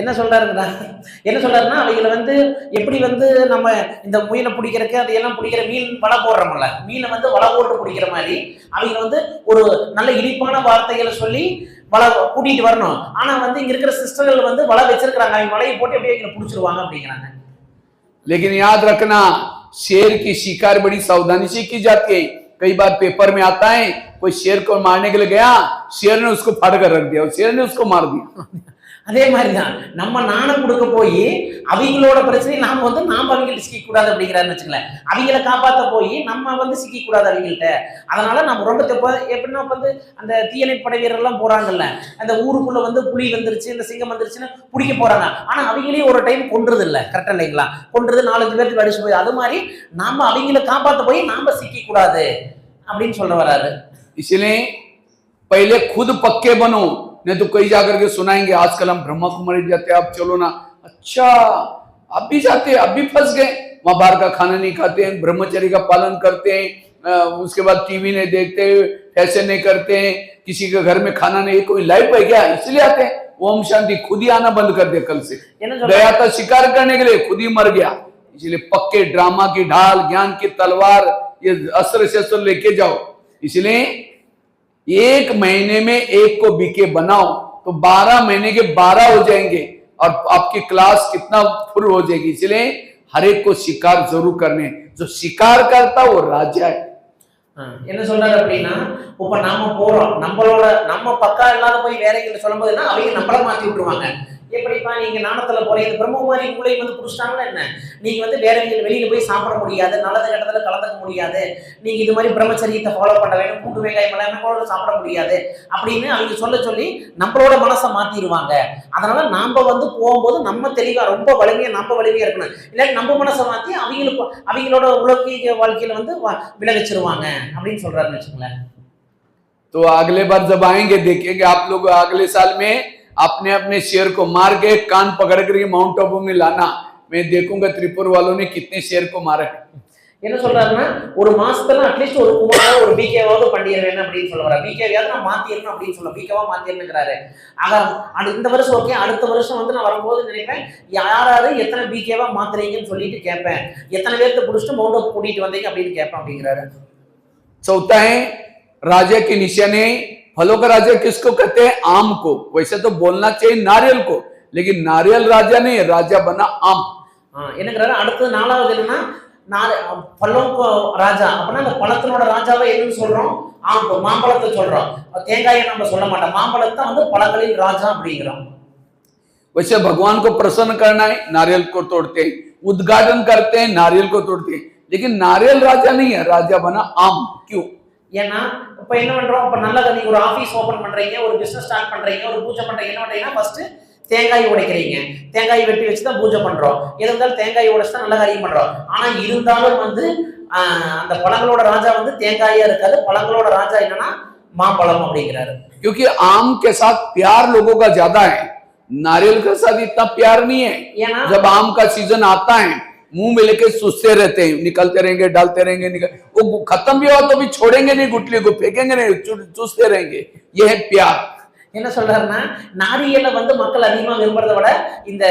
என்ன சொல்றாருன்னா அவங்கள வந்து எப்படி வந்து நம்ம இந்த முயலை பிடிக்கிறதுக்கு அதையெல்லாம் பிடிக்கிற மீன் வலை போடுறோம்ல, மீனை வந்து வலை போட்டு பிடிக்கிற மாதிரி அவங்க வந்து ஒரு நல்ல இனிப்பான வார்த்தைகளை சொல்லி வலை கூட்டிட்டு வரணும். ஆனா வந்து இங்க இருக்கிற சிஸ்டர்கள் வந்து வலை வச்சிருக்காங்க, அவங்க வலையை போட்டு அப்படியே எங்களை பிடிச்சிருவாங்க அப்படிங்கிறாங்க. लेकिन याद रखना, शेर की शिकार बड़ी सावधानी से की जाती है। कई बार पेपर में आता है कोई शेर को मारने के लिए गया, शेर ने उसको फाड़ कर रख दिया और शेर ने उसको मार दिया। அதே மாதிரிதான் நம்ம நாணம் கொடுக்க போய் அவங்களோட பிரச்சனை நாம வந்து அவங்கள்ட்ட சிக்க கூடாது அப்படிங்கிறாருன்னு வச்சுங்களேன். அவங்கள காப்பாற்ற போய் நம்ம வந்து சிக்க கூடாது அவங்கள்ட்ட. அதனால நம்ம ரொம்ப எப்படின்னா வந்து அந்த தீயணைப்படை வீரர்லாம் போறாங்கல்ல, அந்த ஊருக்குள்ள வந்து புலி வந்துருச்சு, இந்த சிங்கம் வந்துருச்சுன்னு பிடிக்க போறாங்க. ஆனா அவங்களே ஒரு டைம் கொன்றது இல்லை, கரெக்டா இல்லைங்களா? கொன்றது 4-5 பேருக்கு அடிச்சு போய் அது மாதிரி நாம அவங்கள காப்பாற்ற போய் நாம சிக்க கூடாது அப்படின்னு சொல்ல வராரு. इसलिए पहले खुद पक्के बनो, नहीं तो कहीं जाकर के सुनाएंगे आजकल हम ब्रह्मा कुमारी जाते हैं, आप चलो ना। अच्छा आप भी जाते हैं, आप भी फंस गए, वहां बाहर का खाना नहीं खाते हैं, ब्रह्मचर्य का पालन करते हैं, उसके बाद टीवी नहीं देखते, फैशन नहीं करते हैं, किसी के घर में खाना नहीं, कोई लाइफ है क्या, इसलिए आते हैं। ओम शांति खुद ही आना बंद कर दिया, कल से गया था शिकार करने के लिए, खुद ही मर गया। इसलिए पक्के ड्रामा की ढाल, ज्ञान की तलवार, ये अस्त्र शस्त्र लेके जाओ। इसलिए 1 महीने में 1 को बीके बनाओ तो 12 महीने के 12 हो जाएंगे और आपकी क्लास कितना फुल हो जाएगी। इसलिए हर एक को शिकार जरूर करने, जो शिकार करता वो राजा है। என்ன சொல்றாரு அப்படின்னா, இப்ப நாம போறோம், நம்ம பக்கா இல்லாத போய் வேற எங்க சொல்லும் போதுன்னா அவங்க நம்மள மாத்தி விட்டுருவாங்க. எப்படிப்பா நீங்க நாணத்துல போறீங்க, பிரம்மகுமாரி உங்களை வந்து புடிச்சிட்டாங்களா என்ன, நீங்க வந்து வேற வெளியில போய் சாப்பிட முடியாது, நல்லது கெட்டதுல கலந்துக்க முடியாது, நீங்க இது மாதிரி பிரம்மச்சரியத்தை ஃபாலோ பண்ண வேணும், கூட்டு வெங்காயம் எல்லாமே கூட சாப்பிட முடியாது அப்படின்னு அவங்க சொல்லி நம்மளோட மனசை மாத்திடுவாங்க. அதனால நாம வந்து போகும்போது நம்ம தெளிவா ரொம்ப நம்ம வலிமையா இருக்கணும். இல்லாட்டி நம்ம மனசை மாத்தி அவங்களோட உலக வாழ்க்கையில வந்து விளைவிச்சிருவாங்க அப்படின்னு சொல்றாருன்னு வச்சுங்களேன். तो अगले बार जब आएंगे देखेंगे आप लोग, अगले साल में अपने अपने शेर को मार के कान पकड़ करके माउंट आबू में लाना, मैं देखूंगा त्रिपुर वालों ने कितने शेर को मारा है। என்ன சொல்றாருன்னா ஒரு மாசத்துல அட்லீஸ்ட் ஒரு குமாரா ஒரு பிகேவாவது பண்ணிடுவேன் அப்படின்னு சொல்லுவாரு. பிகேவாவது நான் மாத்திரணும் அப்படின்னு சொல்ல, பிகேவா மாத்திரணுங்கிறாரு. ஆக இந்த வருஷம் ஓகே, அடுத்த வருஷம் வந்து நான் வரும்போது நினைப்பேன் யாராவது எத்தனை பிகேவா மாத்துறீங்கன்னு சொல்லிட்டு கேட்பேன், எத்தனை பேர்த்த புடிச்சிட்டு மவுண்ட் அப் கூட்டிட்டு வந்தீங்க அப்படின்னு கேட்பேன் அப்படிங்கிறாரு. चौथा है राजा की निशानी। फलों का राजा किसको कहते हैं? आम को। वैसे तो बोलना चाहिए नारियल को, लेकिन नारियल राजा नहीं है, राजा बना आम। என்னங்கிறாரு அடுத்து 4வது என்னன்னா பழம்கோ ராஜா அப்படின்னா அந்த பழத்தினோட ராஜாவை எதுன்னு சொல்றோம்? மாம்பழத்தை சொல்றோம். தேங்காயை நம்ம சொல்ல மாட்டோம், மாம்பழத்தை வந்து பழங்களின் ராஜா அப்படிங்கிறோம். वैसे भगवान को प्रसन्न करना है, नारियल को तोड़ते हैं, उद्घाटन करते हैं, नारियल को तोड़ते हैं, लेकिन नारियल राजा नहीं है, राजा बना आम। क्यों? ஏன்னா இப்ப என்ன பண்றோம், இப்ப நல்ல நீங்க ஒரு ஆபீஸ் ஓபன் பண்றீங்க, ஒரு பிசினஸ் ஸ்டார்ட் பண்றீங்க, ஒரு பூஜை பண்றீங்க, என்ன பண்றீங்கன்னா ஃபர்ஸ்ட் தேங்காய் உடைக்கிறீங்க, தேங்காய் வெட்டி வச்சுதான் பூஜை பண்றோம். இருந்தாலும் தேங்காய் உடைச்சுதான் நல்ல காரியம் பண்றோம். ஆனா இருந்தாலும் வந்து அந்த பழங்களோட ராஜா வந்து தேங்காயா இருக்காது, பழங்களோட ராஜா என்னன்னா மாம்பழம் அப்படிங்கிறாரு. क्योंकि आम के साथ प्यार लोगों का ज्यादा है, नारियल के साथ इतना प्यार नहीं है। जब आम का सीजन आता है मुंह में लेके सुस्ते रहते हैं, निकलते रहेंगे, डालते रहेंगे, वो खत्म भी हुआ तो भी छोड़ेंगे नहीं, गुटली को फेंकेंगे नहीं, चूसते रहेंगे। ये है प्यार। என்ன சொல்றாருன்னா நாரியலை வந்து மக்கள் அதிகமா விரும்புறதை விட இந்த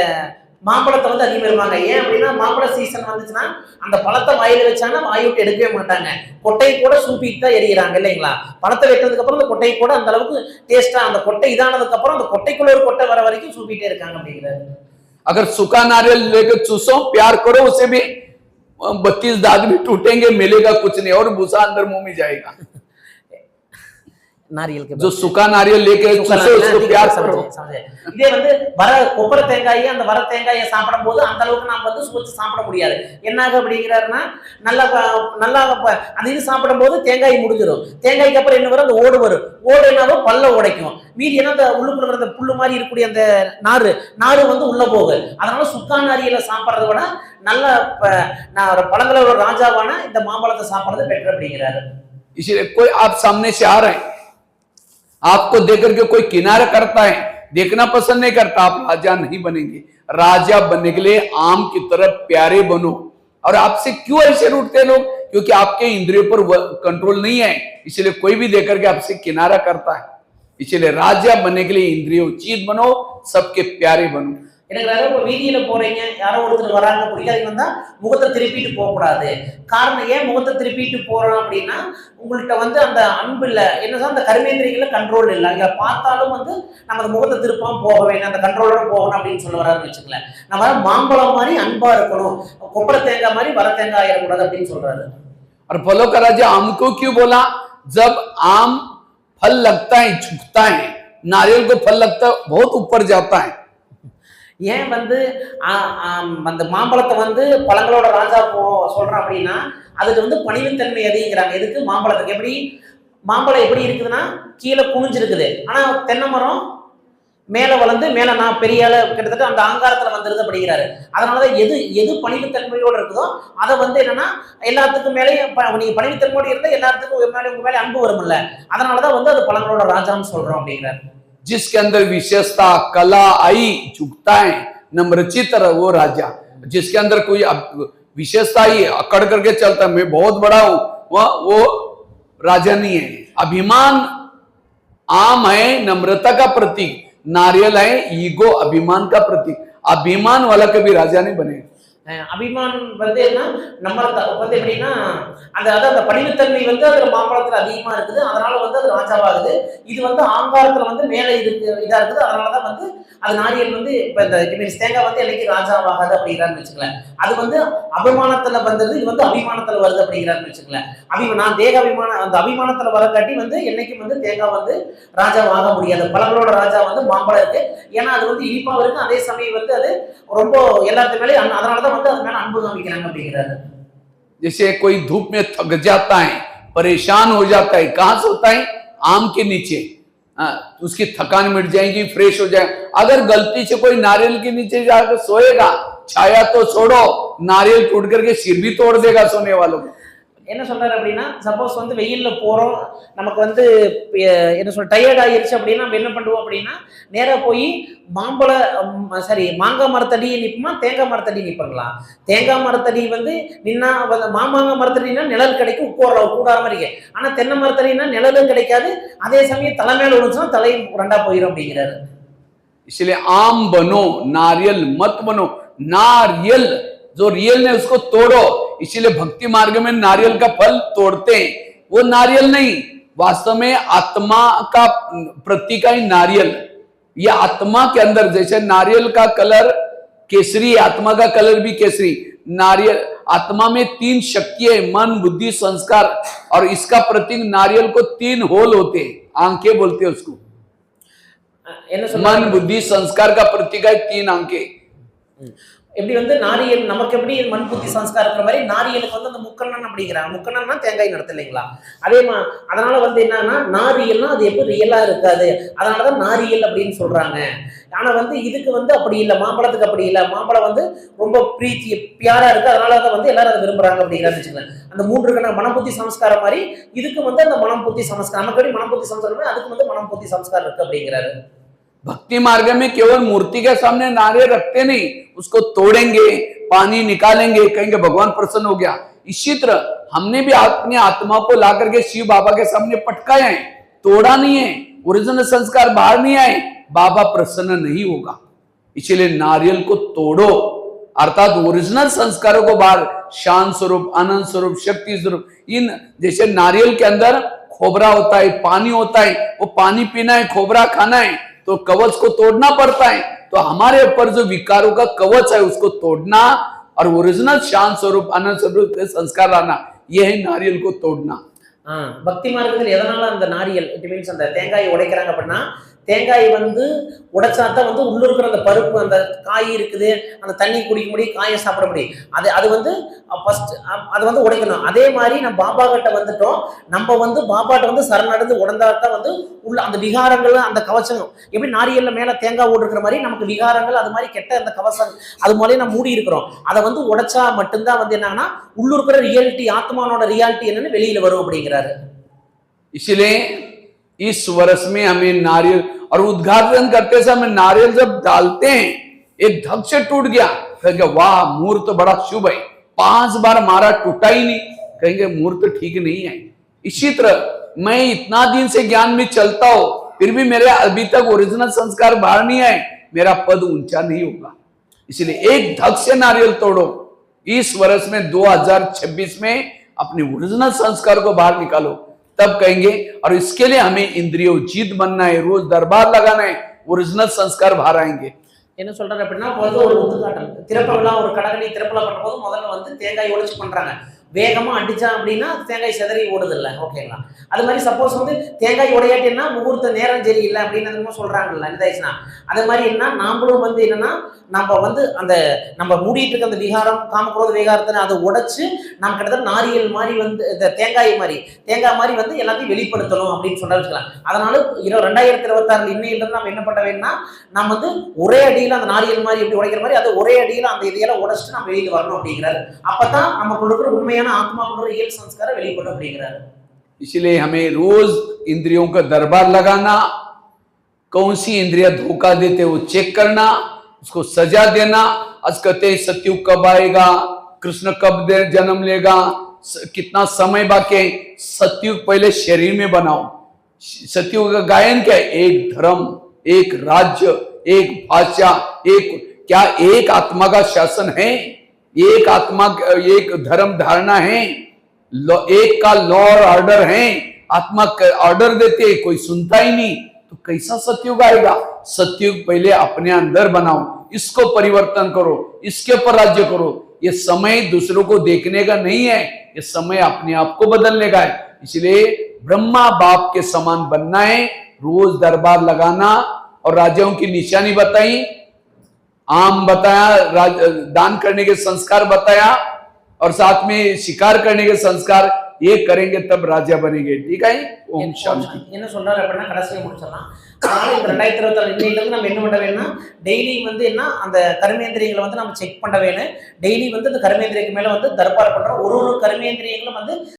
மாம்பழத்தை வந்து அதிகமா விரும்புவாங்க. ஏன் அப்படின்னா மாம்பழ சீசன் வந்துச்சுன்னா அந்த பழத்தை வாயில வச்சாங்கன்னா வாய் விட்டு எடுக்கவே மாட்டாங்க, கொட்டை கூட சூப்பிட்டு தான் எரியிறாங்க இல்லைங்களா? பழத்தை வெட்டதுக்கு அப்புறம் அந்த கொட்டை கூட அந்த அளவுக்கு டேஸ்டா, அந்த கொட்டை இதானதுக்கு அப்புறம் அந்த கொட்டைக்குள்ள ஒரு கொட்டை வர வரைக்கும் சூப்பிட்டே இருக்காங்க அப்படிங்கிறாரு. अगर सूखा नारियल लेकर चूसो, प्यार करो, उसे भी 32 दाग भी टूटेंगे, मिलेगा कुछ नहीं और भूसा अंदर मुंह में जाएगा। नारियल के जो सूखा नारियल लेके सूखा चूसो, नारियल, उसको ठीक है, प्यार समझे करो। समझे இதே வந்து வர கொப்பரை தேங்காயை அந்த வர தேங்காயை சாப்பிடும் போது அந்த அளவுக்கு நாம் வந்து சுவைச்சு சாப்பிட முடியாது. என்னாக அப்படிங்கிறாருன்னா நல்லா நல்லா அந்த இது சாப்பிடும் போது தேங்காய் முடிஞ்சிடும். தேங்காய்க்கு அப்புறம் என்ன வரும், அந்த ஓடு வரும். ஓடு என்னாகும், பல்ல உடைக்கும். மீதி என்ன, அந்த உள்ளுக்குள்ள அந்த புல்லு மாதிரி இருக்கக்கூடிய அந்த நாறு நாறு வந்து உள்ள போகும். அதனால சுக்கா நாரியலை சாப்பிட்றத விட நல்ல நான் பழங்களோட ராஜாவான இந்த மாம்பழத்தை சாப்பிட்றது பெட்டர் அப்படிங்கிறாரு. इसलिए कोई आप सामने से आ रहे हैं, आपको देख करके कोई किनारा करता है, देखना पसंद नहीं करता, आप राजा नहीं बनेंगे। राजा बनने के लिए आम की तरह प्यारे बनो। और आपसे क्यों ऐसे रूठते हैं लोग? क्योंकि आपके इंद्रियों पर कंट्रोल नहीं है, इसलिए कोई भी देख करके आपसे किनारा करता है। इसलिए राजा बनने के लिए इंद्रियों उचित बनो, सबके प्यारे बनो। எனக்கு இப்போ வீதியில போறீங்க, யாரோ ஒருத்தர் வராங்க, பிடிக்காதீங்க வந்தா முகத்தை திருப்பிட்டு போகக்கூடாது. காரணம் ஏன் முகத்தை திருப்பிட்டு போறோம் அப்படின்னா, உங்கள்கிட்ட வந்து அந்த அன்பு இல்லை, என்னதான் அந்த கர்மேந்திரியங்கள கண்ட்ரோல் இல்லை. அங்க பார்த்தாலும் வந்து நம்ம அந்த முகத்தை திருப்பாம போக வேணும், அந்த கண்ட்ரோலோட போகணும் அப்படின்னு சொல்ல வராருன்னு வச்சுக்கல. நம்ம மாம்பழம் மாதிரி அன்பா இருக்கணும், கொப்பரை தேங்காய் மாதிரி வர தேங்காய் ஆயிடக்கூடாது அப்படின்னு சொல்றாரு. और फलों का राजा आम को क्यों बोला? जब आम फल लगता है झुकता है, नारियल को फल लगता है बहुत ऊपर जाता है। ஏன் வந்து அந்த மாம்பழத்தை வந்து பழங்களோட ராஜா சொல்றான் அப்படின்னா, அதுக்கு வந்து பணிவுத்தன்மை அதிகங்கிறாங்க. எதுக்கு? மாம்பழத்துக்கு. எப்படி மாம்பழம் எப்படி இருக்குதுன்னா கீழே குனிஞ்சிருக்குது, ஆனா தென்னை மரம் மேல வளர்ந்து மேல நான் பெரிய கிட்டத்தட்ட அந்த ஆங்காரத்துல வந்துருது அப்படிங்கிறாரு. அதனாலதான் எது எது பணிவுத்தன்மையோடு இருக்குதோ அதை வந்து என்னன்னா எல்லாத்துக்கும் மேலேயும் நீங்க பணிவுத்தன்மையோடு இருந்தா எல்லாத்துக்கும் உங்க மேலே அன்பு வரும்ல, அதனாலதான் வந்து அது பழங்களோட ராஜான்னு சொல்றோம் அப்படிங்கிறாரு. जिसके अंदर विशेषता कला आई, झुकता है, नम्रचित वो राजा। जिसके अंदर कोई विशेषता आई, अकड़ करके चलता है, मैं बहुत बड़ा हूं, वो राजा नहीं है। अभिमान आम है नम्रता का प्रतीक, नारियल है ईगो अभिमान का प्रतीक। अभिमान वाला कभी राजा नहीं बने। அபிமான் வந்து என்ன, நம்ம வந்து எப்படின்னா அந்த அதாவது அந்த பணிவுத்தன்மை வந்து அதுல மாம்பழத்துல அதிகமா இருக்குது, அதனால வந்து அது ராஜாவாகுது. இது வந்து ஆங்காரத்துல வந்து மேல இருக்கு இதா இருக்குது, அதனாலதான் வந்து அது நாரியல் வந்து இப்ப இந்த தேங்காய் வந்து என்னைக்கு ராஜாவாகாது அப்படிங்கிறான்னு வச்சுக்கலேன். அது வந்து அபிமானத்துல வந்தது, இது வந்து அபிமானத்துல வருது அப்படிங்கிறான்னு வச்சுக்கலேன். நான் தேக அபிமானம், அந்த அபிமானத்துல வரக்காட்டி வந்து என்னைக்கும் வந்து தேங்காய் வந்து ராஜாவாக முடியாது. பழங்களோட ராஜா வந்து மாம்பழம் இருக்கு, ஏன்னா அது வந்து இனிப்பா இருக்கு, அதே சமயம் வந்து அது ரொம்ப எல்லாத்து மேலே அதனாலதான் வந்து அது மேல அன்பு காமிக்கிறாங்க அப்படிங்கிறாரு. जैसे कोई धूप में थक जाता है, परेशान हो जाता है, कहां से होता है? आम के नीचे। उसकी थकान मिट जाएगी, फ्रेश हो जाए। अगर गलती से कोई नारियल के नीचे जाकर सोएगा, छाया तो छोड़ो, नारियल टूट करके सिर भी तोड़ देगा सोने वालों को। என்ன சொல்றாரு அப்படின்னா, சப்போஸ் வந்து வெயில்ல போறோம், நமக்கு வந்து என்ன சொல்ற டயர்ட் ஆயிருச்சு அப்படின்னா நம்ம என்ன பண்ணுவோம் அப்படின்னா, நேரா போய் மாங்காய் மரத்தடி நிற்போமா, தேங்காய் மரத்தடி நிற்பாங்களா? தேங்காய் மரத்தடி வந்து நின்னா மாங்காய் மரத்தடினா நிழல் கிடைக்கும், உட்கார கூடாத மாதிரி இருக்கு. ஆனா தென்னை மரத்தடினா நிழலும் கிடைக்காது, அதே சமயம் தலை மேல விழுந்துச்சுன்னா தலை ரெண்டா போயிடும் அப்படிங்கிறாரு. इसलिए आम बनो, नारियल मत बनो। नारियल जो रियल है उसको तोड़ो। इसीलिए भक्ति मार्ग में नारियल का फल तोड़ते हैं, वो नारियल नहीं, वास्तव में आत्मा का प्रतीक है नारियल। ये आत्मा के अंदर, जैसे नारियल का कलर केसरी, आत्मा का कलर भी केसरी। नारियल आत्मा में 3 शक्तियां, मन बुद्धि संस्कार, और इसका प्रतीक नारियल को 3 होल होते हैं, आंखें बोलते हैं उसको। मन बुद्धि संस्कार का प्रतीक है 3 आंखें। எப்படி வந்து நாரியல் நமக்கு எப்படி மண் புத்தி சம்ஸ்காரம் இருக்கிற மாதிரி நாரியலுக்கு வந்து அந்த முக்கண்ணன் அப்படிங்கிறாங்க. முக்கண்ணன்னா தேங்காய் நடத்த இல்லைங்களா? அதனால வந்து என்னன்னா நாரியல்னா அது எப்படி ரியலா இருக்காது, அதனாலதான் நாரியல் அப்படின்னு சொல்றாங்க. ஆனா வந்து இதுக்கு வந்து அப்படி இல்லை, மாம்பழத்துக்கு அப்படி இல்லை. மாம்பழம் வந்து ரொம்ப பிரீத்தி பியாரா இருக்கு, அதனாலதான் வந்து எல்லாரும் அதை விரும்புறாங்க அப்படிங்கிறான்னு வச்சுக்கோங்க. அந்த 3 மனம்புத்தி சம்ஸ்காரம் மாதிரி இதுக்கு வந்து அந்த மனம் புத்தி சம்ஸ்காரம், நமக்கு எப்படி மனம் புத்தி சம்ஸ்காரம் அதுக்கு வந்து மனம் புத்தி சம்ஸ்காரம் இருக்கு அப்படிங்கிறாரு. भक्ति मार्ग में केवल मूर्ति के सामने नारियल रखते नहीं, उसको तोड़ेंगे, पानी निकालेंगे, कहेंगे भगवान प्रसन्न हो गया। इसी तरह हमने भी अपनी आत्मा को ला करके शिव बाबा के सामने पटकाया है, तोड़ा नहीं है, ओरिजिनल संस्कार बाहर नहीं आए, बाबा प्रसन्न नहीं होगा। इसीलिए नारियल को तोड़ो, अर्थात ओरिजिनल संस्कारों को बाहर, शांत स्वरूप, आनंद स्वरूप, शक्ति स्वरूप। इन जैसे नारियल के अंदर खोबरा होता है, पानी होता है, वो पानी पीना है, खोबरा खाना है, तो कवच को तोड़ना पड़ता है। तो हमारे ऊपर जो विकारों का कवच है उसको तोड़ना और ओरिजिनल शांत स्वरूप आनंद स्वरूप संस्कार लाना, यह है नारियल को तोड़ना। பக்தி மார்க்கத்தில் எதனால அந்த நாரியல் இட் மீன்ஸ் அந்த தேங்காயை உடைக்கிறாங்க அப்படின்னா, தேங்காய் வந்து உடைச்சாதான் வந்து உள்ள இருக்கிற அந்த பருப்பு, அந்த காய் இருக்குது, அந்த தண்ணி குடிக்க முடியும், காயை சாப்பிட முடியும். அது அது வந்து ஃபர்ஸ்ட் அது வந்து உடைக்கணும். அதே மாதிரி நம்ம பாபா கிட்ட வந்துட்டோம், நம்ம வந்து பாபாட்ட வந்து சரணடைந்து உடந்தாதான் வந்து உள்ள அந்த விகாரங்கள், அந்த கவசம் எப்படி நாரியல்ல மேல தேங்காய் ஓடு இருக்கிற மாதிரி நமக்கு விகாரங்கள், அது மாதிரி கெட்ட அந்த கவசம் அது மூலையே நம்ம மூடி இருக்கிறோம். அதை வந்து உடைச்சா மட்டும்தான் வந்து என்னன்னா உள்ள இருக்கிற ரியாலிட்டி, ஆத்மானோட ரியாலிட்டி என்னன்னு வெளியில வரும் அப்படிங்கிறாரு. इसलिए इस वर्ष में हमें नारियल और उद्घाटन करते समय नारियल जब डालते हैं एक धक से टूट गया, कहेंगे वाह मुहूर्त तो बड़ा शुभ है, 5 बार मारा टूटा ही नहीं, कहेंगे मुहूर्त ठीक नहीं है। इसी तरह मैं इतना दिन से ज्ञान में चलता हूं फिर भी मेरे अभी तक ओरिजिनल संस्कार बाहर नहीं आए, मेरा पद ऊंचा नहीं होगा। इसलिए एक धक से नारियल तोड़ो। इस वर्ष में 2026 में अपने ओरिजिनल संस्कार को बाहर निकालो, तब कहेंगे। और इसके लिए हमें इंद्रियों जीत बनना है, रोज दरबार लगाना है, ओरिजिनल संस्कार बाहर आएंगे। என்ன சொல்றாரு அப்படின்னா, பொதுவா ஒரு உத்துக்காட்டம் திறப்பு விழா, ஒரு கடகடி திறப்பு விழா பண்ணும்போது முதல்ல வந்து தேங்காய் உடைச்சு பண்றாங்க. வேகமா அடிச்சா அப்படின்னா தேங்காய் சிதறி ஓடுது இல்ல, ஓகேங்களா? அது மாதிரி சப்போஸ் வந்து தேங்காய் உடையாட்டின்னா முகூர்த்த நேரம் சரியில்லை அப்படின்னு சொல்றாங்கல்ல, இதாச்சுன்னா அது மாதிரி என்ன நாமளும் வந்து என்னன்னா நம்ம வந்து அந்த நம்ம மூடிட்டு இருக்க அந்த விகாரம், காமக்ரோத விகாரத்தை அதை உடைச்சு நம்ம கிட்டத்தட்ட நாரியல் மாதிரி வந்து இந்த தேங்காய் மாதிரி வந்து எல்லாத்தையும் வெளிப்படுத்தணும் அப்படின்னு சொல்ல வச்சுக்கலாம். அதனால 2026 இன்னையிலிருந்து நம்ம என்ன பண்ண வேணும்னா, நம்ம வந்து ஒரே அடியில் அந்த நாரியல் மாதிரி எப்படி உடைக்கிற மாதிரி அது ஒரே அடியில் அந்த இதையெல்லாம் உடைச்சிட்டு நம்ம வெளியில் வரணும் அப்படிங்கிறாரு. அப்பதான் நமக்கு இருக்கிற உண்மையான आत्मा को रियल संस्कार வெளிப்படும் அப்படிங்கிறாரு. इसलिए हमें रोज इंद्रियों का दरबार लगाना, कौन सी इंद्रिया धोखा देते वो चेक करना, उसको सजा देना। आज कहते हैं सत्युग कब आएगा, कृष्ण कब जन्म लेगा, कितना समय बाकी। सत्युग पहले शरीर में बनाओ। सत्युग का गायन क्या है? एक धर्म, एक राज्य, एक भाषा, एक क्या एक आत्मा का शासन है, एक आत्मा, एक धर्म धारणा है, एक का लॉ और ऑर्डर है। आत्मा ऑर्डर देते है, कोई सुनता ही नहीं, तो कैसा सत्युग आएगा? सत्युग पहले अपने अंदर बनाओ, इसको परिवर्तन करो, इसके ऊपर राज्य करो। ये समय दूसरों को देखने का नहीं है, ये समय अपने आप को बदलने का है। इसलिए ब्रह्मा बाप के समान बनना है, रोज दरबार लगाना। और राजाओं की निशानी बताई, आम बताया, दान करने के संस्कार बताया, और साथ में शिकार करने के संस्कार, ये करेंगे तब राजा बनेंगे। ठीक है, ओम शांति। என்ன சொல்றாரு அப்படின்னா கடைசியா முடிச்சிடலாம். அதனால இந்த 2026 இன்னையிலிருந்து நம்ம என்ன பண்ண வேணும்னா, டெய்லி வந்து என்ன அந்த கர்மேந்திரியங்களை வந்து நம்ம செக் பண்ண வேணும். டெய்லி வந்து அந்த கர்மேந்திரியக்கு மேல வந்து தர்பார் பண்றோம். ஒரு கர்மேந்திரியங்களும் வந்து